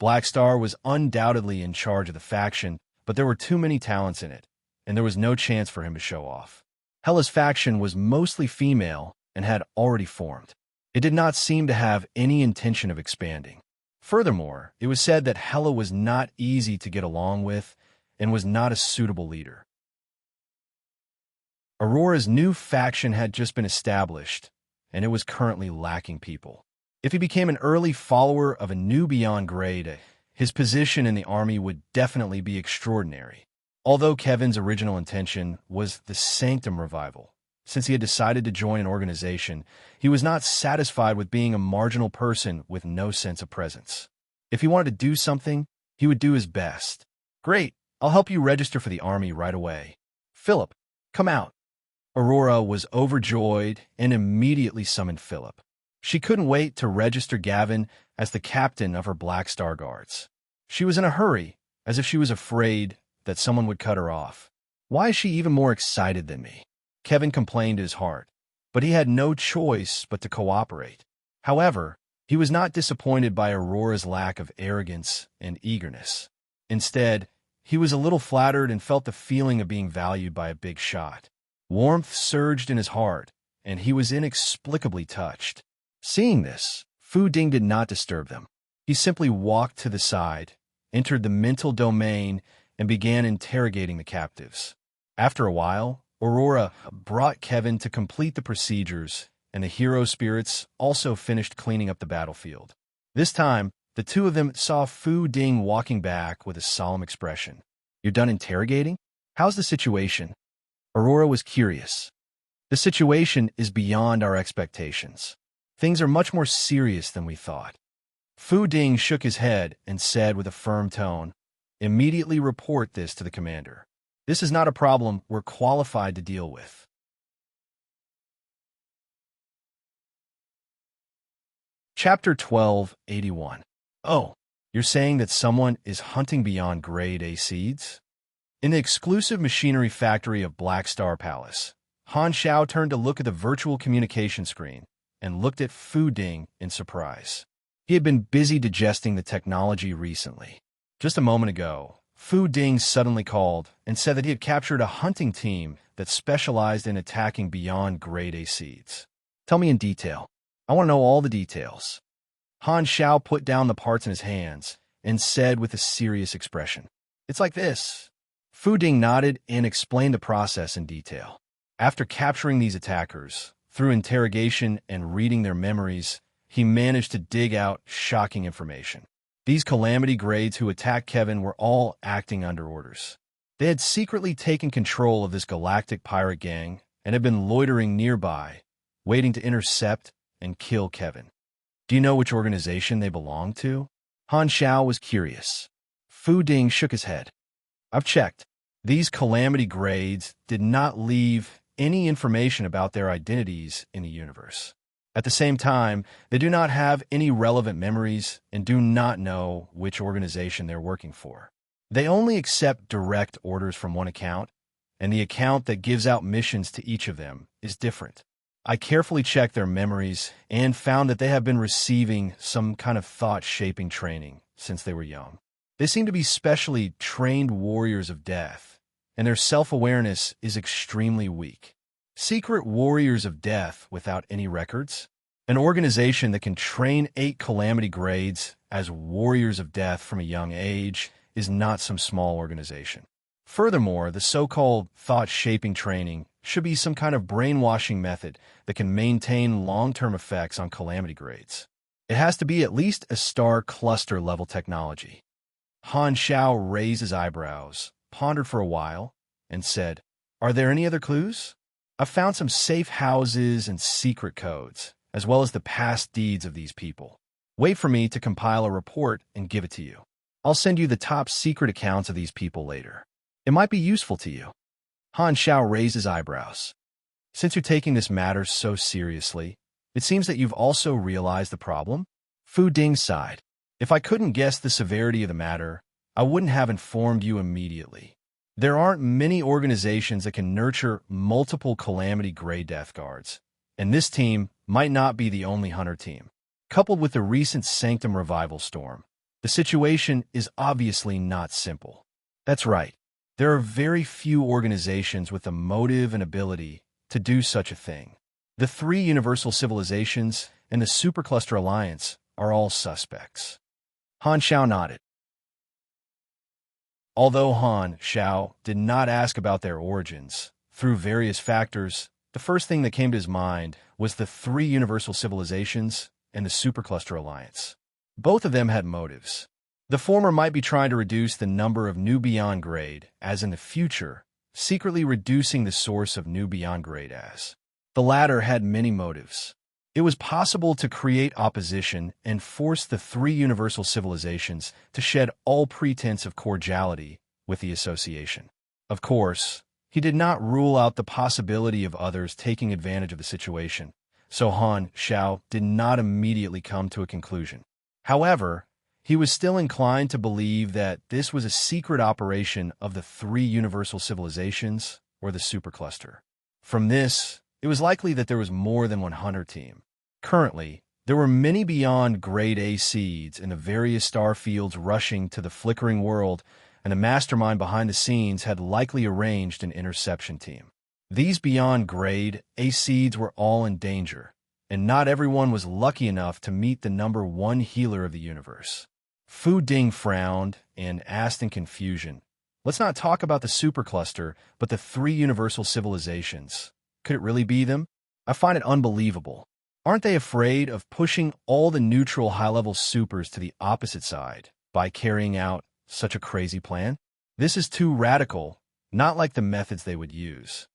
[SPEAKER 1] Black Star was undoubtedly in charge of the faction, but there were too many talents in it, and there was no chance for him to show off. Hela's faction was mostly female and had already formed. It did not seem to have any intention of expanding. Furthermore, it was said that Hela was not easy to get along with and was not a suitable leader. Aurora's new faction had just been established, and it was currently lacking people. If he became an early follower of a new beyond grade, his position in the Army would definitely be extraordinary. Although Kevin's original intention was the Sanctum Revival, since he had decided to join an organization, he was not satisfied with being a marginal person with no sense of presence. If he wanted to do something, he would do his best. Great, I'll help you register for the Army right away. Philip, come out. Aurora was overjoyed and immediately summoned Philip. She couldn't wait to register Gavin as the captain of her Black Star Guards. She was in a hurry, as if she was afraid that someone would cut her off. Why is she even more excited than me? Kevin complained in his heart, but he had no choice but to cooperate. However, he was not disappointed by Aurora's lack of arrogance and eagerness. Instead, he was a little flattered and felt the feeling of being valued by a big shot. Warmth surged in his heart, and he was inexplicably touched. Seeing this, Fu Ding did not disturb them. He simply walked to the side, entered the mental domain, and began interrogating the captives. After a while, Aurora brought Kevin to complete the procedures, and the hero spirits also finished cleaning up the battlefield. This time, The two of them saw Fu Ding walking back with a solemn expression. "You're done interrogating? How's the situation?" Aurora was curious. "The situation is beyond our expectations. Things are much more serious than we thought." Fu Ding shook his head and said with a firm tone, "Immediately report this to the commander. This is not a problem we're qualified to deal with." Chapter 1281. Oh, you're saying that someone is hunting beyond grade A seeds? In the exclusive machinery factory of Black Star Palace, Han Xiao turned to look at the virtual communication screen and looked at Fu Ding in surprise. He had been busy digesting the technology recently. Just a moment ago, Fu Ding suddenly called and said that he had captured a hunting team that specialized in attacking beyond grade A seeds. "Tell me in detail. I want to know all the details." Han Xiao put down the parts in his hands and said with a serious expression, "It's like this." Fu Ding nodded and explained the process in detail. After capturing these attackers, through interrogation and reading their memories, he managed to dig out shocking information. These calamity grades who attacked Kevin were all acting under orders. They had secretly taken control of this galactic pirate gang and had been loitering nearby, waiting to intercept and kill Kevin. "Do you know which organization they belong to?" Han Xiao was curious. Fu Ding shook his head. "I've checked. These calamity grades did not leave any information about their identities in the universe. At the same time, they do not have any relevant memories and do not know which organization they're working for. They only accept direct orders from one account, and the account that gives out missions to each of them is different. I carefully checked their memories and found that they have been receiving some kind of thought-shaping training since they were young. They seem to be specially trained warriors of death, and their self-awareness is extremely weak. Secret warriors of death without any records? An organization that can train 8 calamity grades as warriors of death from a young age is not some small organization. Furthermore, the so-called thought-shaping training should be some kind of brainwashing method that can maintain long-term effects on calamity grades. It has to be at least a star cluster level technology. Han Xiao raised his eyebrows, pondered for a while, and said, "Are there any other clues? I've found some safe houses and secret codes, as well as the past deeds of these people. Wait for me to compile a report and give it to you. I'll send you the top secret accounts of these people later. It might be useful to you." Han Xiao raised his eyebrows. "Since you're taking this matter so seriously, it seems that you've also realized the problem?" Fu Ding sighed. "If I couldn't guess the severity of the matter, I wouldn't have informed you immediately. There aren't many organizations that can nurture multiple calamity grade death guards, and this team might not be the only hunter team. Coupled with the recent Sanctum revival storm, the situation is obviously not simple." "That's right. There are very few organizations with the motive and ability to do such a thing. The 3 universal civilizations and the Supercluster Alliance are all suspects." Han Xiao nodded. Although Han Xiao did not ask about their origins, through various factors, the first thing that came to his mind was the 3 universal civilizations and the Supercluster Alliance. Both of them had motives. The former might be trying to reduce the number of new beyond grade, as in the future, secretly reducing the source of new beyond grade as. The latter had many motives. It was possible to create opposition and force the 3 universal civilizations to shed all pretense of cordiality with the association. Of course, he did not rule out the possibility of others taking advantage of the situation, so Han Xiao did not immediately come to a conclusion. However, he was still inclined to believe that this was a secret operation of the 3 universal civilizations or the supercluster. From this, it was likely that there was more than one hunter team. Currently, there were many beyond grade A seeds in the various star fields rushing to the flickering world, and the mastermind behind the scenes had likely arranged an interception team. These beyond grade A seeds were all in danger, and not everyone was lucky enough to meet the number 1 healer of the universe. Fu Ding frowned and asked in confusion, "Let's not talk about the supercluster, but the 3 universal civilizations. Could it really be them? I find it unbelievable. Aren't they afraid of pushing all the neutral high-level supers to the opposite side by carrying out such a crazy plan? This is too radical, not like the methods they would use.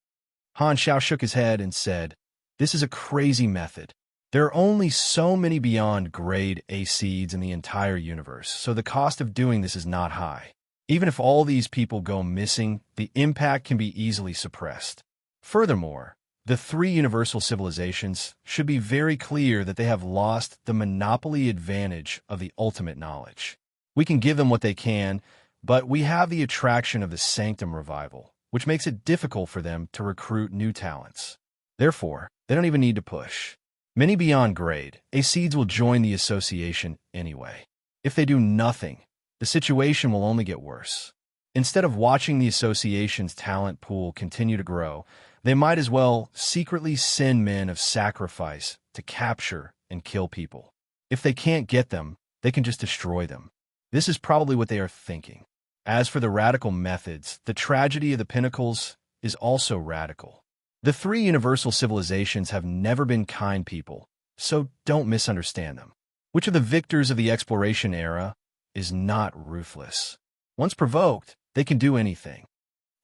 [SPEAKER 1] Han Xiao shook his head and said, "This is a crazy method. There are only so many beyond grade A seeds in the entire universe, so the cost of doing this is not high. Even if all these people go missing, the impact can be easily suppressed. Furthermore, the three universal civilizations should be very clear that they have lost the monopoly advantage of the ultimate knowledge. We can give them what they can, but we have the attraction of the sanctum revival, which makes it difficult for them to recruit new talents. Therefore, they don't even need to push. Many beyond grade A seeds will join the association anyway. If they do nothing, the situation will only get worse. Instead of watching the association's talent pool continue to grow, they might as well secretly send men of sacrifice to capture and kill people. If they can't get them, they can just destroy them. This is probably what they are thinking. As for the radical methods, the tragedy of the pinnacles is also radical. The three universal civilizations have never been kind people, so don't misunderstand them. Which of the victors of the exploration era is not ruthless? Once provoked, they can do anything.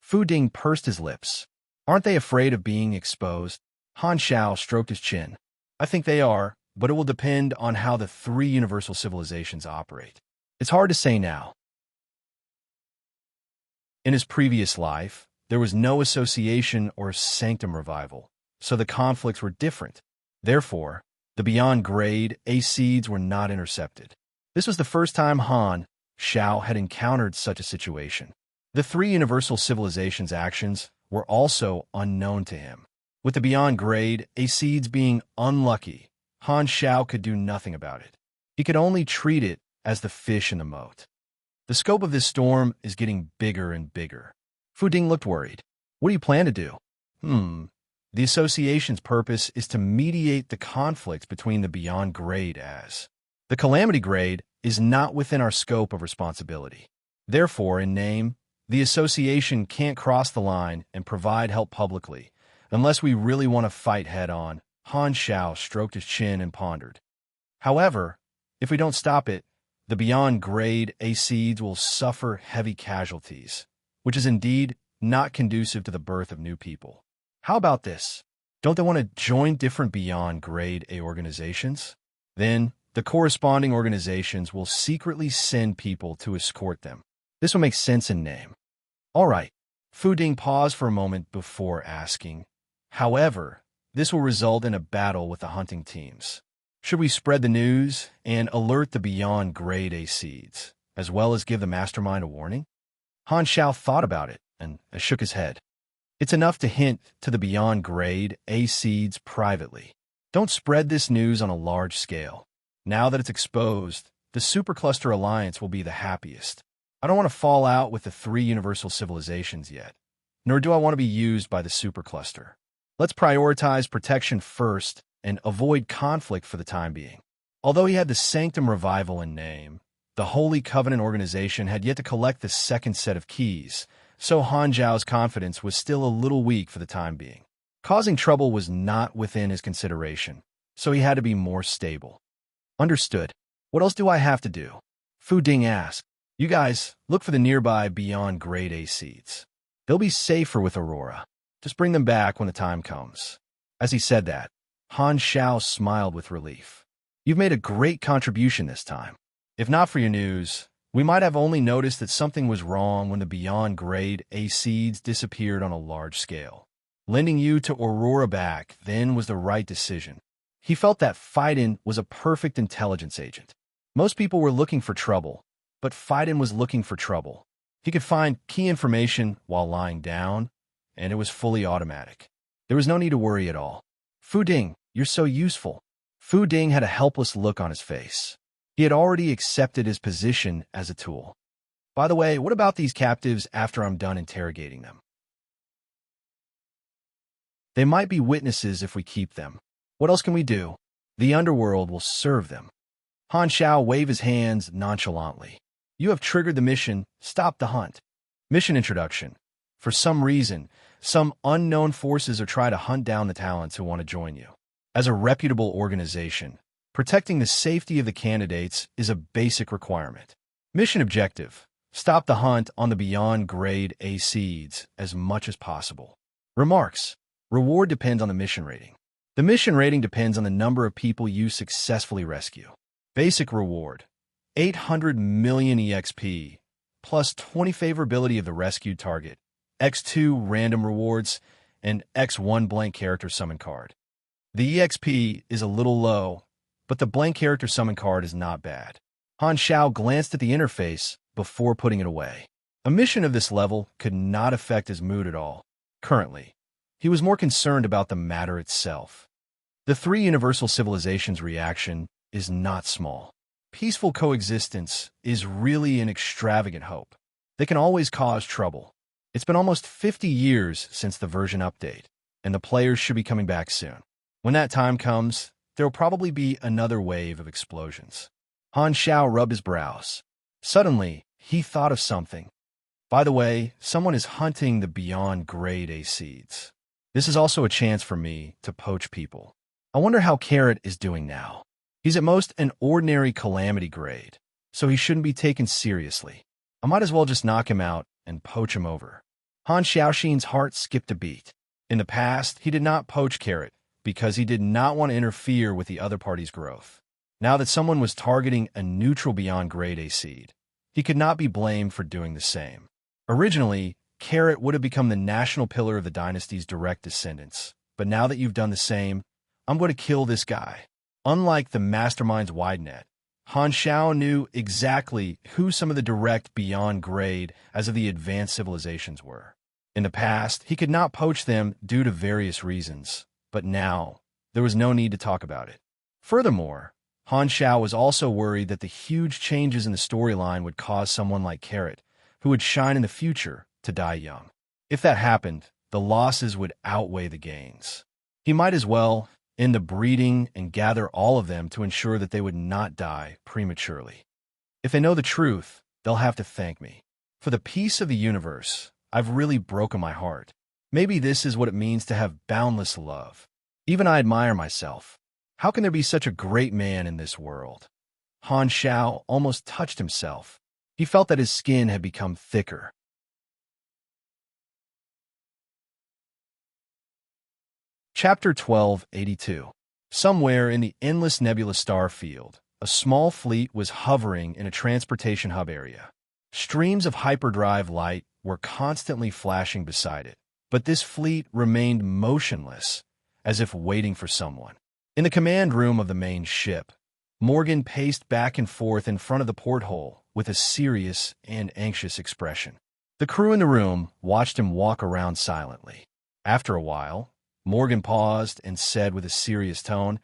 [SPEAKER 1] Fu Ding pursed his lips. Aren't they afraid of being exposed? Han Xiao stroked his chin. I think they are, but it will depend on how the three universal civilizations operate. It's hard to say now. In his previous life, there was no association or sanctum revival, so the conflicts were different. Therefore, the beyond grade A seeds were not intercepted. This was the first time Han Xiao had encountered such a situation. The three universal civilizations' actions were also unknown to him. With the beyond grade A seeds being unlucky, Han Xiao could do nothing about it. He could only treat it as the fish in the moat. The scope of this storm is getting bigger and bigger. Fu Ding looked worried. What do you plan to do? The association's purpose is to mediate the conflict between the beyond grade as. The calamity grade is not within our scope of responsibility. Therefore, in name, the association can't cross the line and provide help publicly, unless we really want to fight head-on. Han Xiao stroked his chin and pondered. However, if we don't stop it, the beyond grade A seeds will suffer heavy casualties, which is indeed not conducive to the birth of new people. How about this? Don't they want to join different beyond grade A organizations? Then, the corresponding organizations will secretly send people to escort them. This will make sense in name. All right. Fu Ding paused for a moment before asking. However, this will result in a battle with the hunting teams. Should we spread the news and alert the beyond grade A seeds, as well as give the mastermind a warning? Han Xiao thought about it and shook his head. It's enough to hint to the beyond grade A seeds privately. Don't spread this news on a large scale. Now that it's exposed, the Supercluster Alliance will be the happiest. I don't want to fall out with the three universal civilizations yet, nor do I want to be used by the Supercluster. Let's prioritize protection first and avoid conflict for the time being. Although he had the Sanctum Revival in name, the Holy Covenant organization had yet to collect the second set of keys, so Han Zhao's confidence was still a little weak for the time being. Causing trouble was not within his consideration, so he had to be more stable. Understood. What else do I have to do? Fu Ding asked. You guys, look for the nearby beyond grade A seeds. They'll be safer with Aurora. Just bring them back when the time comes. As he said that, Han Xiao smiled with relief. You've made a great contribution this time. If not for your news, we might have only noticed that something was wrong when the beyond grade A seeds disappeared on a large scale. Lending you to Aurora back then was the right decision. He felt that Faiden was a perfect intelligence agent. Most people were looking for trouble, but Faiden was looking for trouble. He could find key information while lying down, and it was fully automatic. There was no need to worry at all. Fu Ding, you're so useful. Fu Ding had a helpless look on his face. He had already accepted his position as a tool. By the way, what about these captives after I'm done interrogating them? They might be witnesses if we keep them. What else can we do? The underworld will serve them. Han Xiao waved his hands nonchalantly. You have triggered the mission, stop the hunt. Mission introduction. For some reason, some unknown forces are trying to hunt down the talents who want to join you. As a reputable organization, protecting the safety of the candidates is a basic requirement. Mission objective: stop the hunt on the beyond grade A seeds as much as possible. Remarks: reward depends on the mission rating. The mission rating depends on the number of people you successfully rescue. Basic reward: 800 million EXP, plus 20 favorability of the rescued target, X2 random rewards, and X1 blank character summon card. The EXP is a little low, but the blank character summon card is not bad. Han Xiao glanced at the interface before putting it away. A mission of this level could not affect his mood at all. Currently, he was more concerned about the matter itself. The three universal civilizations reaction is not small. Peaceful coexistence is really an extravagant hope. They can always cause trouble. It's been almost 50 years since the version update, and the players should be coming back soon. When that time comes, there will probably be another wave of explosions. Han Xiao rubbed his brows. Suddenly, he thought of something. By the way, someone is hunting the beyond grade A seeds. This is also a chance for me to poach people. I wonder how Carrot is doing now. He's at most an ordinary calamity grade, so he shouldn't be taken seriously. I might as well just knock him out and poach him over. Han Xiaoxin's heart skipped a beat. In the past, he did not poach Carrot because he did not want to interfere with the other party's growth. Now that someone was targeting a neutral beyond grade A seed, he could not be blamed for doing the same. Originally, Carrot would have become the national pillar of the dynasty's direct descendants, but now that you've done the same, I'm going to kill this guy. Unlike the mastermind's wide net, Han Xiao knew exactly who some of the direct beyond grade as of the advanced civilizations were. In the past, he could not poach them due to various reasons, but now, there was no need to talk about it. Furthermore, Han Xiao was also worried that the huge changes in the storyline would cause someone like Carrot, who would shine in the future, to die young. If that happened, the losses would outweigh the gains. He might as well end the breeding and gather all of them to ensure that they would not die prematurely. If they know the truth, they'll have to thank me. For the peace of the universe, I've really broken my heart. Maybe this is what it means to have boundless love. Even I admire myself. How can there be such a great man in this world? Han Xiao almost touched himself. He felt that his skin had become thicker. Chapter 1282. Somewhere in the endless nebula star field, a small fleet was hovering in a transportation hub area. Streams of hyperdrive light were constantly flashing beside it, but this fleet remained motionless, as if waiting for someone. In the command room of the main ship, Morgan paced back and forth in front of the porthole with a serious and anxious expression. The crew in the room watched him walk around silently. After a while, Morgan paused and said with a serious tone,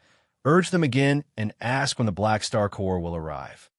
[SPEAKER 1] "Urge them again and ask when the Black Star Corps will arrive."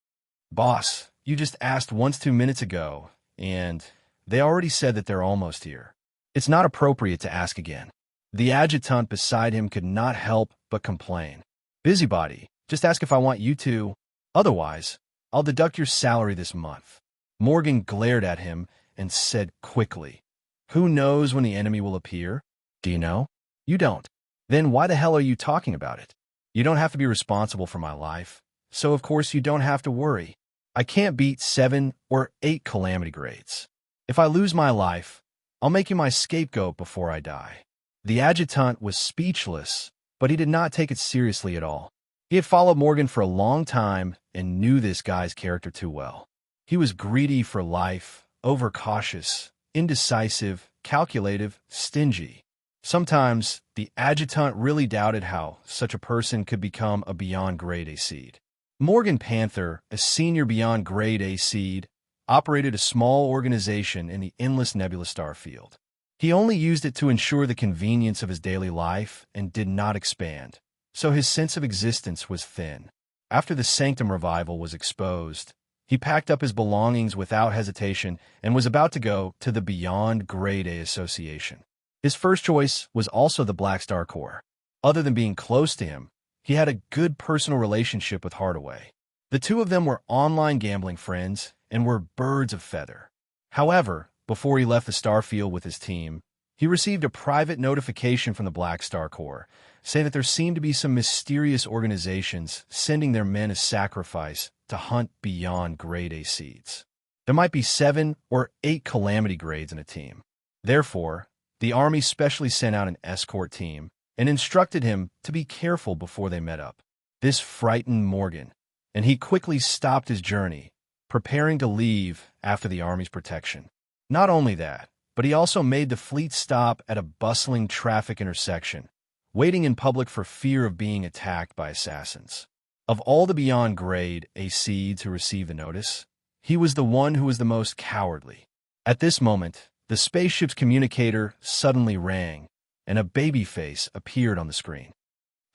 [SPEAKER 1] "Boss, you just asked once 2 minutes ago, and they already said that they're almost here. It's not appropriate to ask again." The adjutant beside him could not help but complain. "Busybody, just ask if I want you to. Otherwise, I'll deduct your salary this month." Morgan glared at him and said quickly, "Who knows when the enemy will appear? Do you know? You don't. Then why the hell are you talking about it? You don't have to be responsible for my life, so of course you don't have to worry. I can't beat 7 or 8 calamity grades. If I lose my life, I'll make you my scapegoat before I die." The adjutant was speechless, but he did not take it seriously at all. He had followed Morgan for a long time and knew this guy's character too well. He was greedy for life, overcautious, indecisive, calculative, stingy. Sometimes, the adjutant really doubted how such a person could become a beyond grade A seed. Morgan Panther, a senior beyond grade A seed, operated a small organization in the endless nebula star field. He only used it to ensure the convenience of his daily life and did not expand, so his sense of existence was thin. After the Sanctum revival was exposed, he packed up his belongings without hesitation and was about to go to the Beyond Grade A Association. His first choice was also the Black Star Corps. Other than being close to him, he had a good personal relationship with Hardaway. The two of them were online gambling friends and were birds of feather. However, before he left the starfield with his team, he received a private notification from the Black Star Corps say that there seemed to be some mysterious organizations sending their men as sacrifice to hunt beyond grade A seeds. There might be 7 or 8 calamity grades in a team. Therefore, the army specially sent out an escort team and instructed him to be careful before they met up. This frightened Morgan, and he quickly stopped his journey, preparing to leave after the army's protection. Not only that, but he also made the fleet stop at a bustling traffic intersection, waiting in public for fear of being attacked by assassins. Of all the beyond grade A seeds who received the notice, he was the one who was the most cowardly. At this moment, the spaceship's communicator suddenly rang, and a baby face appeared on the screen.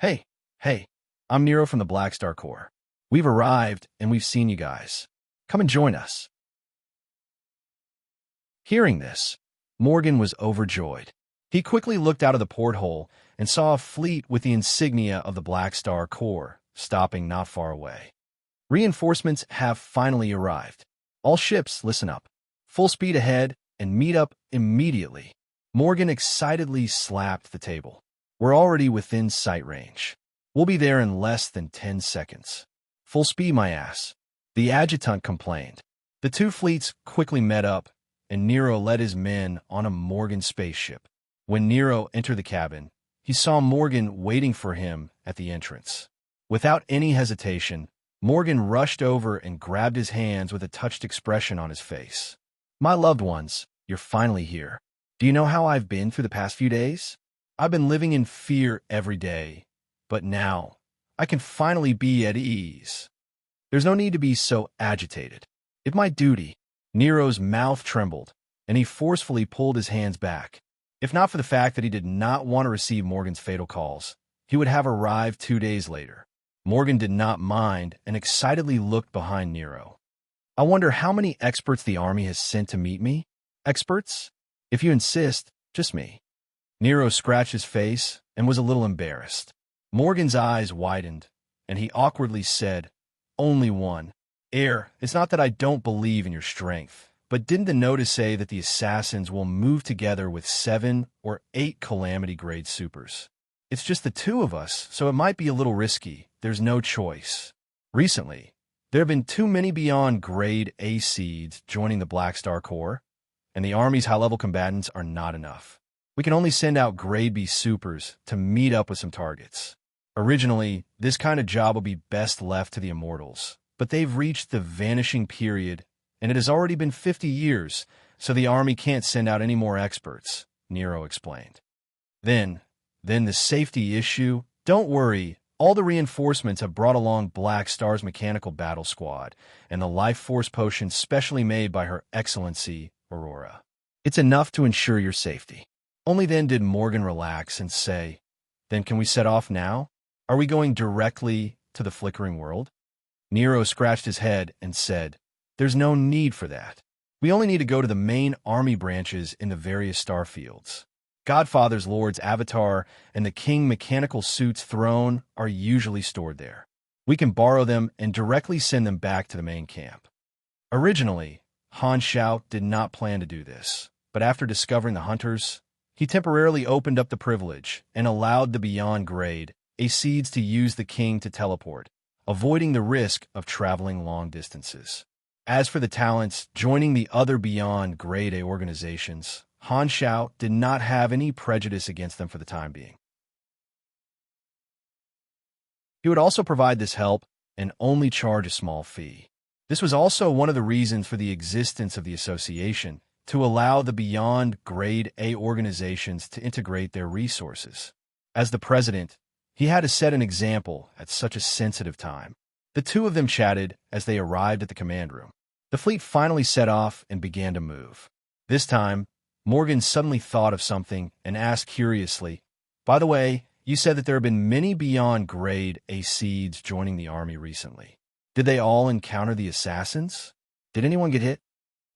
[SPEAKER 1] Hey, I'm Nero from the Black Star Corps. We've arrived, and we've seen you guys. Come and join us. Hearing this, Morgan was overjoyed. He quickly looked out of the porthole and saw a fleet with the insignia of the Black Star Corps stopping not far away. Reinforcements have finally arrived. All ships, listen up. Full speed ahead and meet up immediately. Morgan excitedly slapped the table. We're already within sight range. We'll be there in less than 10 seconds. Full speed, my ass. The adjutant complained. The two fleets quickly met up, and Nero led his men on a Morgan spaceship. When Nero entered the cabin, he saw Morgan waiting for him at the entrance. Without any hesitation, Morgan rushed over and grabbed his hands with a touched expression on his face. My loved ones, you're finally here. Do you know how I've been through the past few days? I've been living in fear every day, but now I can finally be at ease. There's no need to be so agitated. It's my duty. Nero's mouth trembled, and he forcefully pulled his hands back. If not for the fact that he did not want to receive Morgan's fatal calls, he would have arrived 2 days later. Morgan did not mind and excitedly looked behind Nero. I wonder how many experts the army has sent to meet me? Experts? If you insist, just me. Nero scratched his face and was a little embarrassed. Morgan's eyes widened, and he awkwardly said, Only one. It's not that I don't believe in your strength, but didn't the notice say that the assassins will move together with 7 or 8 calamity grade supers? It's just the 2 of us, so it might be a little risky. There's no choice. Recently, there have been too many beyond grade A seeds joining the Black Star Corps, and the Army's high-level combatants are not enough. We can only send out grade B supers to meet up with some targets. Originally, this kind of job would be best left to the Immortals, but they've reached the vanishing period, and it has already been 50 years, so the Army can't send out any more experts, Nero explained. Then the safety issue. Don't worry, all the reinforcements have brought along Black Star's mechanical battle squad and the life force potion specially made by Her Excellency, Aurora. It's enough to ensure your safety. Only then did Morgan relax and say, Then can we set off now? Are we going directly to the flickering world? Nero scratched his head and said, There's no need for that. We only need to go to the main army branches in the various star fields. Godfather's Lord's avatar and the King mechanical suit's throne are usually stored there. We can borrow them and directly send them back to the main camp. Originally, Han Shao did not plan to do this, but after discovering the hunters, he temporarily opened up the privilege and allowed the beyond grade A seeds to use the King to teleport, avoiding the risk of traveling long distances. As for the talents joining the other beyond grade A organizations, Han Shao did not have any prejudice against them for the time being. He would also provide this help and only charge a small fee. This was also one of the reasons for the existence of the association, to allow the beyond grade A organizations to integrate their resources. As the president, he had to set an example at such a sensitive time. The two of them chatted as they arrived at the command room. The fleet finally set off and began to move. This time, Morgan suddenly thought of something and asked curiously, By the way, you said that there have been many beyond grade A seeds joining the army recently. Did they all encounter the assassins? Did anyone get hit?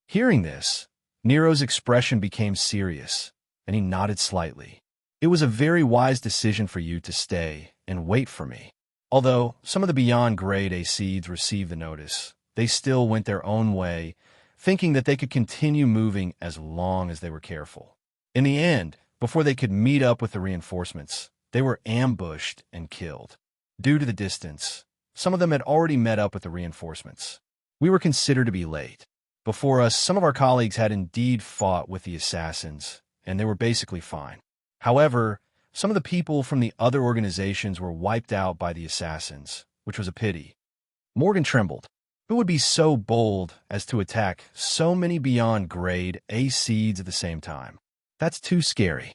[SPEAKER 1] Hearing this, Nero's expression became serious, and he nodded slightly. It was a very wise decision for you to stay and wait for me. Although some of the beyond grade A seeds received the notice, they still went their own way, thinking that they could continue moving as long as they were careful. In the end, before they could meet up with the reinforcements, they were ambushed and killed. Due to the distance, some of them had already met up with the reinforcements. We were considered to be late. Before us, some of our colleagues had indeed fought with the assassins, and they were basically fine. However, some of the people from the other organizations were wiped out by the assassins, which was a pity. Morgan trembled. Who would be so bold as to attack so many beyond grade A seeds at the same time? That's too scary.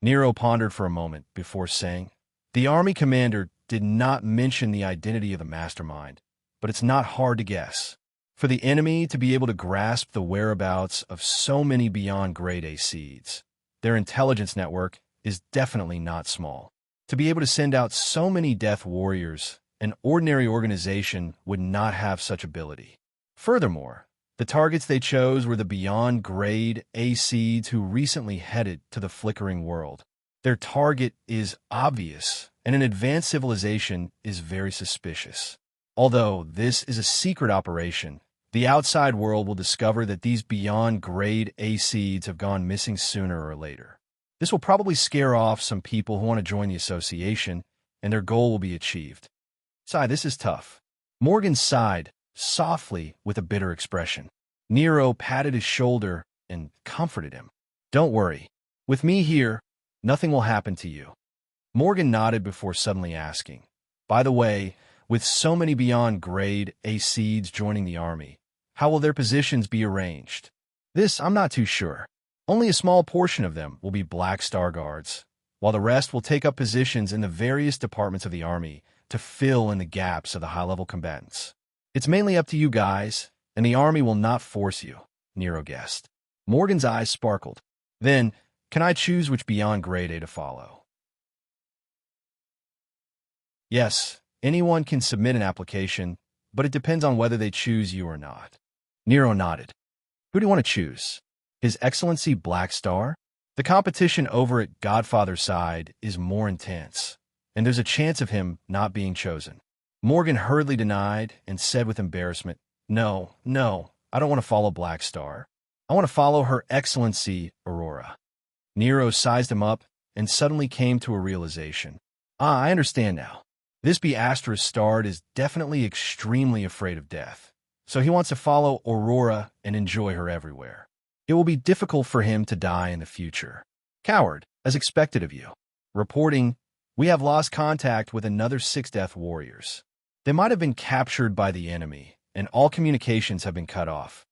[SPEAKER 1] Nero pondered for a moment before saying, "The army commander did not mention the identity of the mastermind, but it's not hard to guess. For the enemy to be able to grasp the whereabouts of so many beyond grade A seeds, their intelligence network is definitely not small. To be able to send out so many death warriors, an ordinary organization would not have such ability. Furthermore, the targets they chose were the beyond grade A seeds who recently headed to the flickering world. Their target is obvious, and an advanced civilization is very suspicious. Although this is a secret operation, the outside world will discover that these beyond grade A seeds have gone missing sooner or later. This will probably scare off some people who want to join the association, and their goal will be achieved." This is tough. Morgan sighed, softly with a bitter expression. Nero patted his shoulder and comforted him. "Don't worry. With me here, nothing will happen to you." Morgan nodded before suddenly asking, "By the way, with so many beyond grade A seeds joining the army, how will their positions be arranged?" "This, I'm not too sure. Only a small portion of them will be Black Star Guards, while the rest will take up positions in the various departments of the army to fill in the gaps of the high-level combatants. It's mainly up to you guys, and the army will not force you," Nero guessed. Morgan's eyes sparkled. "Then, can I choose which beyond grade A to follow?" "Yes, anyone can submit an application, but it depends on whether they choose you or not." Nero nodded. "Who do you want to choose? His Excellency Black Star? The competition over at Godfather's side is more intense, and there's a chance of him not being chosen." Morgan hurriedly denied and said with embarrassment, No, I don't want to follow Black Star. I want to follow Her Excellency Aurora." Nero sized him up and suddenly came to a realization. I understand now. This Beastra's starred is definitely extremely afraid of death, so he wants to follow Aurora and enjoy her everywhere. It will be difficult for him to die in the future. Coward, as expected of you. Reporting, we have lost contact with another 6 death warriors. They might have been captured by the enemy, and all communications have been cut off.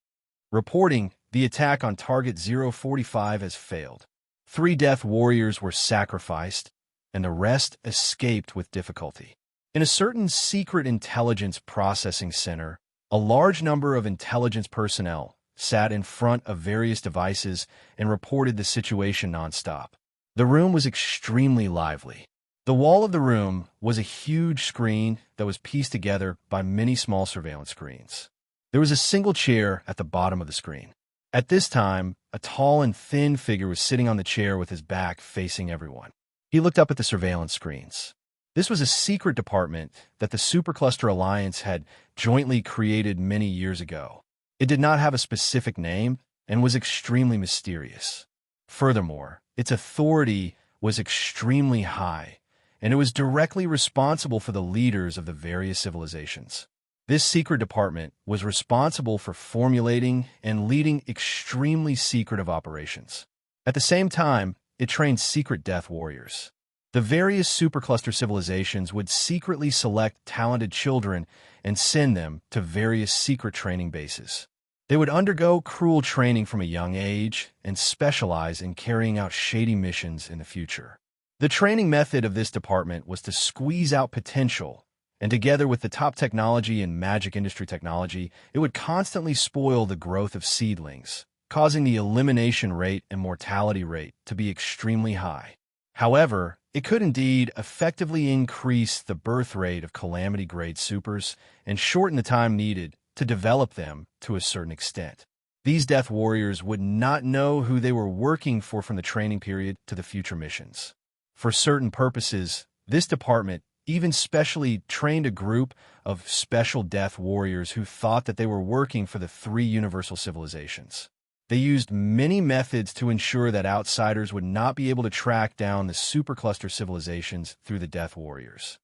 [SPEAKER 1] Reporting, the attack on target 045 has failed. 3 death warriors were sacrificed, and the rest escaped with difficulty. In a certain secret intelligence processing center, a large number of intelligence personnel sat in front of various devices and reported the situation nonstop. The room was extremely lively. The wall of the room was a huge screen that was pieced together by many small surveillance screens. There was a single chair at the bottom of the screen. At this time, a tall and thin figure was sitting on the chair with his back facing everyone. He looked up at the surveillance screens. This was a secret department that the Supercluster Alliance had jointly created many years ago. It did not have a specific name and was extremely mysterious. Furthermore, its authority was extremely high, and it was directly responsible for the leaders of the various civilizations. This secret department was responsible for formulating and leading extremely secretive operations. At the same time, it trained secret death warriors. The various supercluster civilizations would secretly select talented children and send them to various secret training bases. They would undergo cruel training from a young age and specialize in carrying out shady missions in the future. The training method of this department was to squeeze out potential, and together with the top technology and magic industry technology, it would constantly spoil the growth of seedlings, causing the elimination rate and mortality rate to be extremely high. However, it could indeed effectively increase the birth rate of calamity-grade supers and shorten the time needed to develop them to a certain extent. These death warriors would not know who they were working for from the training period to the future missions. For certain purposes, this department even specially trained a group of special death warriors who thought that they were working for the 3 universal civilizations. They used many methods to ensure that outsiders would not be able to track down the supercluster civilizations through the Death Warriors.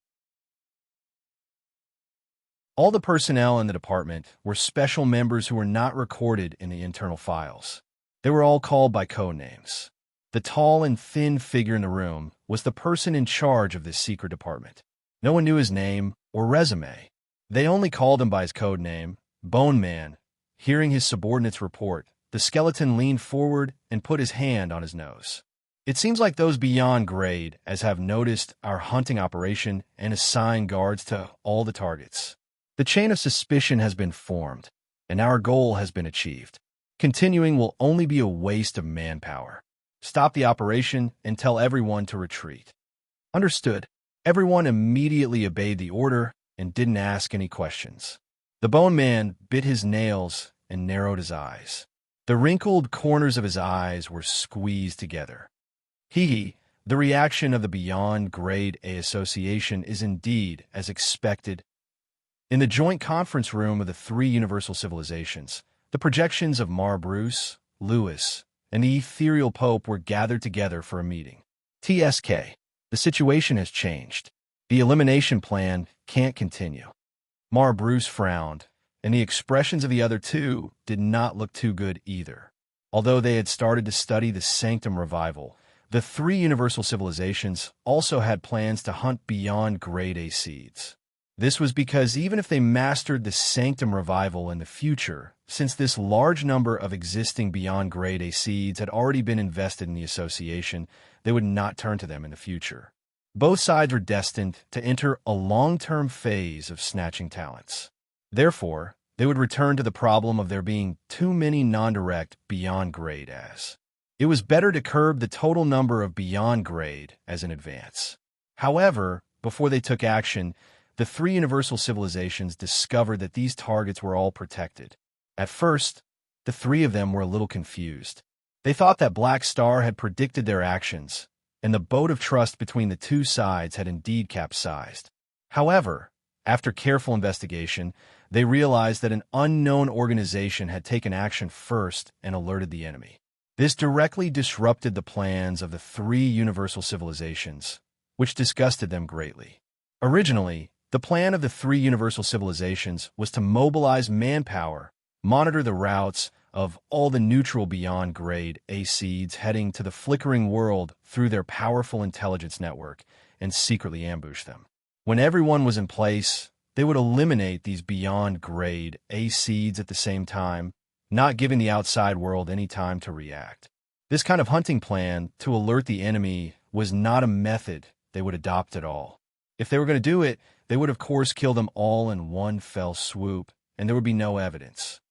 [SPEAKER 1] All the personnel in the department were special members who were not recorded in the internal files. They were all called by code names. The tall and thin figure in the room was the person in charge of this secret department. No one knew his name or resume. They only called him by his code name, Bone Man. Hearing his subordinates report, the skeleton leaned forward and put his hand on his nose. It seems like those beyond grade as have noticed our hunting operation and assigned guards to all the targets. The chain of suspicion has been formed, and our goal has been achieved. Continuing will only be a waste of manpower. Stop the operation and tell everyone to retreat. Understood. Everyone immediately obeyed the order and didn't ask any questions. The Bone Man bit his nails and narrowed his eyes. The wrinkled corners of his eyes were squeezed together. The reaction of the Beyond Grade A Association is indeed as expected. In the joint conference room of the three universal civilizations, the projections of Bruce, Lewis, and the ethereal Pope were gathered together for a meeting. TSK, the situation has changed. The elimination plan can't continue. Bruce frowned, and the expressions of the other two did not look too good either. Although they had started to study the Sanctum Revival, the three universal civilizations also had plans to hunt beyond Grade A seeds. This was because even if they mastered the Sanctum Revival in the future, since this large number of existing beyond Grade A seeds had already been invested in the association, they would not turn to them in the future. Both sides were destined to enter a long-term phase of snatching talents. Therefore, they would return to the problem of there being too many non-direct beyond grade as. It was better to curb the total number of beyond grade as an advance. However, before they took action, the three universal civilizations discovered that these targets were all protected. At first, the three of them were a little confused. They thought that Black Star had predicted their actions, and the boat of trust between the two sides had indeed capsized. However, after careful investigation, they realized that an unknown organization had taken action first and alerted the enemy. This directly disrupted the plans of the three universal civilizations, which disgusted them greatly. Originally, the plan of the three universal civilizations was to mobilize manpower, monitor the routes of all the neutral beyond grade A seeds heading to the flickering world through their powerful intelligence network, and secretly ambush them. When everyone was in place, they would eliminate these beyond grade A seeds at the same time, not giving the outside world any time to react. This kind of hunting plan to alert the enemy was not a method they would adopt at all. If they were going to do it, they would of course kill them all in one fell swoop, and there would be no evidence.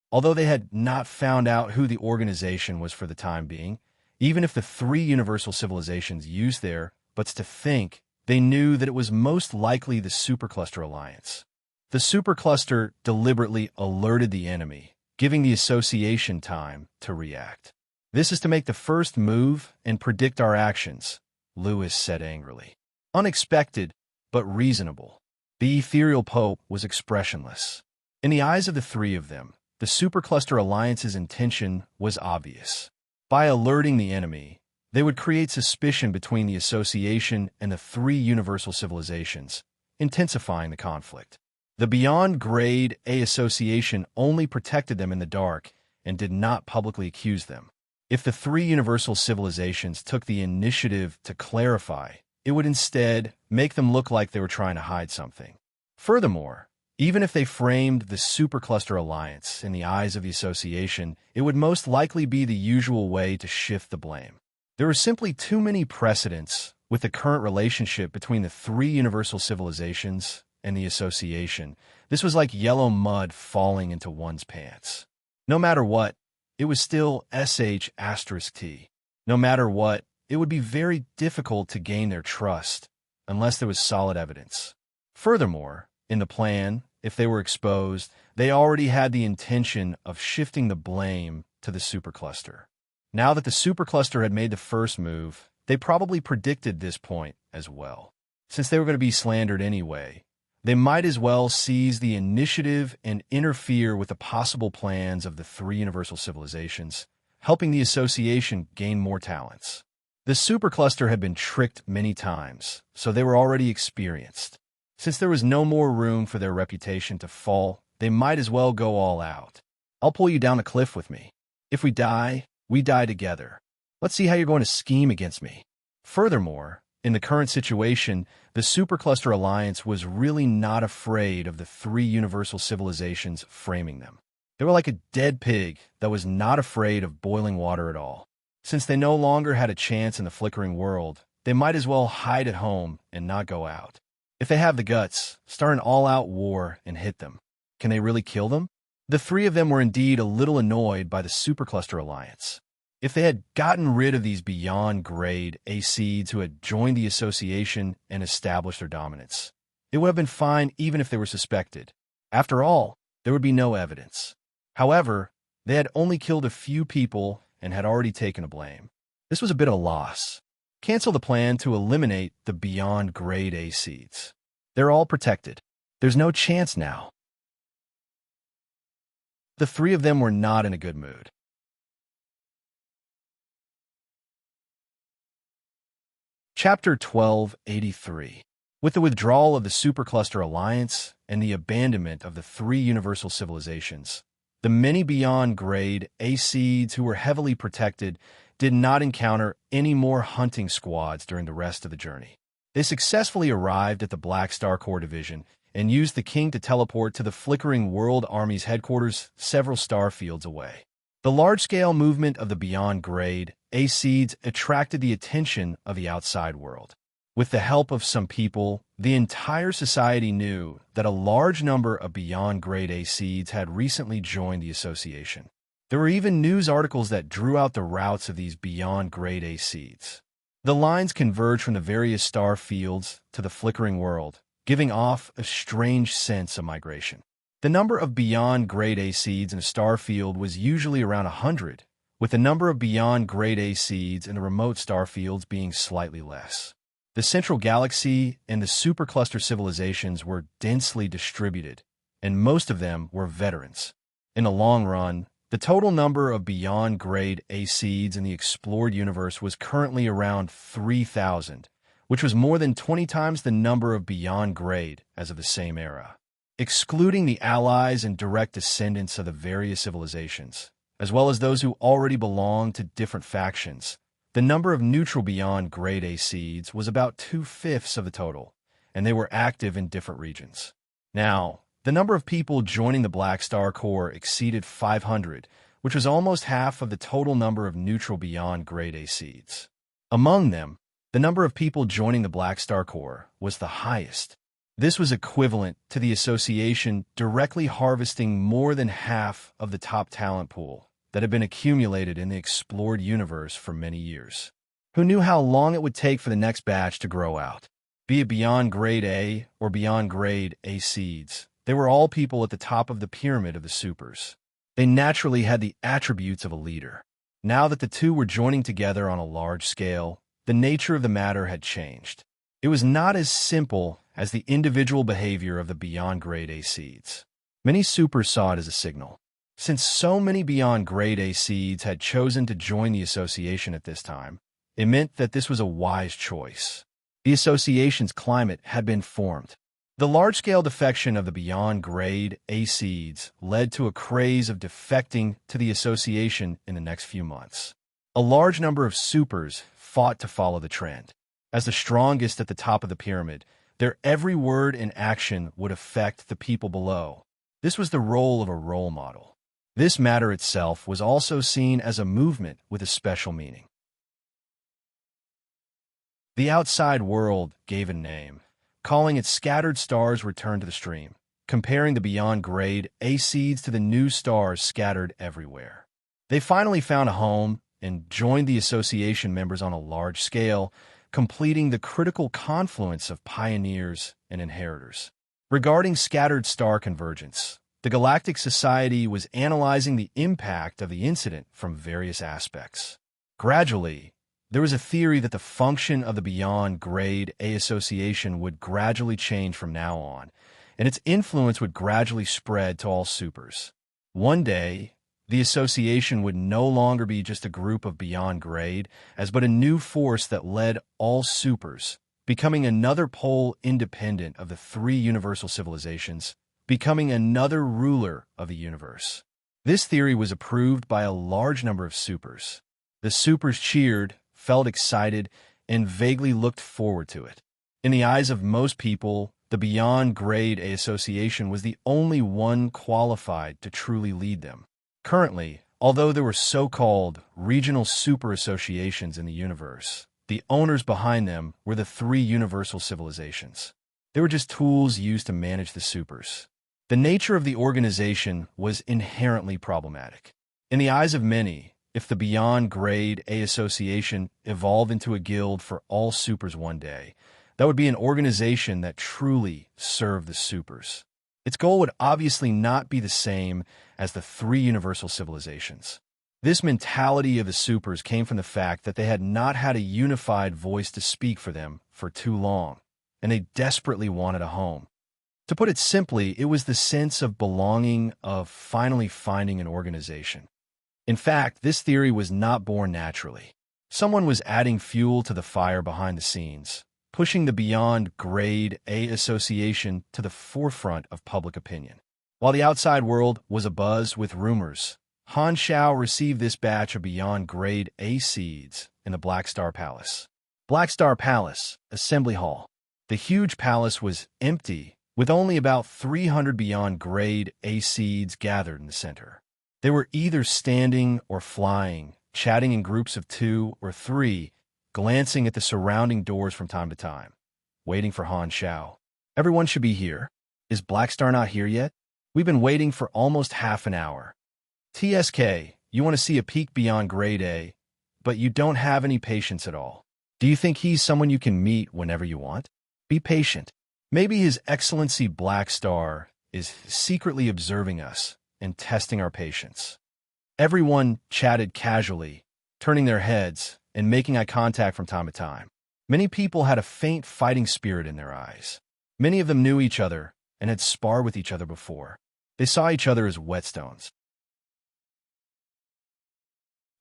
[SPEAKER 1] Although they had not found out who the organization was for the time being, even if the three universal civilizations used their buts to think, they knew that it was most likely the Supercluster Alliance. The Supercluster deliberately alerted the enemy, giving the association time to react. This is to make the first move and predict our actions, Lewis said angrily. Unexpected, but reasonable. The ethereal Pope was expressionless. In the eyes of the three of them, the Supercluster Alliance's intention was obvious. By alerting the enemy, they would create suspicion between the association and the three universal civilizations, intensifying the conflict. The Beyond Grade A Association only protected them in the dark and did not publicly accuse them. If the three universal civilizations took the initiative to clarify, it would instead make them look like they were trying to hide something. Furthermore, even if they framed the Supercluster Alliance in the eyes of the association, it would most likely be the usual way to shift the blame. There are simply too many precedents with the current relationship between the three universal civilizations and the association. This was like yellow mud falling into one's pants. No matter what, it was still sh*T. No matter what, it would be very difficult to gain their trust unless there was solid evidence. Furthermore, in the plan, if they were exposed, they already had the intention of shifting the blame to the supercluster. Now that the supercluster had made the first move, they probably predicted this point as well. Since they were going to be slandered anyway, they might as well seize the initiative and interfere with the possible plans of the three universal civilizations, helping the association gain more talents. The supercluster had been tricked many times, so they were already experienced. Since there was no more room for their reputation to fall, they might as well go all out. I'll pull you down a cliff with me. If we die, we die together. Let's see how you're going to scheme against me. Furthermore, in the current situation, the Supercluster Alliance was really not afraid of the three universal civilizations framing them. They were like a dead pig that was not afraid of boiling water at all. Since they no longer had a chance in the flickering world, they might as well hide at home and not go out. If they have the guts, start an all-out war and hit them. Can they really kill them? The three of them were indeed a little annoyed by the Supercluster Alliance. If they had gotten rid of these beyond-grade Aseeds who had joined the association and established their dominance, it would have been fine even if they were suspected. After all, there would be no evidence. However, they had only killed a few people and had already taken a blame. This was a bit of a loss. Cancel the plan to eliminate the beyond-grade Aseeds. They're all protected. There's no chance now. The three of them were not in a good mood. Chapter 1283. With the withdrawal of the Supercluster Alliance and the abandonment of the three universal civilizations, the many beyond-grade Aseeds who were heavily protected did not encounter any more hunting squads during the rest of the journey. They successfully arrived at the Black Star Corps Division and used the King to teleport to the Flickering World Army's headquarters several star fields away. The large-scale movement of the beyond-grade Aseeds attracted the attention of the outside world. With the help of some people, the entire society knew that a large number of beyond-grade Aseeds had recently joined the association. There were even news articles that drew out the routes of these beyond-grade Aseeds. The lines converged from the various star fields to the flickering world, giving off a strange sense of migration. The number of beyond-grade Aseeds in a star field was usually around 100, with the number of beyond-grade Aseeds in the remote star fields being slightly less. The central galaxy and the supercluster civilizations were densely distributed, and most of them were veterans. In the long run, the total number of beyond-grade Aseeds in the explored universe was currently around 3,000, which was more than 20 times the number of beyond-grade as of the same era. Excluding the allies and direct descendants of the various civilizations, as well as those who already belonged to different factions, the number of neutral beyond-grade Aseeds was about 2/5 of the total, and they were active in different regions. Now, the number of people joining the Black Star Corps exceeded 500, which was almost half of the total number of neutral beyond-grade Aseeds. Among them, the number of people joining the Black Star Corps was the highest. This was equivalent to the association directly harvesting more than half of the top talent pool that had been accumulated in the explored universe for many years. Who knew how long it would take for the next batch to grow out? Be it beyond grade A or beyond grade Aseeds, they were all people at the top of the pyramid of the supers. They naturally had the attributes of a leader. Now that the two were joining together on a large scale, the nature of the matter had changed. It was not as simple as the individual behavior of the beyond-grade Aseeds. Many supers saw it as a signal. Since so many beyond-grade Aseeds had chosen to join the association at this time, it meant that this was a wise choice. The association's climate had been formed. The large-scale defection of the beyond-grade Aseeds led to a craze of defecting to the association in the next few months. A large number of supers fought to follow the trend. As the strongest at the top of the pyramid, their every word and action would affect the people below. This was the role of a role model. This matter itself was also seen as a movement with a special meaning. The outside world gave a name, calling it Scattered Stars Return to the Stream, comparing the beyond-grade Aseeds to the new stars scattered everywhere. They finally found a home and joined the association members on a large scale, completing the critical confluence of pioneers and inheritors. Regarding scattered star convergence, the Galactic Society was analyzing the impact of the incident from various aspects. Gradually, There was a theory that the function of the Beyond Grade A Association would gradually change from now on, and its influence would gradually spread to all supers. One day, the association would no longer be just a group of Beyond Grade, as but a new force that led all supers, becoming another pole independent of the three universal civilizations, becoming another ruler of the universe. This theory was approved by a large number of supers. The supers cheered, felt excited, and vaguely looked forward to it. In the eyes of most people, the Beyond Grade A Association was the only one qualified to truly lead them. Currently, although there were so-called regional super associations in the universe, the owners behind them were the three universal civilizations. They were just tools used to manage the supers. The nature of the organization was inherently problematic. In the eyes of many, if the Beyond Grade A Association evolved into a guild for all supers one day, that would be an organization that truly served the supers. Its goal would obviously not be the same as the three universal civilizations. This mentality of the supers came from the fact that they had not had a unified voice to speak for them for too long, and they desperately wanted a home. To put it simply, it was the sense of belonging, of finally finding an organization. In fact, this theory was not born naturally. Someone was adding fuel to the fire behind the scenes, pushing the Beyond Grade A Association to the forefront of public opinion. While the outside world was abuzz with rumors, Han Shao received this batch of Beyond Grade A seeds in the Black Star Palace. Black Star Palace, Assembly Hall. The huge palace was empty, with only about 300 Beyond Grade A seeds gathered in the center. They were either standing or flying, chatting in groups of 2 or 3, glancing at the surrounding doors from time to time, waiting for Han Shao. Everyone should be here. Is Black Star not here yet? We've been waiting for almost half an hour. TSK, you want to see a peek Beyond Grade A, but you don't have any patience at all. Do you think he's someone you can meet whenever you want? Be patient. Maybe His Excellency Black Star is secretly observing us and testing our patience. Everyone chatted casually, turning their heads and making eye contact from time to time. Many people had a faint fighting spirit in their eyes. Many of them knew each other and had sparred with each other before. They saw each other as whetstones.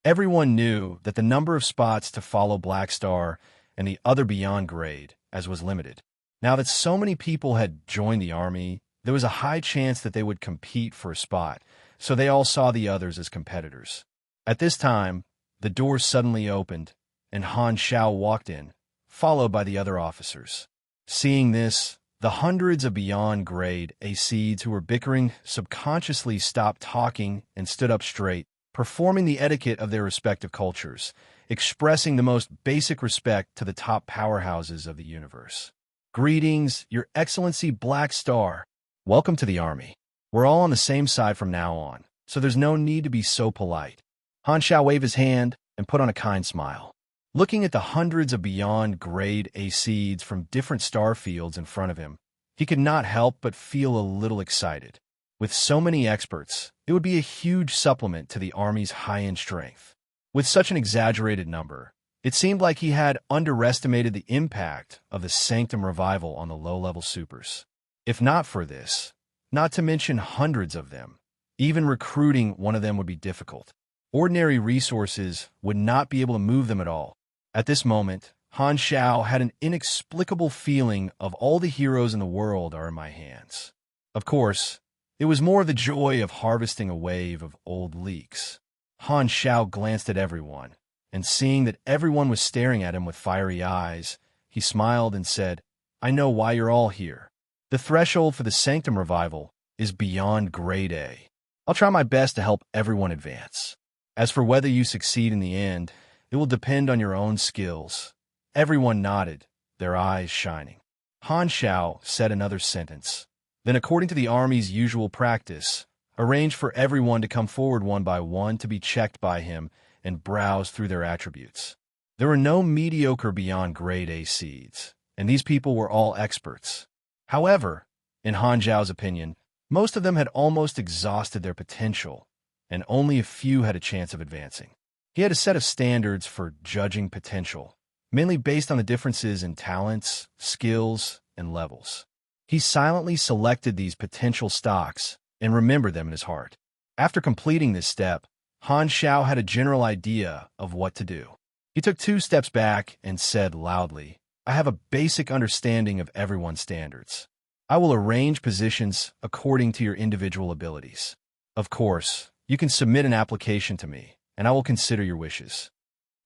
[SPEAKER 1] Everyone knew that the number of spots to follow Black Star and the other Beyond Grade as was limited. Now that so many people had joined the army, there was a high chance that they would compete for a spot, so they all saw the others as competitors. At this time, the door suddenly opened, and Han Shao walked in, followed by the other officers. Seeing this, the hundreds of Beyond Grade A seeds who were bickering subconsciously stopped talking and stood up straight, performing the etiquette of their respective cultures, expressing the most basic respect to the top powerhouses of the universe. Greetings, Your Excellency Black Star. Welcome to the army. We're all on the same side from now on, so there's no need to be so polite. Han Shao waved his hand and put on a kind smile. Looking at the hundreds of Beyond Grade A seeds from different star fields in front of him, he could not help but feel a little excited. With so many experts, it would be a huge supplement to the army's high-end strength. With such an exaggerated number, it seemed like he had underestimated the impact of the Sanctum Revival on the low-level supers. If not for this, not to mention hundreds of them, even recruiting one of them would be difficult. Ordinary resources would not be able to move them at all. At this moment, Han Shao had an inexplicable feeling of all the heroes in the world are in my hands. Of course, it was more the joy of harvesting a wave of old leaks. Han Shao glanced at everyone, and seeing that everyone was staring at him with fiery eyes, he smiled and said, I know why you're all here. The threshold for the Sanctum Revival is Beyond Grade A. I'll try my best to help everyone advance. As for whether you succeed in the end, it will depend on your own skills. Everyone nodded, their eyes shining. Han Shao said another sentence. Then, according to the army's usual practice, arranged for everyone to come forward one by one to be checked by him and browse through their attributes. There were no mediocre Beyond Grade A seeds, and these people were all experts. However, in Han Zhao's opinion, most of them had almost exhausted their potential, and only a few had a chance of advancing. He had a set of standards for judging potential, mainly based on the differences in talents, skills, and levels. He silently selected these potential stocks and remembered them in his heart. After completing this step, Han Xiao had a general idea of what to do. He took 2 steps back and said loudly, "I have a basic understanding of everyone's standards. I will arrange positions according to your individual abilities. Of course, you can submit an application to me, and I will consider your wishes.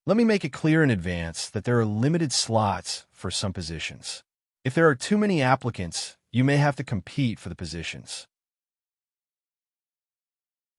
[SPEAKER 1] Let me make it clear in advance that there are limited slots for some positions. If there are too many applicants, you may have to compete for the positions.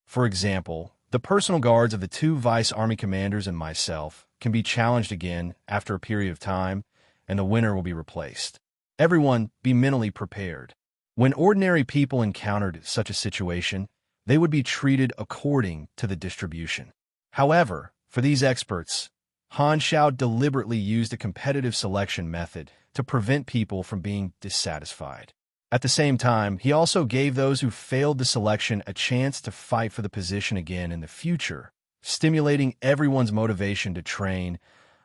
[SPEAKER 1] For example, the personal guards of the 2 vice army commanders and myself can be challenged again after a period of time, and the winner will be replaced. Everyone be mentally prepared. When ordinary people encountered such a situation, they would be treated according to the distribution. However, for these experts, Han Xiao deliberately used a competitive selection method to prevent people from being dissatisfied. At the same time, he also gave those who failed the selection a chance to fight for the position again in the future, stimulating everyone's motivation to train.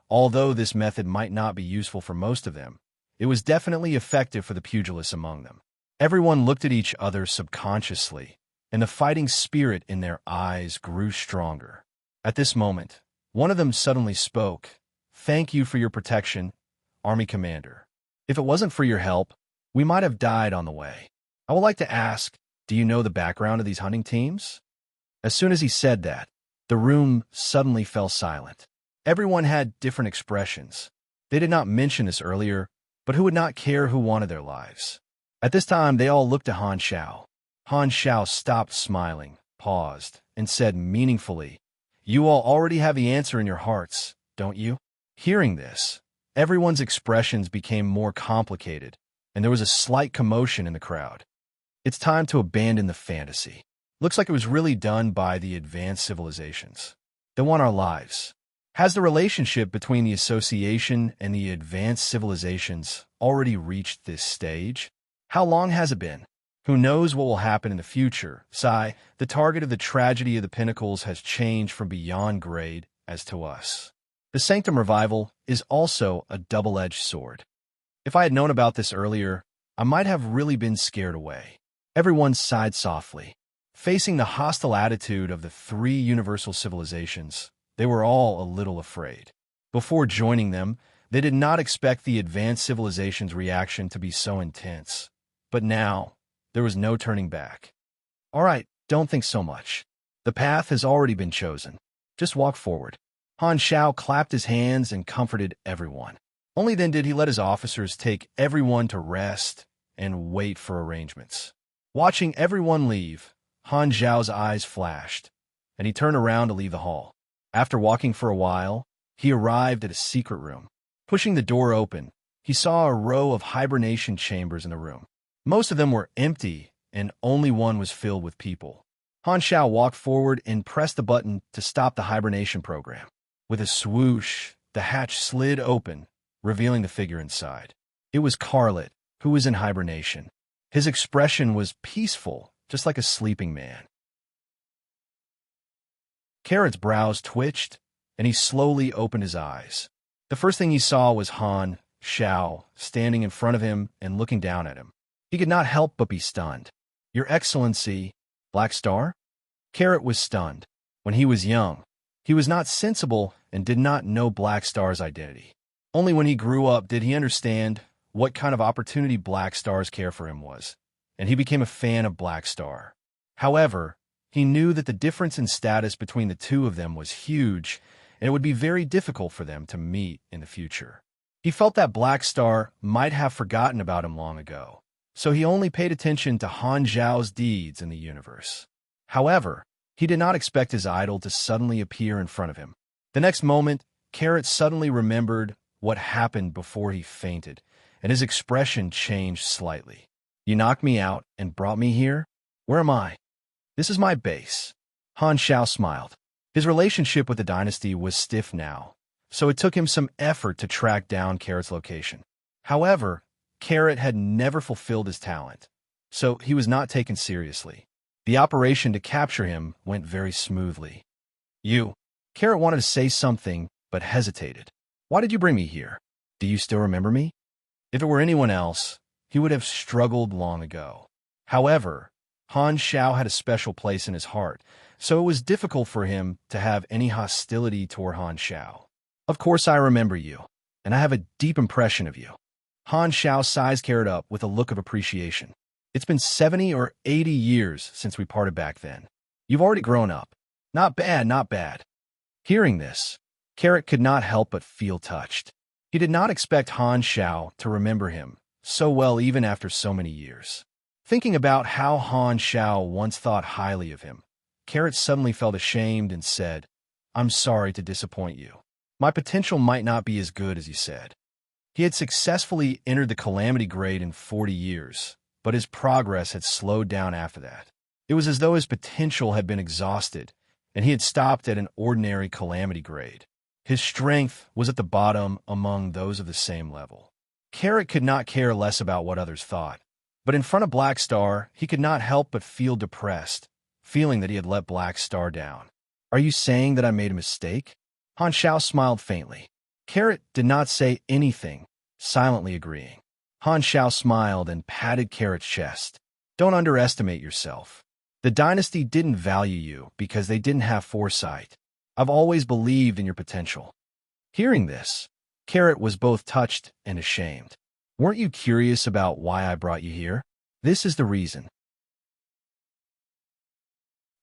[SPEAKER 1] Although this method might not be useful for most of them, it was definitely effective for the pugilists among them. Everyone looked at each other subconsciously, and the fighting spirit in their eyes grew stronger. At this moment, one of them suddenly spoke, "Thank you for your protection, Army Commander. If it wasn't for your help, we might have died on the way. I would like to ask, do you know the background of these hunting teams?" As soon as he said that, the room suddenly fell silent. Everyone had different expressions. They did not mention this earlier, but who would not care who wanted their lives? At this time, they all looked at Han Xiao. Han Xiao stopped smiling, paused, and said meaningfully, "You all already have the answer in your hearts, don't you?" Hearing this, everyone's expressions became more complicated, and there was a slight commotion in the crowd. It's time to abandon the fantasy. Looks like it was really done by the advanced civilizations. They want our lives. Has the relationship between the association and the advanced civilizations already reached this stage? How long has it been? Who knows what will happen in the future? Sigh, the target of the tragedy of the pinnacles has changed from beyond grade as to us. The Sanctum Revival is also a double-edged sword. If I had known about this earlier, I might have really been scared away. Everyone sighed softly. Facing the hostile attitude of the 3 universal civilizations, they were all a little afraid. Before joining them, they did not expect the advanced civilization's reaction to be so intense. But now, there was no turning back. All right, don't think so much. The path has already been chosen. Just walk forward. Han Xiao clapped his hands and comforted everyone. Only then did he let his officers take everyone to rest and wait for arrangements. Watching everyone leave, Han Xiao's eyes flashed, and he turned around to leave the hall. After walking for a while, he arrived at a secret room. Pushing the door open, he saw a row of hibernation chambers in the room. Most of them were empty, and only one was filled with people. Han Xiao walked forward and pressed the button to stop the hibernation program. With a swoosh, the hatch slid open, revealing the figure inside. It was Carlet, who was in hibernation. His expression was peaceful, just like a sleeping man. Carrot's brows twitched, and he slowly opened his eyes. The first thing he saw was Han Xiao standing in front of him and looking down at him. He could not help but be stunned. "Your Excellency, Black Star?" Carrot was stunned. When he was young, he was not sensible and did not know Black Star's identity. Only when he grew up did he understand what kind of opportunity Black Star's care for him was, and he became a fan of Black Star. However, he knew that the difference in status between the two of them was huge, and it would be very difficult for them to meet in the future. He felt that Black Star might have forgotten about him long ago, so he only paid attention to Han Zhao's deeds in the universe. However, he did not expect his idol to suddenly appear in front of him. The next moment, Carrot suddenly remembered what happened before he fainted, and his expression changed slightly. "You knocked me out and brought me here? Where am I?" "This is my base." Han Xiao smiled. His relationship with the dynasty was stiff now, so it took him some effort to track down Carrot's location. However, Carrot had never fulfilled his talent, so he was not taken seriously. The operation to capture him went very smoothly. "You, Carrot wanted to say something, but hesitated. Why did you bring me here? Do you still remember me? If it were anyone else, he would have struggled long ago. However, Han Xiao had a special place in his heart, so it was difficult for him to have any hostility toward Han Xiao. Of course I remember you, and I have a deep impression of you. Han Xiao sized Carrot up with a look of appreciation. It's been 70 or 80 years since we parted back then. You've already grown up. Not bad, not bad. Hearing this, Carrot could not help but feel touched. He did not expect Han Xiao to remember him so well even after so many years. Thinking about how Han Xiao once thought highly of him, Carrot suddenly felt ashamed and said, I'm sorry to disappoint you. My potential might not be as good as you said. He had successfully entered the Calamity grade in 40 years, but his progress had slowed down after that. It was as though his potential had been exhausted, and he had stopped at an ordinary Calamity grade. His strength was at the bottom among those of the same level. Carrot could not care less about what others thought, but in front of Black Star, he could not help but feel depressed, feeling that he had let Black Star down. Are you saying that I made a mistake? Han Xiao smiled faintly. Carrot did not say anything, silently agreeing. Han Xiao smiled and patted Carrot's chest. Don't underestimate yourself. The dynasty didn't value you because they didn't have foresight. I've always believed in your potential. Hearing this, Carrot was both touched and ashamed. Weren't you curious about why I brought you here? This is the reason.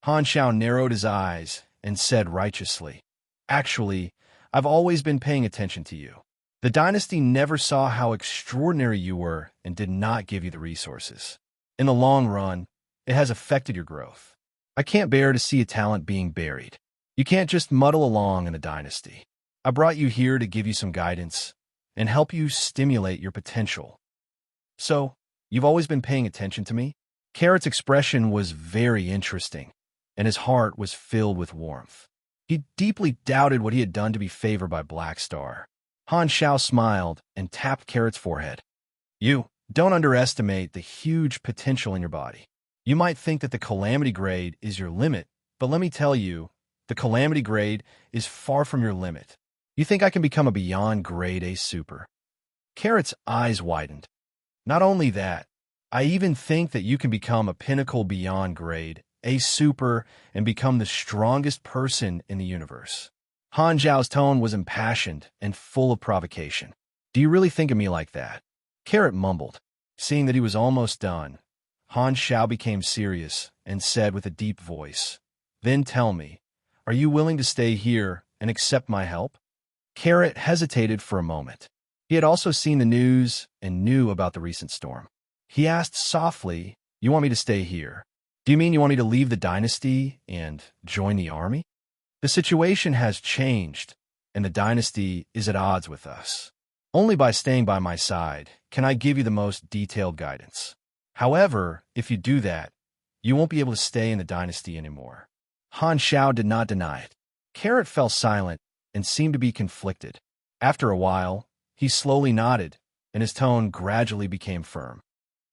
[SPEAKER 1] Han Xiao narrowed his eyes and said righteously, Actually, I've always been paying attention to you. The dynasty never saw how extraordinary you were and did not give you the resources. In the long run, it has affected your growth. I can't bear to see a talent being buried. You can't just muddle along in the dynasty. I brought you here to give you some guidance and help you stimulate your potential. So, you've always been paying attention to me? Carrot's expression was very interesting, and his heart was filled with warmth. He deeply doubted what he had done to be favored by Black Star. Han Xiao smiled and tapped Carrot's forehead. You don't underestimate the huge potential in your body. You might think that the Calamity grade is your limit, but let me tell you, the Calamity grade is far from your limit. You think I can become a beyond grade A super? Carrot's eyes widened. Not only that, I even think that you can become a pinnacle beyond grade A super and become the strongest person in the universe. Han Zhao's tone was impassioned and full of provocation. Do you really think of me like that? Carrot mumbled. Seeing that he was almost done, Han Xiao became serious and said with a deep voice, Then tell me, are you willing to stay here and accept my help? Carrot hesitated for a moment. He had also seen the news and knew about the recent storm. He asked softly, You want me to stay here? Do you mean you want me to leave the dynasty and join the army? The situation has changed, and the dynasty is at odds with us. Only by staying by my side can I give you the most detailed guidance. However, if you do that, you won't be able to stay in the dynasty anymore. Han Xiao did not deny it. Carrot fell silent and seemed to be conflicted. After a while, he slowly nodded, and his tone gradually became firm.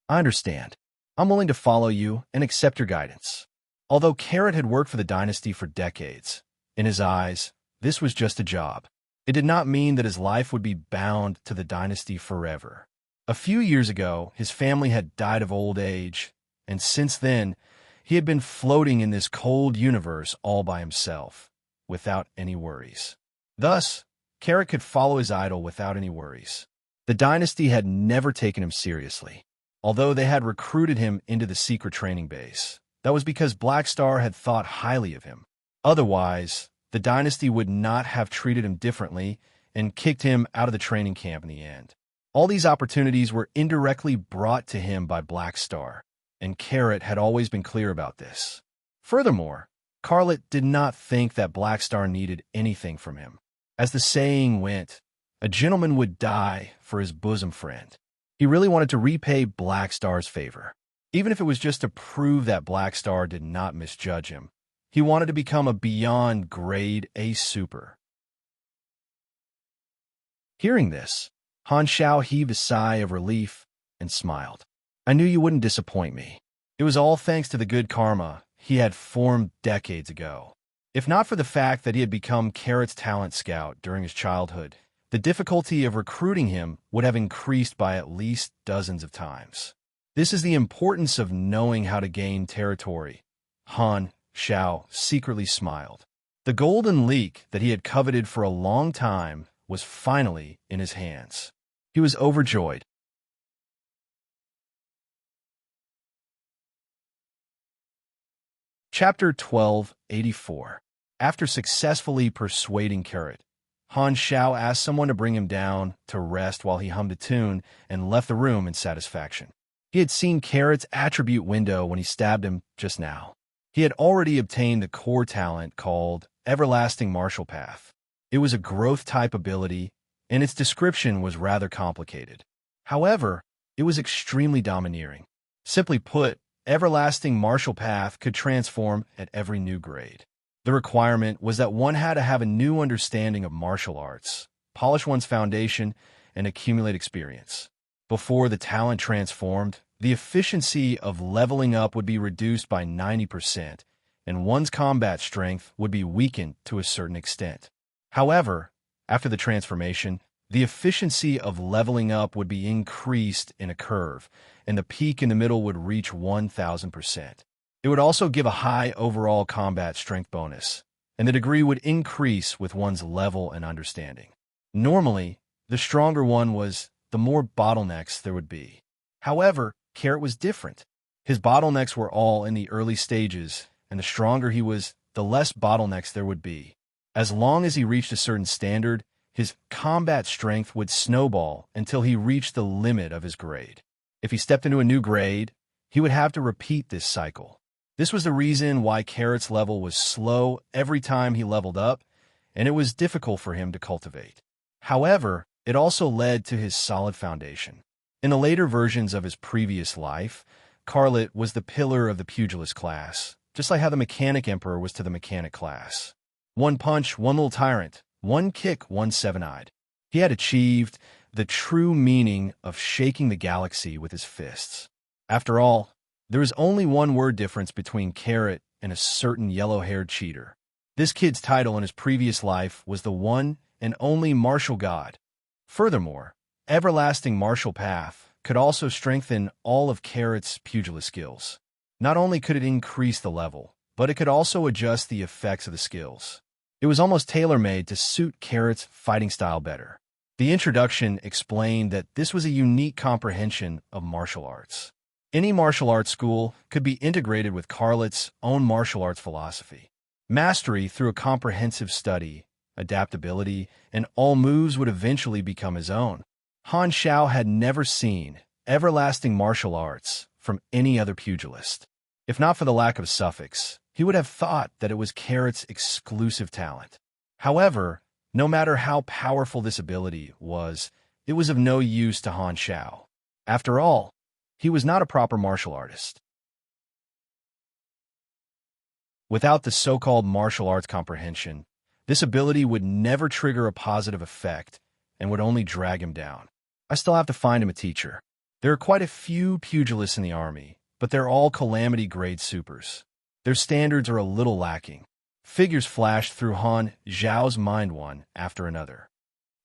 [SPEAKER 1] I understand. I'm willing to follow you and accept your guidance. Although Carrot had worked for the dynasty for decades, in his eyes, this was just a job. It did not mean that his life would be bound to the dynasty forever. A few years ago, his family had died of old age, and since then, he had been floating in this cold universe all by himself, without any worries. Thus, Carrot could follow his idol without any worries. The dynasty had never taken him seriously, although they had recruited him into the secret training base. That was because Black Star had thought highly of him. Otherwise, the dynasty would not have treated him differently and kicked him out of the training camp in the end. All these opportunities were indirectly brought to him by Black Star, and Carrot had always been clear about this. Furthermore, Carrot did not think that Black Star needed anything from him. As the saying went, a gentleman would die for his bosom friend. He really wanted to repay Black Star's favor. Even if it was just to prove that Black Star did not misjudge him, he wanted to become a beyond grade A super. Hearing this, Han Xiao heaved a sigh of relief and smiled. I knew you wouldn't disappoint me. It was all thanks to the good karma he had formed decades ago. If not for the fact that he had become Carrot's talent scout during his childhood, the difficulty of recruiting him would have increased by at least dozens of times. This is the importance of knowing how to gain territory. Han Xiao secretly smiled. The golden leek that he had coveted for a long time was finally in his hands. He was overjoyed. Chapter 1284. After successfully persuading Carrot, Han Xiao asked someone to bring him down to rest while he hummed a tune and left the room in satisfaction. He had seen Carrot's attribute window when he stabbed him just now. He had already obtained the core talent called Everlasting Martial Path. It was a growth-type ability, and its description was rather complicated. However, it was extremely domineering. Simply put, Everlasting Martial Path could transform at every new grade. The requirement was that one had to have a new understanding of martial arts, polish one's foundation, and accumulate experience. Before the talent transformed, the efficiency of leveling up would be reduced by 90%, and one's combat strength would be weakened to a certain extent. However, after the transformation, the efficiency of leveling up would be increased in a curve, and the peak in the middle would reach 1,000%. It would also give a high overall combat strength bonus, and the degree would increase with one's level and understanding. Normally, the stronger one was, the more bottlenecks there would be. However, Carrot was different. His bottlenecks were all in the early stages, and the stronger he was, the less bottlenecks there would be. As long as he reached a certain standard, his combat strength would snowball until he reached the limit of his grade. If he stepped into a new grade, he would have to repeat this cycle. This was the reason why Carrot's level was slow every time he leveled up, and it was difficult for him to cultivate. However, it also led to his solid foundation. In the later versions of his previous life, Carlet was the pillar of the pugilist class, just like how the mechanic emperor was to the mechanic class. One punch, one little tyrant. One kick, one seven-eyed. He had achieved the true meaning of shaking the galaxy with his fists. After all, there is only one word difference between Carrot and a certain yellow-haired cheater. This kid's title in his previous life was the one and only martial god. Furthermore, Everlasting Martial Path could also strengthen all of Carrot's pugilist skills. Not only could it increase the level, but it could also adjust the effects of the skills. It was almost tailor-made to suit Carrot's fighting style better. The introduction explained that this was a unique comprehension of martial arts. Any martial arts school could be integrated with Carlet's own martial arts philosophy. Mastery through a comprehensive study, adaptability, and all moves would eventually become his own. Han Xiao had never seen everlasting martial arts from any other pugilist. If not for the lack of suffix, he would have thought that it was Carrot's exclusive talent. However, no matter how powerful this ability was, it was of no use to Han Xiao. After all, he was not a proper martial artist. Without the so-called martial arts comprehension, this ability would never trigger a positive effect and would only drag him down. I still have to find him a teacher. There are quite a few pugilists in the army, but they're all calamity-grade supers. Their standards are a little lacking. Figures flashed through Han Xiao's mind one after another.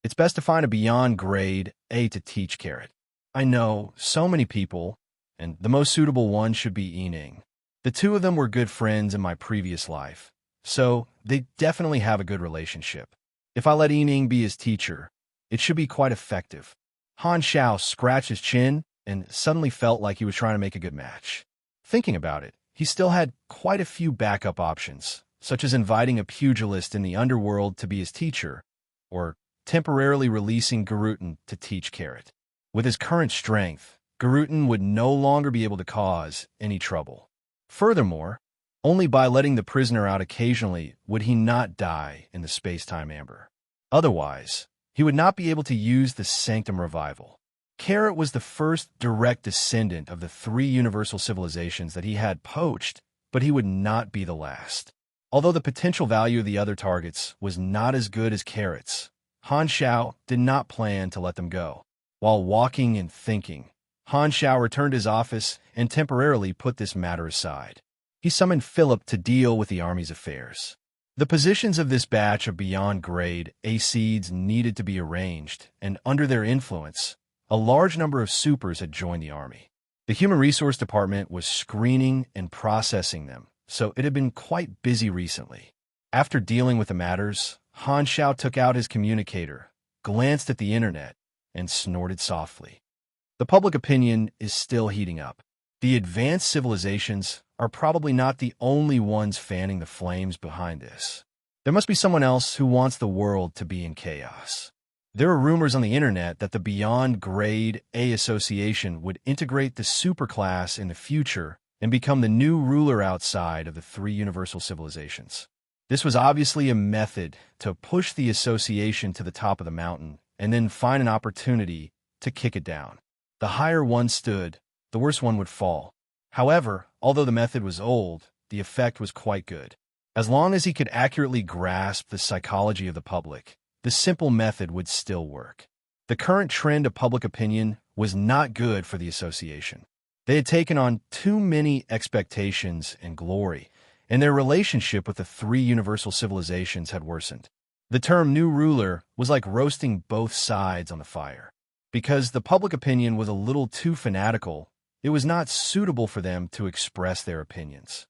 [SPEAKER 1] It's best to find a beyond grade A to teach Carrot. I know so many people, and the most suitable one should be Yining. The two of them were good friends in my previous life, so they definitely have a good relationship. If I let Yining be his teacher, it should be quite effective. Han Xiao scratched his chin and suddenly felt like he was trying to make a good match. Thinking about it, he still had quite a few backup options, such as inviting a pugilist in the underworld to be his teacher, or temporarily releasing Garutan to teach Carrot. With his current strength, Garutan would no longer be able to cause any trouble. Furthermore, only by letting the prisoner out occasionally would he not die in the space-time amber. Otherwise, he would not be able to use the Sanctum Revival. Carrot was the first direct descendant of the three universal civilizations that he had poached, but he would not be the last. Although the potential value of the other targets was not as good as Carrot's, Han Xiao did not plan to let them go. While walking and thinking, Han Xiao returned to his office and temporarily put this matter aside. He summoned Philip to deal with the army's affairs. The positions of this batch of beyond-grade A seeds needed to be arranged, and under their influence, a large number of supers had joined the army. The Human Resource Department was screening and processing them, so it had been quite busy recently. After dealing with the matters, Han Xiao took out his communicator, glanced at the internet, and snorted softly. The public opinion is still heating up. The advanced civilizations are probably not the only ones fanning the flames behind this. There must be someone else who wants the world to be in chaos. There are rumors on the internet that the Beyond Grade A Association would integrate the superclass in the future and become the new ruler outside of the three universal civilizations. This was obviously a method to push the association to the top of the mountain and then find an opportunity to kick it down. The higher one stood, the worse one would fall. However, although the method was old, the effect was quite good. As long as he could accurately grasp the psychology of the public, the simple method would still work. The current trend of public opinion was not good for the association. They had taken on too many expectations and glory, and their relationship with the three universal civilizations had worsened. The term new ruler was like roasting both sides on the fire. Because the public opinion was a little too fanatical, it was not suitable for them to express their opinions.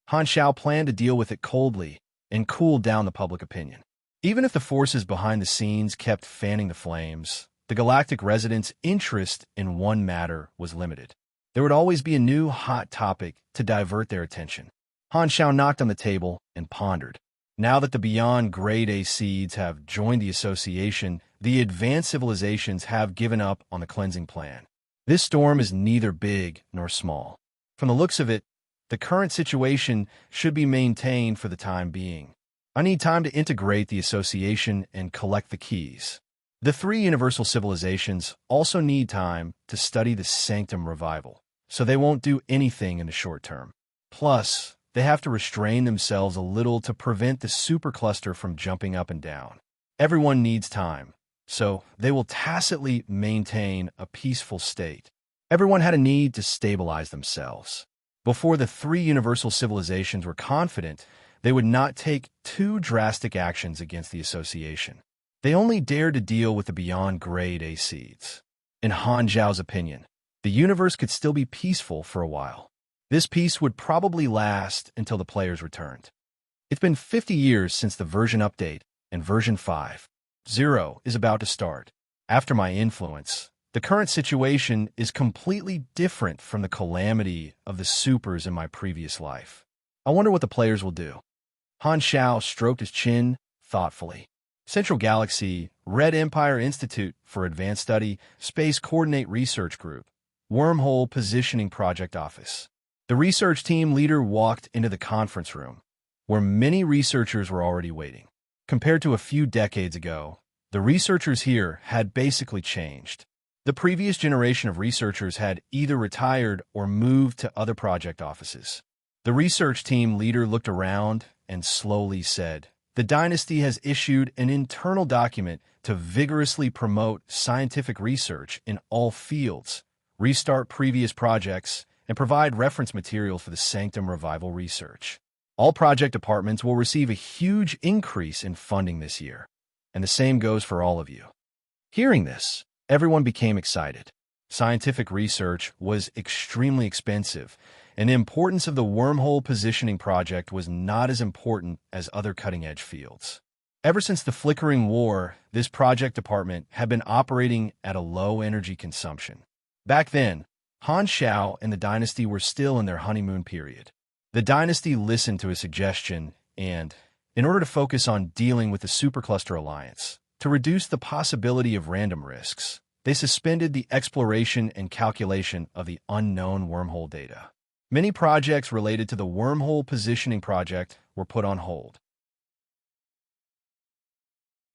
[SPEAKER 1] Han Xiao planned to deal with it coldly and cool down the public opinion. Even if the forces behind the scenes kept fanning the flames, the galactic residents' interest in one matter was limited. There would always be a new hot topic to divert their attention. Han Xiao knocked on the table and pondered. Now that the Beyond Grade A seeds have joined the association, the advanced civilizations have given up on the cleansing plan. This storm is neither big nor small. From the looks of it, the current situation should be maintained for the time being. I need time to integrate the association and collect the keys. The three universal civilizations also need time to study the sanctum revival, so they won't do anything in the short term. Plus, they have to restrain themselves a little to prevent the supercluster from jumping up and down. Everyone needs time, so they will tacitly maintain a peaceful state. Everyone had a need to stabilize themselves. Before the three universal civilizations were confident, they would not take too drastic actions against the association. They only dared to deal with the Beyond Grade A seeds. In Han Zhao's opinion, the universe could still be peaceful for a while. This peace would probably last until the players returned. It's been 50 years since the version update, and version 5.0 is about to start. After my influence, the current situation is completely different from the calamity of the supers in my previous life. I wonder what the players will do. Han Xiao stroked his chin thoughtfully. Central Galaxy, Red Empire Institute for Advanced Study, Space Coordinate Research Group, Wormhole Positioning Project Office. The research team leader walked into the conference room, where many researchers were already waiting. Compared to a few decades ago, the researchers here had basically changed. The previous generation of researchers had either retired or moved to other project offices. The research team leader looked around and slowly said, "The dynasty has issued an internal document to vigorously promote scientific research in all fields, restart previous projects, and provide reference material for the Sanctum Revival research. All project departments will receive a huge increase in funding this year, and the same goes for all of you." Hearing this, everyone became excited. Scientific research was extremely expensive, and the importance of the Wormhole Positioning Project was not as important as other cutting-edge fields. Ever since the Flickering War, this project department had been operating at a low energy consumption. Back then, Han Xiao and the dynasty were still in their honeymoon period. The dynasty listened to his suggestion and, in order to focus on dealing with the Supercluster Alliance, to reduce the possibility of random risks, they suspended the exploration and calculation of the unknown wormhole data. Many projects related to the Wormhole Positioning Project were put on hold.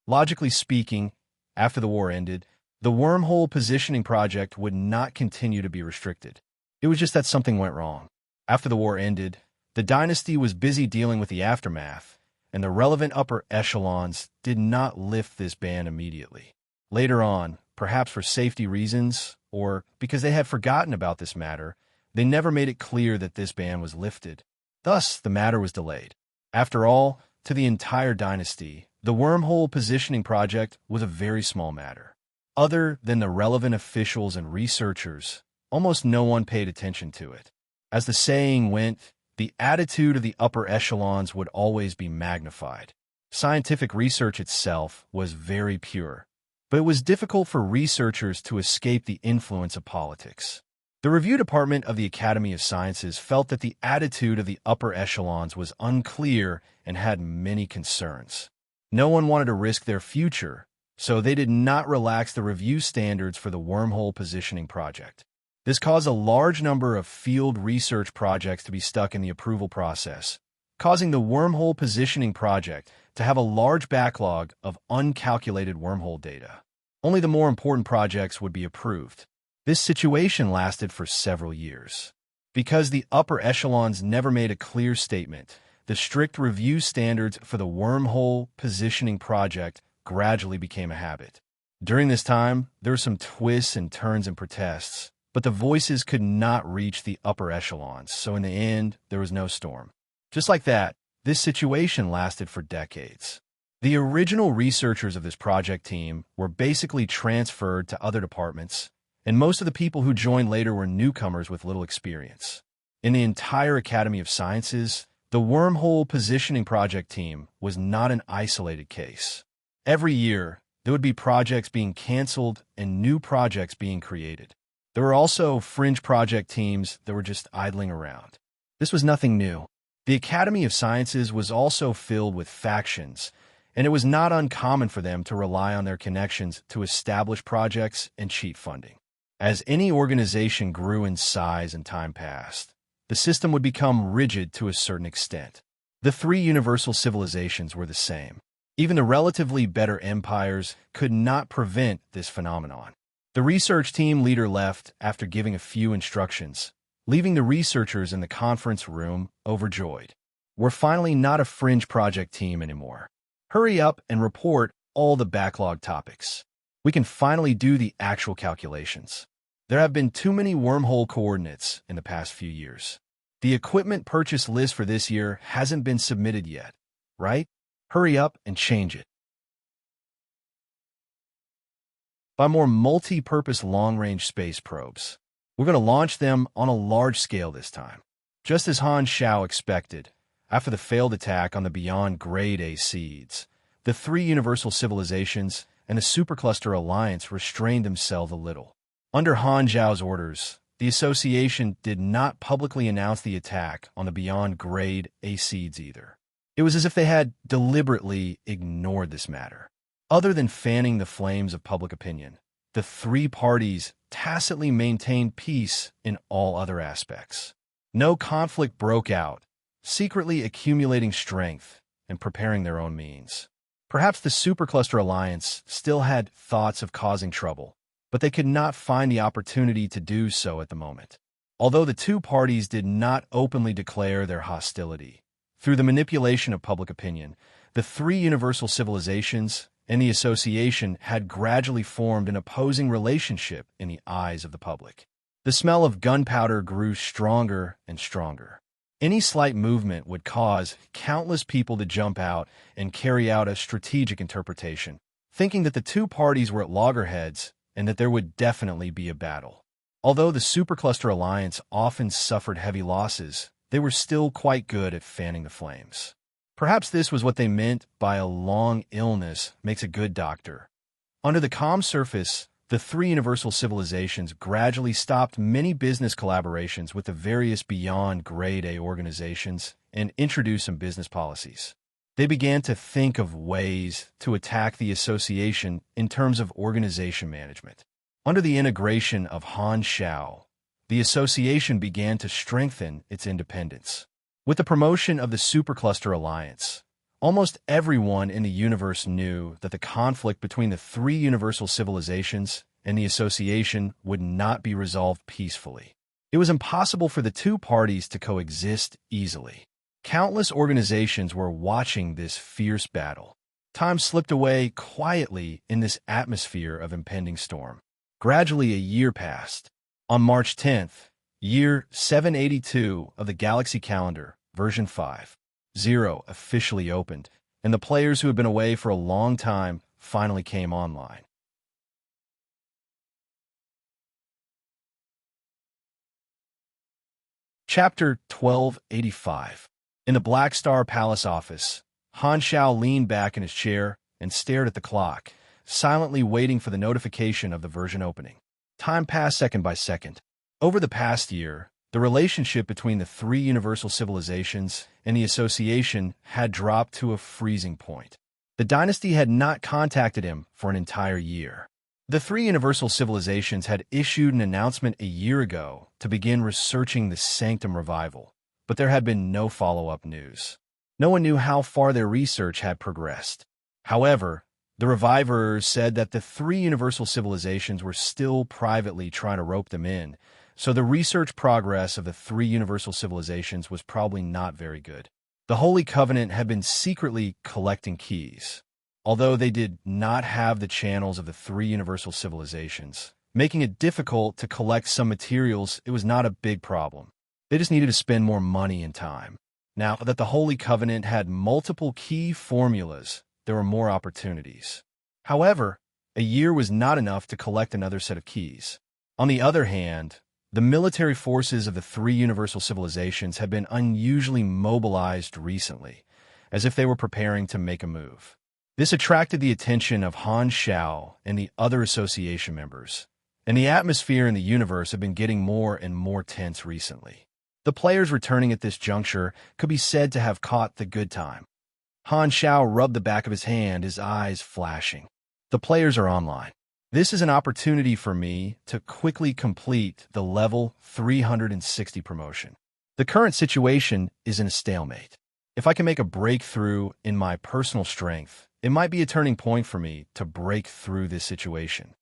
[SPEAKER 1] Logically speaking, after the war ended, the Wormhole Positioning Project would not continue to be restricted. It was just that something went wrong. After the war ended, the dynasty was busy dealing with the aftermath, and the relevant upper echelons did not lift this ban immediately. Later on, perhaps for safety reasons, or because they had forgotten about this matter, they never made it clear that this ban was lifted. Thus, the matter was delayed. After all, to the entire dynasty, the wormhole positioning project was a very small matter. Other than the relevant officials and researchers, almost no one paid attention to it. As the saying went, the attitude of the upper echelons would always be magnified. Scientific research itself was very pure, but it was difficult for researchers to escape the influence of politics. The review department of the Academy of Sciences felt that the attitude of the upper echelons was unclear and had many concerns. No one wanted to risk their future, so they did not relax the review standards for the wormhole positioning project. This caused a large number of field research projects to be stuck in the approval process, causing the wormhole positioning project to have a large backlog of uncalculated wormhole data. Only the more important projects would be approved. This situation lasted for several years. Because the upper echelons never made a clear statement, the strict review standards for the wormhole positioning project gradually became a habit. During this time, there were some twists and turns and protests, but the voices could not reach the upper echelons, so in the end, there was no storm. Just like that, this situation lasted for decades. The original researchers of this project team were basically transferred to other departments, and most of the people who joined later were newcomers with little experience. In the entire Academy of Sciences, the wormhole positioning project team was not an isolated case. Every year, there would be projects being canceled and new projects being created. There were also fringe project teams that were just idling around. This was nothing new. The Academy of Sciences was also filled with factions, and it was not uncommon for them to rely on their connections to establish projects and cheat funding. As any organization grew in size and time passed, the system would become rigid to a certain extent. The three universal civilizations were the same. Even the relatively better empires could not prevent this phenomenon. The research team leader left after giving a few instructions, leaving the researchers in the conference room overjoyed. We're finally not a fringe project team anymore. Hurry up and report all the backlog topics. We can finally do the actual calculations. There have been too many wormhole coordinates in the past few years. The equipment purchase list for this year hasn't been submitted yet, right? Hurry up and change it. Buy more multi-purpose long-range space probes. We're going to launch them on a large scale this time. Just as Han Xiao expected, after the failed attack on the Beyond Grade A seeds, the three universal civilizations and the Supercluster Alliance restrained themselves a little. Under Han Xiao's orders, the association did not publicly announce the attack on the Beyond Grade A seeds either. It was as if they had deliberately ignored this matter. Other than fanning the flames of public opinion, the three parties tacitly maintained peace in all other aspects. No conflict broke out, secretly accumulating strength and preparing their own means. Perhaps the Supercluster Alliance still had thoughts of causing trouble, but they could not find the opportunity to do so at the moment. Although the two parties did not openly declare their hostility, through the manipulation of public opinion, the three universal civilizations and the association had gradually formed an opposing relationship in the eyes of the public. The smell of gunpowder grew stronger and stronger. Any slight movement would cause countless people to jump out and carry out a strategic interpretation, thinking that the two parties were at loggerheads and that there would definitely be a battle. Although the Supercluster Alliance often suffered heavy losses, they were still quite good at fanning the flames. Perhaps this was what they meant by a long illness makes a good doctor. Under the calm surface, the three universal civilizations gradually stopped many business collaborations with the various Beyond Grade A organizations and introduced some business policies. They began to think of ways to attack the association in terms of organization management. Under the integration of Han Xiao, the association began to strengthen its independence. With the promotion of the Supercluster Alliance, almost everyone in the universe knew that the conflict between the three universal civilizations and the association would not be resolved peacefully. It was impossible for the two parties to coexist easily. Countless organizations were watching this fierce battle. Time slipped away quietly in this atmosphere of impending storm. Gradually, a year passed. On March 10th, year 782 of the galaxy calendar, version 5.0 officially opened, and the players who had been away for a long time finally came online. Chapter 1285. In the Black Star Palace office, Han Xiao leaned back in his chair and stared at the clock, silently waiting for the notification of the version opening. Time passed second by second. Over the past year, the relationship between the three universal civilizations and the association had dropped to a freezing point. The dynasty had not contacted him for an entire year. The three universal civilizations had issued an announcement a year ago to begin researching the Sanctum revival, but there had been no follow-up news. No one knew how far their research had progressed. However, the revivers said that the three universal civilizations were still privately trying to rope them in, so the research progress of the three universal civilizations was probably not very good. The Holy Covenant had been secretly collecting keys, although they did not have the channels of the three universal civilizations, making it difficult to collect some materials. It was not a big problem. They just needed to spend more money and time. Now that the Holy Covenant had multiple key formulas, there were more opportunities. However, a year was not enough to collect another set of keys. On the other hand, the military forces of the three universal civilizations had been unusually mobilized recently, as if they were preparing to make a move. This attracted the attention of Han Xiao and the other association members, and the atmosphere in the universe had been getting more and more tense recently. The players returning at this juncture could be said to have caught the good time. Han Xiao rubbed the back of his hand, his eyes flashing. The players are online. This is an opportunity for me to quickly complete the level 360 promotion. The current situation is in a stalemate. If I can make a breakthrough in my personal strength, it might be a turning point for me to break through this situation.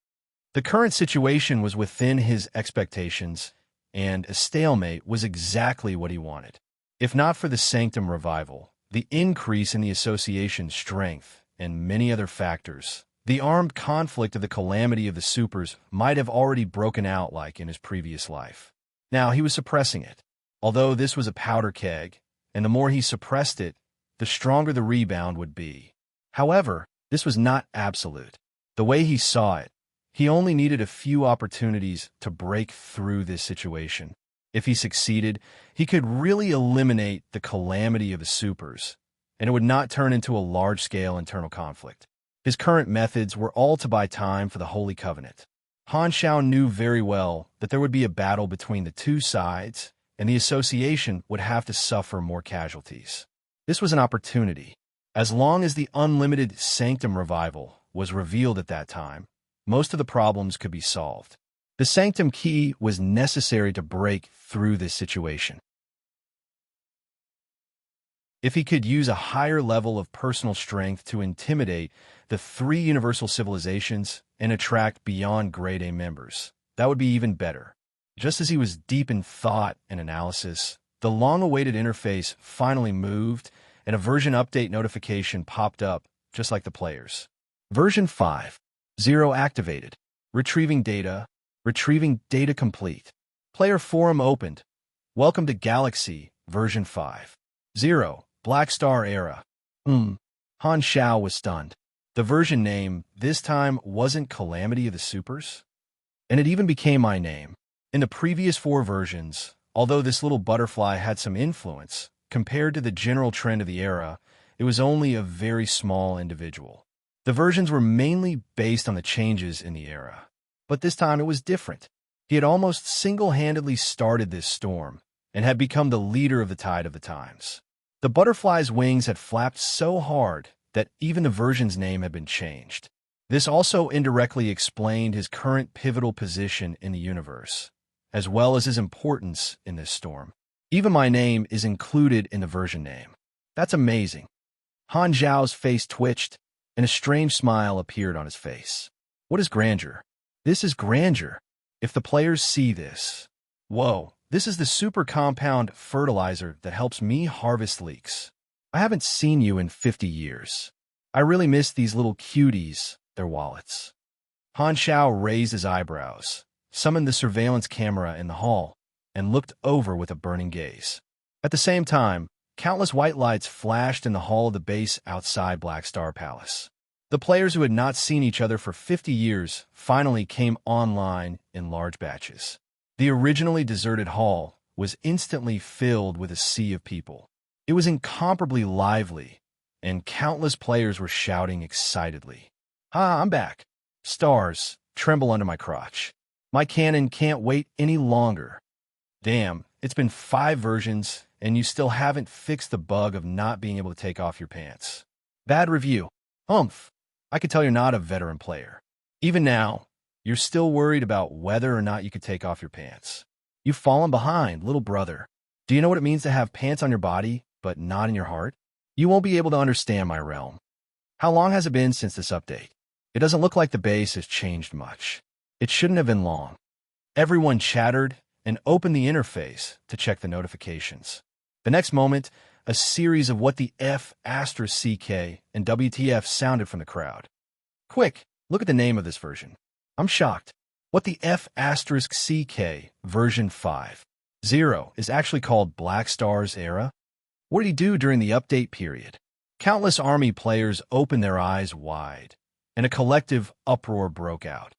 [SPEAKER 1] The current situation was within his expectations, and a stalemate was exactly what he wanted. If not for the Sanctum revival, the increase in the association's strength, and many other factors, the armed conflict of the calamity of the supers might have already broken out like in his previous life. Now he was suppressing it. Although this was a powder keg, and the more he suppressed it, the stronger the rebound would be. However, this was not absolute. The way he saw it, he only needed a few opportunities to break through this situation. If he succeeded, he could really eliminate the calamity of the supers, and it would not turn into a large-scale internal conflict. His current methods were all to buy time for the Holy Covenant. Han Xiao knew very well that there would be a battle between the two sides, and the association would have to suffer more casualties. This was an opportunity. As long as the unlimited Sanctum revival was revealed at that time, most of the problems could be solved. The Sanctum key was necessary to break through this situation. If he could use a higher level of personal strength to intimidate the three universal civilizations and attract beyond Grade A members, that would be even better. Just as he was deep in thought and analysis, the long-awaited interface finally moved, and a version update notification popped up, just like the players. Version 5.0 activated. Retrieving data complete. Player forum opened. Welcome to Galaxy, version 5.0. Black Star era. Han Xiao was stunned. The version name this time wasn't Calamity of the Supers, and it even became my name. In the previous 4 versions, although this little butterfly had some influence, compared to the general trend of the era, it was only a very small individual. The versions were mainly based on the changes in the era, but this time it was different. He had almost single-handedly started this storm, and had become the leader of the tide of the times. The butterfly's wings had flapped so hard that even the version's name had been changed. This also indirectly explained his current pivotal position in the universe, as well as his importance in this storm. Even my name is included in the version name. That's amazing. Han Zhao's face twitched, and a strange smile appeared on his face. What is grandeur? This is grandeur. If the players see this, whoa. This is the super compound fertilizer that helps me harvest leeks. I haven't seen you in 50 years. I really miss these little cuties, their wallets. Han Xiao raised his eyebrows, summoned the surveillance camera in the hall, and looked over with a burning gaze. At the same time, Countless white lights flashed in the hall of the base outside Black Star Palace. The players who had not seen each other for 50 years finally came online in large batches. The originally deserted hall was instantly filled with a sea of people. It was incomparably lively, and countless players were shouting excitedly. "Ah, I'm back. Stars tremble under my crotch. My cannon can't wait any longer. Damn, it's been 5 versions, and you still haven't fixed the bug of not being able to take off your pants. Bad review. Humph. I could tell you're not a veteran player. Even now, you're still worried about whether or not you could take off your pants. You've fallen behind, little brother. Do you know what it means to have pants on your body, but not in your heart? You won't be able to understand my realm. How long has it been since this update? It doesn't look like the base has changed much. It shouldn't have been long." Everyone chattered and opened the interface to check the notifications. The next moment, a series of what the F asterisk CK and WTF sounded from the crowd. "Quick, look at the name of this version. I'm shocked. What the F asterisk CK version 5.0 is actually called Black Star's Era? What did he do during the update period?" Countless army players opened their eyes wide, and a collective uproar broke out.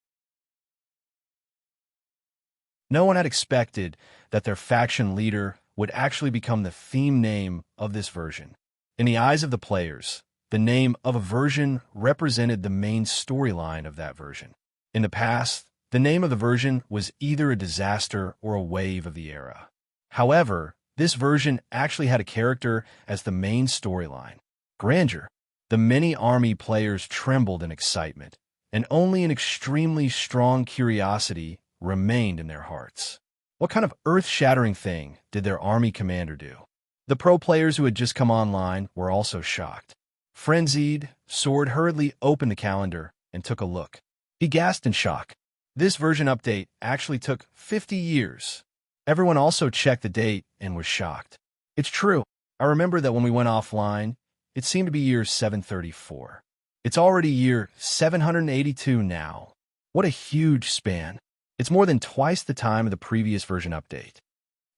[SPEAKER 1] No one had expected that their faction leader would actually become the theme name of this version. In the eyes of the players, the name of a version represented the main storyline of that version. In the past, the name of the version was either a disaster or a wave of the era. However, this version actually had a character as the main storyline. Grandeur. The many army players trembled in excitement, and only an extremely strong curiosity remained in their hearts. What kind of earth-shattering thing did their army commander do? The pro players who had just come online were also shocked. Frenzied, Sword hurriedly opened the calendar and took a look. He gasped in shock. This version update actually took 50 years. Everyone also checked the date and was shocked. It's true. I remember that when we went offline, it seemed to be year 734. It's already year 782 now. What a huge span. It's more than twice the time of the previous version update.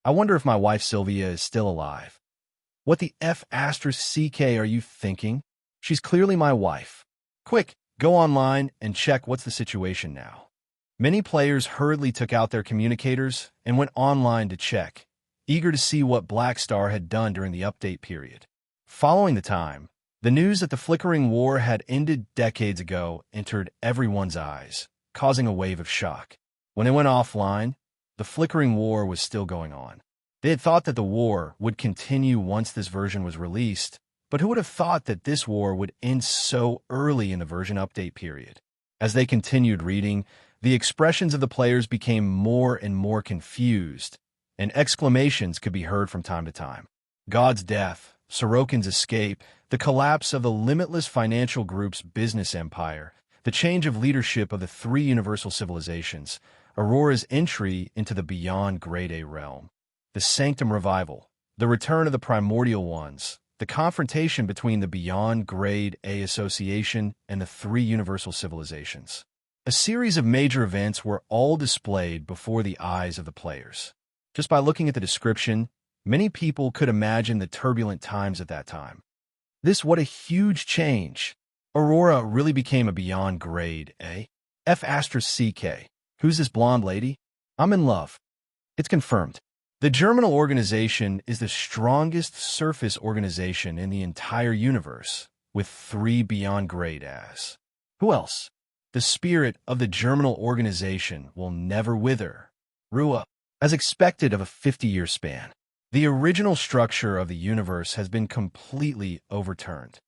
[SPEAKER 1] I wonder if my wife Sylvia is still alive. What the F asterisk CK are you thinking? She's clearly my wife. Quick, go online and check what's the situation now. Many players hurriedly took out their communicators and went online to check, eager to see what Black Star had done during the update period. Following the time, the news that the flickering war had ended decades ago entered everyone's eyes, causing a wave of shock. When they went offline, the flickering war was still going on. They had thought that the war would continue once this version was released, but who would have thought that this war would end so early in the version update period? As they continued reading, the expressions of the players became more and more confused, and exclamations could be heard from time to time. God's death, Sorokin's escape, the collapse of the limitless financial group's business empire, the change of leadership of the 3 universal civilizations, Aurora's entry into the beyond Grade A realm, the Sanctum revival, the return of the primordial ones, the confrontation between the beyond Grade A association and the 3 universal civilizations. A series of major events were all displayed before the eyes of the players. Just by looking at the description, many people could imagine the turbulent times at that time. What a huge change. Aurora really became a beyond Grade A. F asterisk CK. Who's this blonde lady? I'm in love. It's confirmed. The Germinal organization is the strongest surface organization in the entire universe, with 3 beyond Grade As. Who else? The spirit of the Germinal organization will never wither. Rua. As expected of a 50-year span, the original structure of the universe has been completely overturned.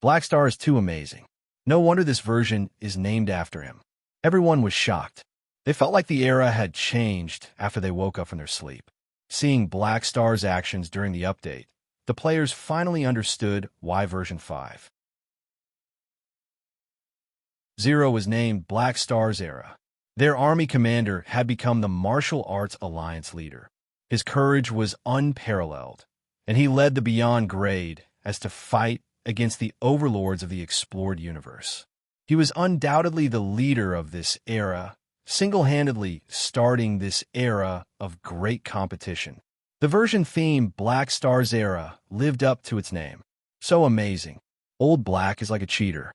[SPEAKER 1] Black Star is too amazing. No wonder this version is named after him. Everyone was shocked. They felt like the era had changed after they woke up from their sleep. Seeing Black Star's actions during the update, the players finally understood why version 5.0 was named Black Star's Era. Their army commander had become the Martial Arts Alliance leader. His courage was unparalleled, and he led the Beyond Grade as to fight against the overlords of the explored universe. He was undoubtedly the leader of this era, single-handedly starting this era of great competition. The version theme, Black Star's Era, lived up to its name. So amazing. Old Black is like a cheater.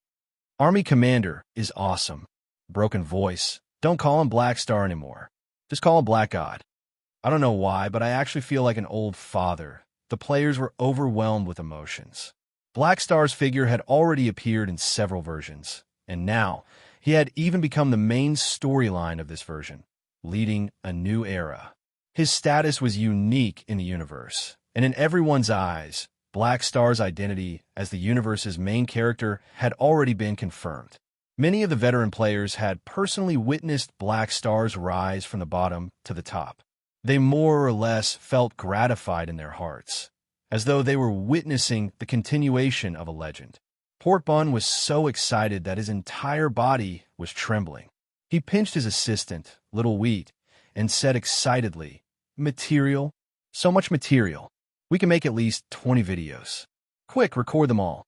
[SPEAKER 1] Army Commander is awesome. Broken voice. Don't call him Black Star anymore. Just call him Black God. I don't know why, but I actually feel like an old father. The players were overwhelmed with emotions. Black Star's figure had already appeared in several versions, and now he had even become the main storyline of this version, leading a new era. His status was unique in the universe, and in everyone's eyes, Black Star's identity as the universe's main character had already been confirmed. Many of the veteran players had personally witnessed Black Star's rise from the bottom to the top. They more or less felt gratified in their hearts, as though they were witnessing the continuation of a legend. Port Bun was so excited that his entire body was trembling. He pinched his assistant, Little Wheat, and said excitedly, "Material? So much material. We can make at least 20 videos. Quick, record them all."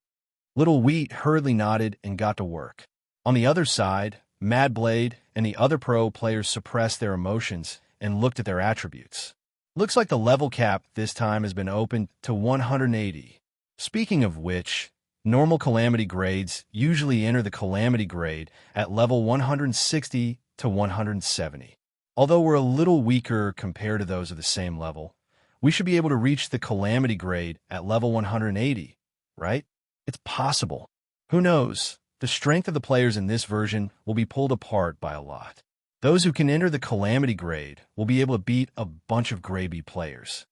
[SPEAKER 1] Little Wheat hurriedly nodded and got to work. On the other side, Mad Blade and the other pro players suppressed their emotions and looked at their attributes. Looks like the level cap this time has been opened to 180. Speaking of which, normal Calamity grades usually enter the Calamity grade at level 160 to 170. Although we're a little weaker compared to those of the same level, we should be able to reach the Calamity grade at level 180, right? It's possible. Who knows? The strength of the players in this version will be pulled apart by a lot. Those who can enter the Calamity grade will be able to beat a bunch of Grade B players.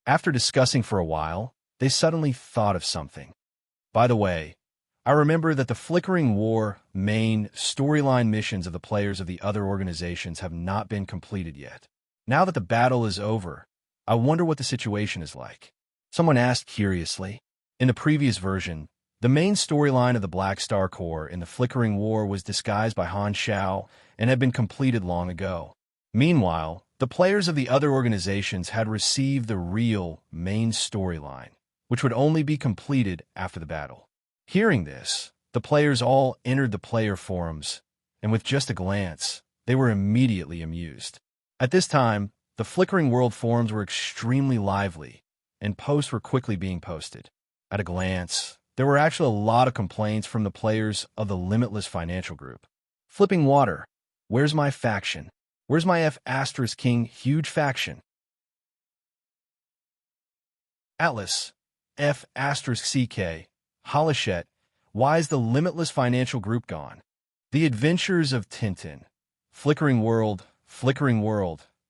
[SPEAKER 1] After discussing for a while, they suddenly thought of something. By the way, I remember that the Flickering War main storyline missions of the players of the other organizations have not been completed yet. Now that the battle is over, I wonder what the situation is like. Someone asked curiously. In the previous version, the main storyline of the Black Star Corps in the Flickering War was disguised by Han Shao and had been completed long ago. Meanwhile, the players of the other organizations had received the real main storyline, which would only be completed after the battle. Hearing this, the players all entered the player forums, and with just a glance, they were immediately amused. At this time, the Flickering World forums were extremely lively, and posts were quickly being posted. At a glance, there were actually a lot of complaints from the players of the Limitless Financial Group. Flipping water. Where's my faction? Where's my F*** King huge faction? Atlas. F***CK. Holochet. Why is the Limitless Financial Group gone? The Adventures of Tintin. Flickering World.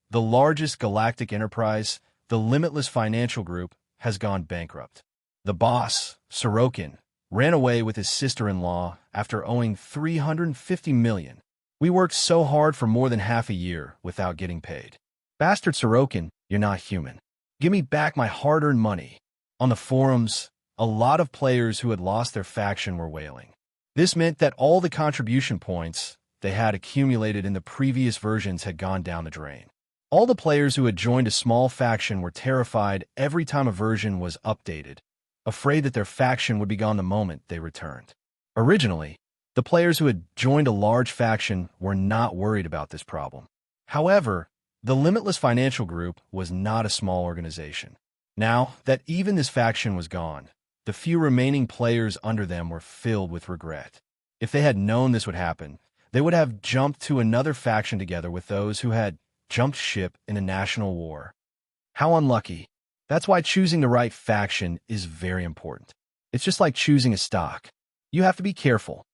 [SPEAKER 1] The largest galactic enterprise, the Limitless Financial Group, has gone bankrupt. The boss, Sorokin, ran away with his sister-in-law after owing $350 million. We worked so hard for more than half a year without getting paid. Bastard Sorokin, you're not human. Give me back my hard-earned money. On the forums, a lot of players who had lost their faction were wailing. This meant that all the contribution points they had accumulated in the previous versions had gone down the drain. All the players who had joined a small faction were terrified every time a version was updated, afraid that their faction would be gone the moment they returned. Originally, the players who had joined a large faction were not worried about this problem. However, the Limitless Financial Group was not a small organization. Now that even this faction was gone, the few remaining players under them were filled with regret. If they had known this would happen, they would have jumped to another faction together with those who had jumped ship in a national war. How unlucky. That's why choosing the right faction is very important. It's just like choosing a stock. You have to be careful.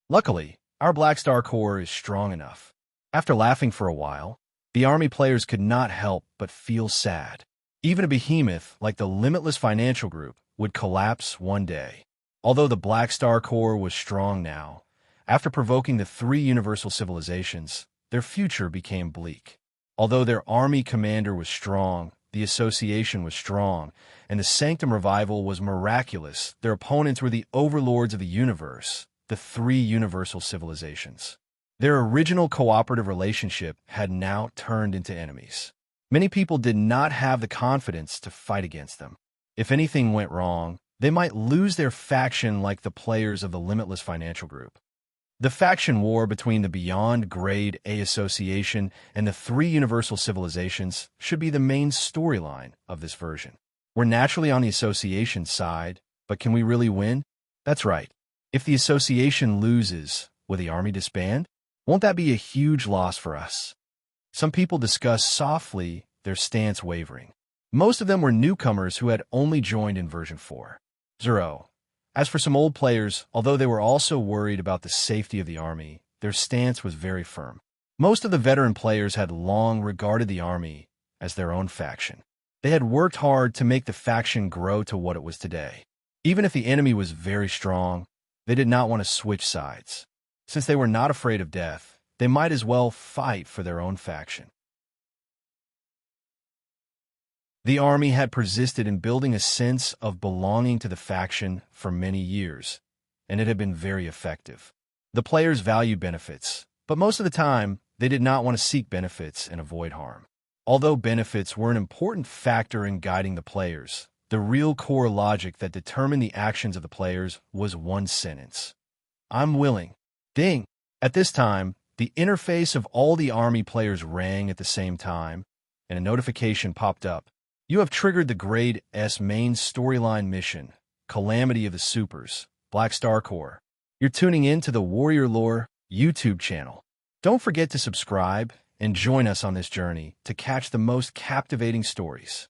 [SPEAKER 1] Luckily, our Black Star Corps is strong enough. After laughing for a while, the army players could not help but feel sad. Even a behemoth like the Limitless Financial Group would collapse one day. Although the Black Star Corps was strong now, after provoking the 3 universal civilizations, their future became bleak. Although their army commander was strong, the association was strong, and the Sanctum Revival was miraculous, their opponents were the overlords of the universe, the 3 universal civilizations. Their original cooperative relationship had now turned into enemies. Many people did not have the confidence to fight against them. If anything went wrong, they might lose their faction like the players of the Limitless Financial Group. The faction war between the Beyond Grade A Association and the three universal civilizations should be the main storyline of this version. We're naturally on the Association side, but can we really win? That's right. If the Association loses, will the army disband? Won't that be a huge loss for us? Some people discuss softly, their stance wavering. Most of them were newcomers who had only joined in version 4.0. As for some old players, although they were also worried about the safety of the army, their stance was very firm. Most of the veteran players had long regarded the army as their own faction. They had worked hard to make the faction grow to what it was today. Even if the enemy was very strong, they did not want to switch sides. Since they were not afraid of death, they might as well fight for their own faction. The army had persisted in building a sense of belonging to the faction for many years, and it had been very effective. The players valued benefits, but most of the time, they did not want to seek benefits and avoid harm. Although benefits were an important factor in guiding the players, the real core logic that determined the actions of the players was one sentence. I'm willing. Ding! At this time, the interface of all the army players rang at the same time, and a notification popped up. You have triggered the Grade S main storyline mission, Calamity of the Supers, Black Star Corps. You're tuning in to the Warrior Lore YouTube channel. Don't forget to subscribe and join us on this journey to catch the most captivating stories.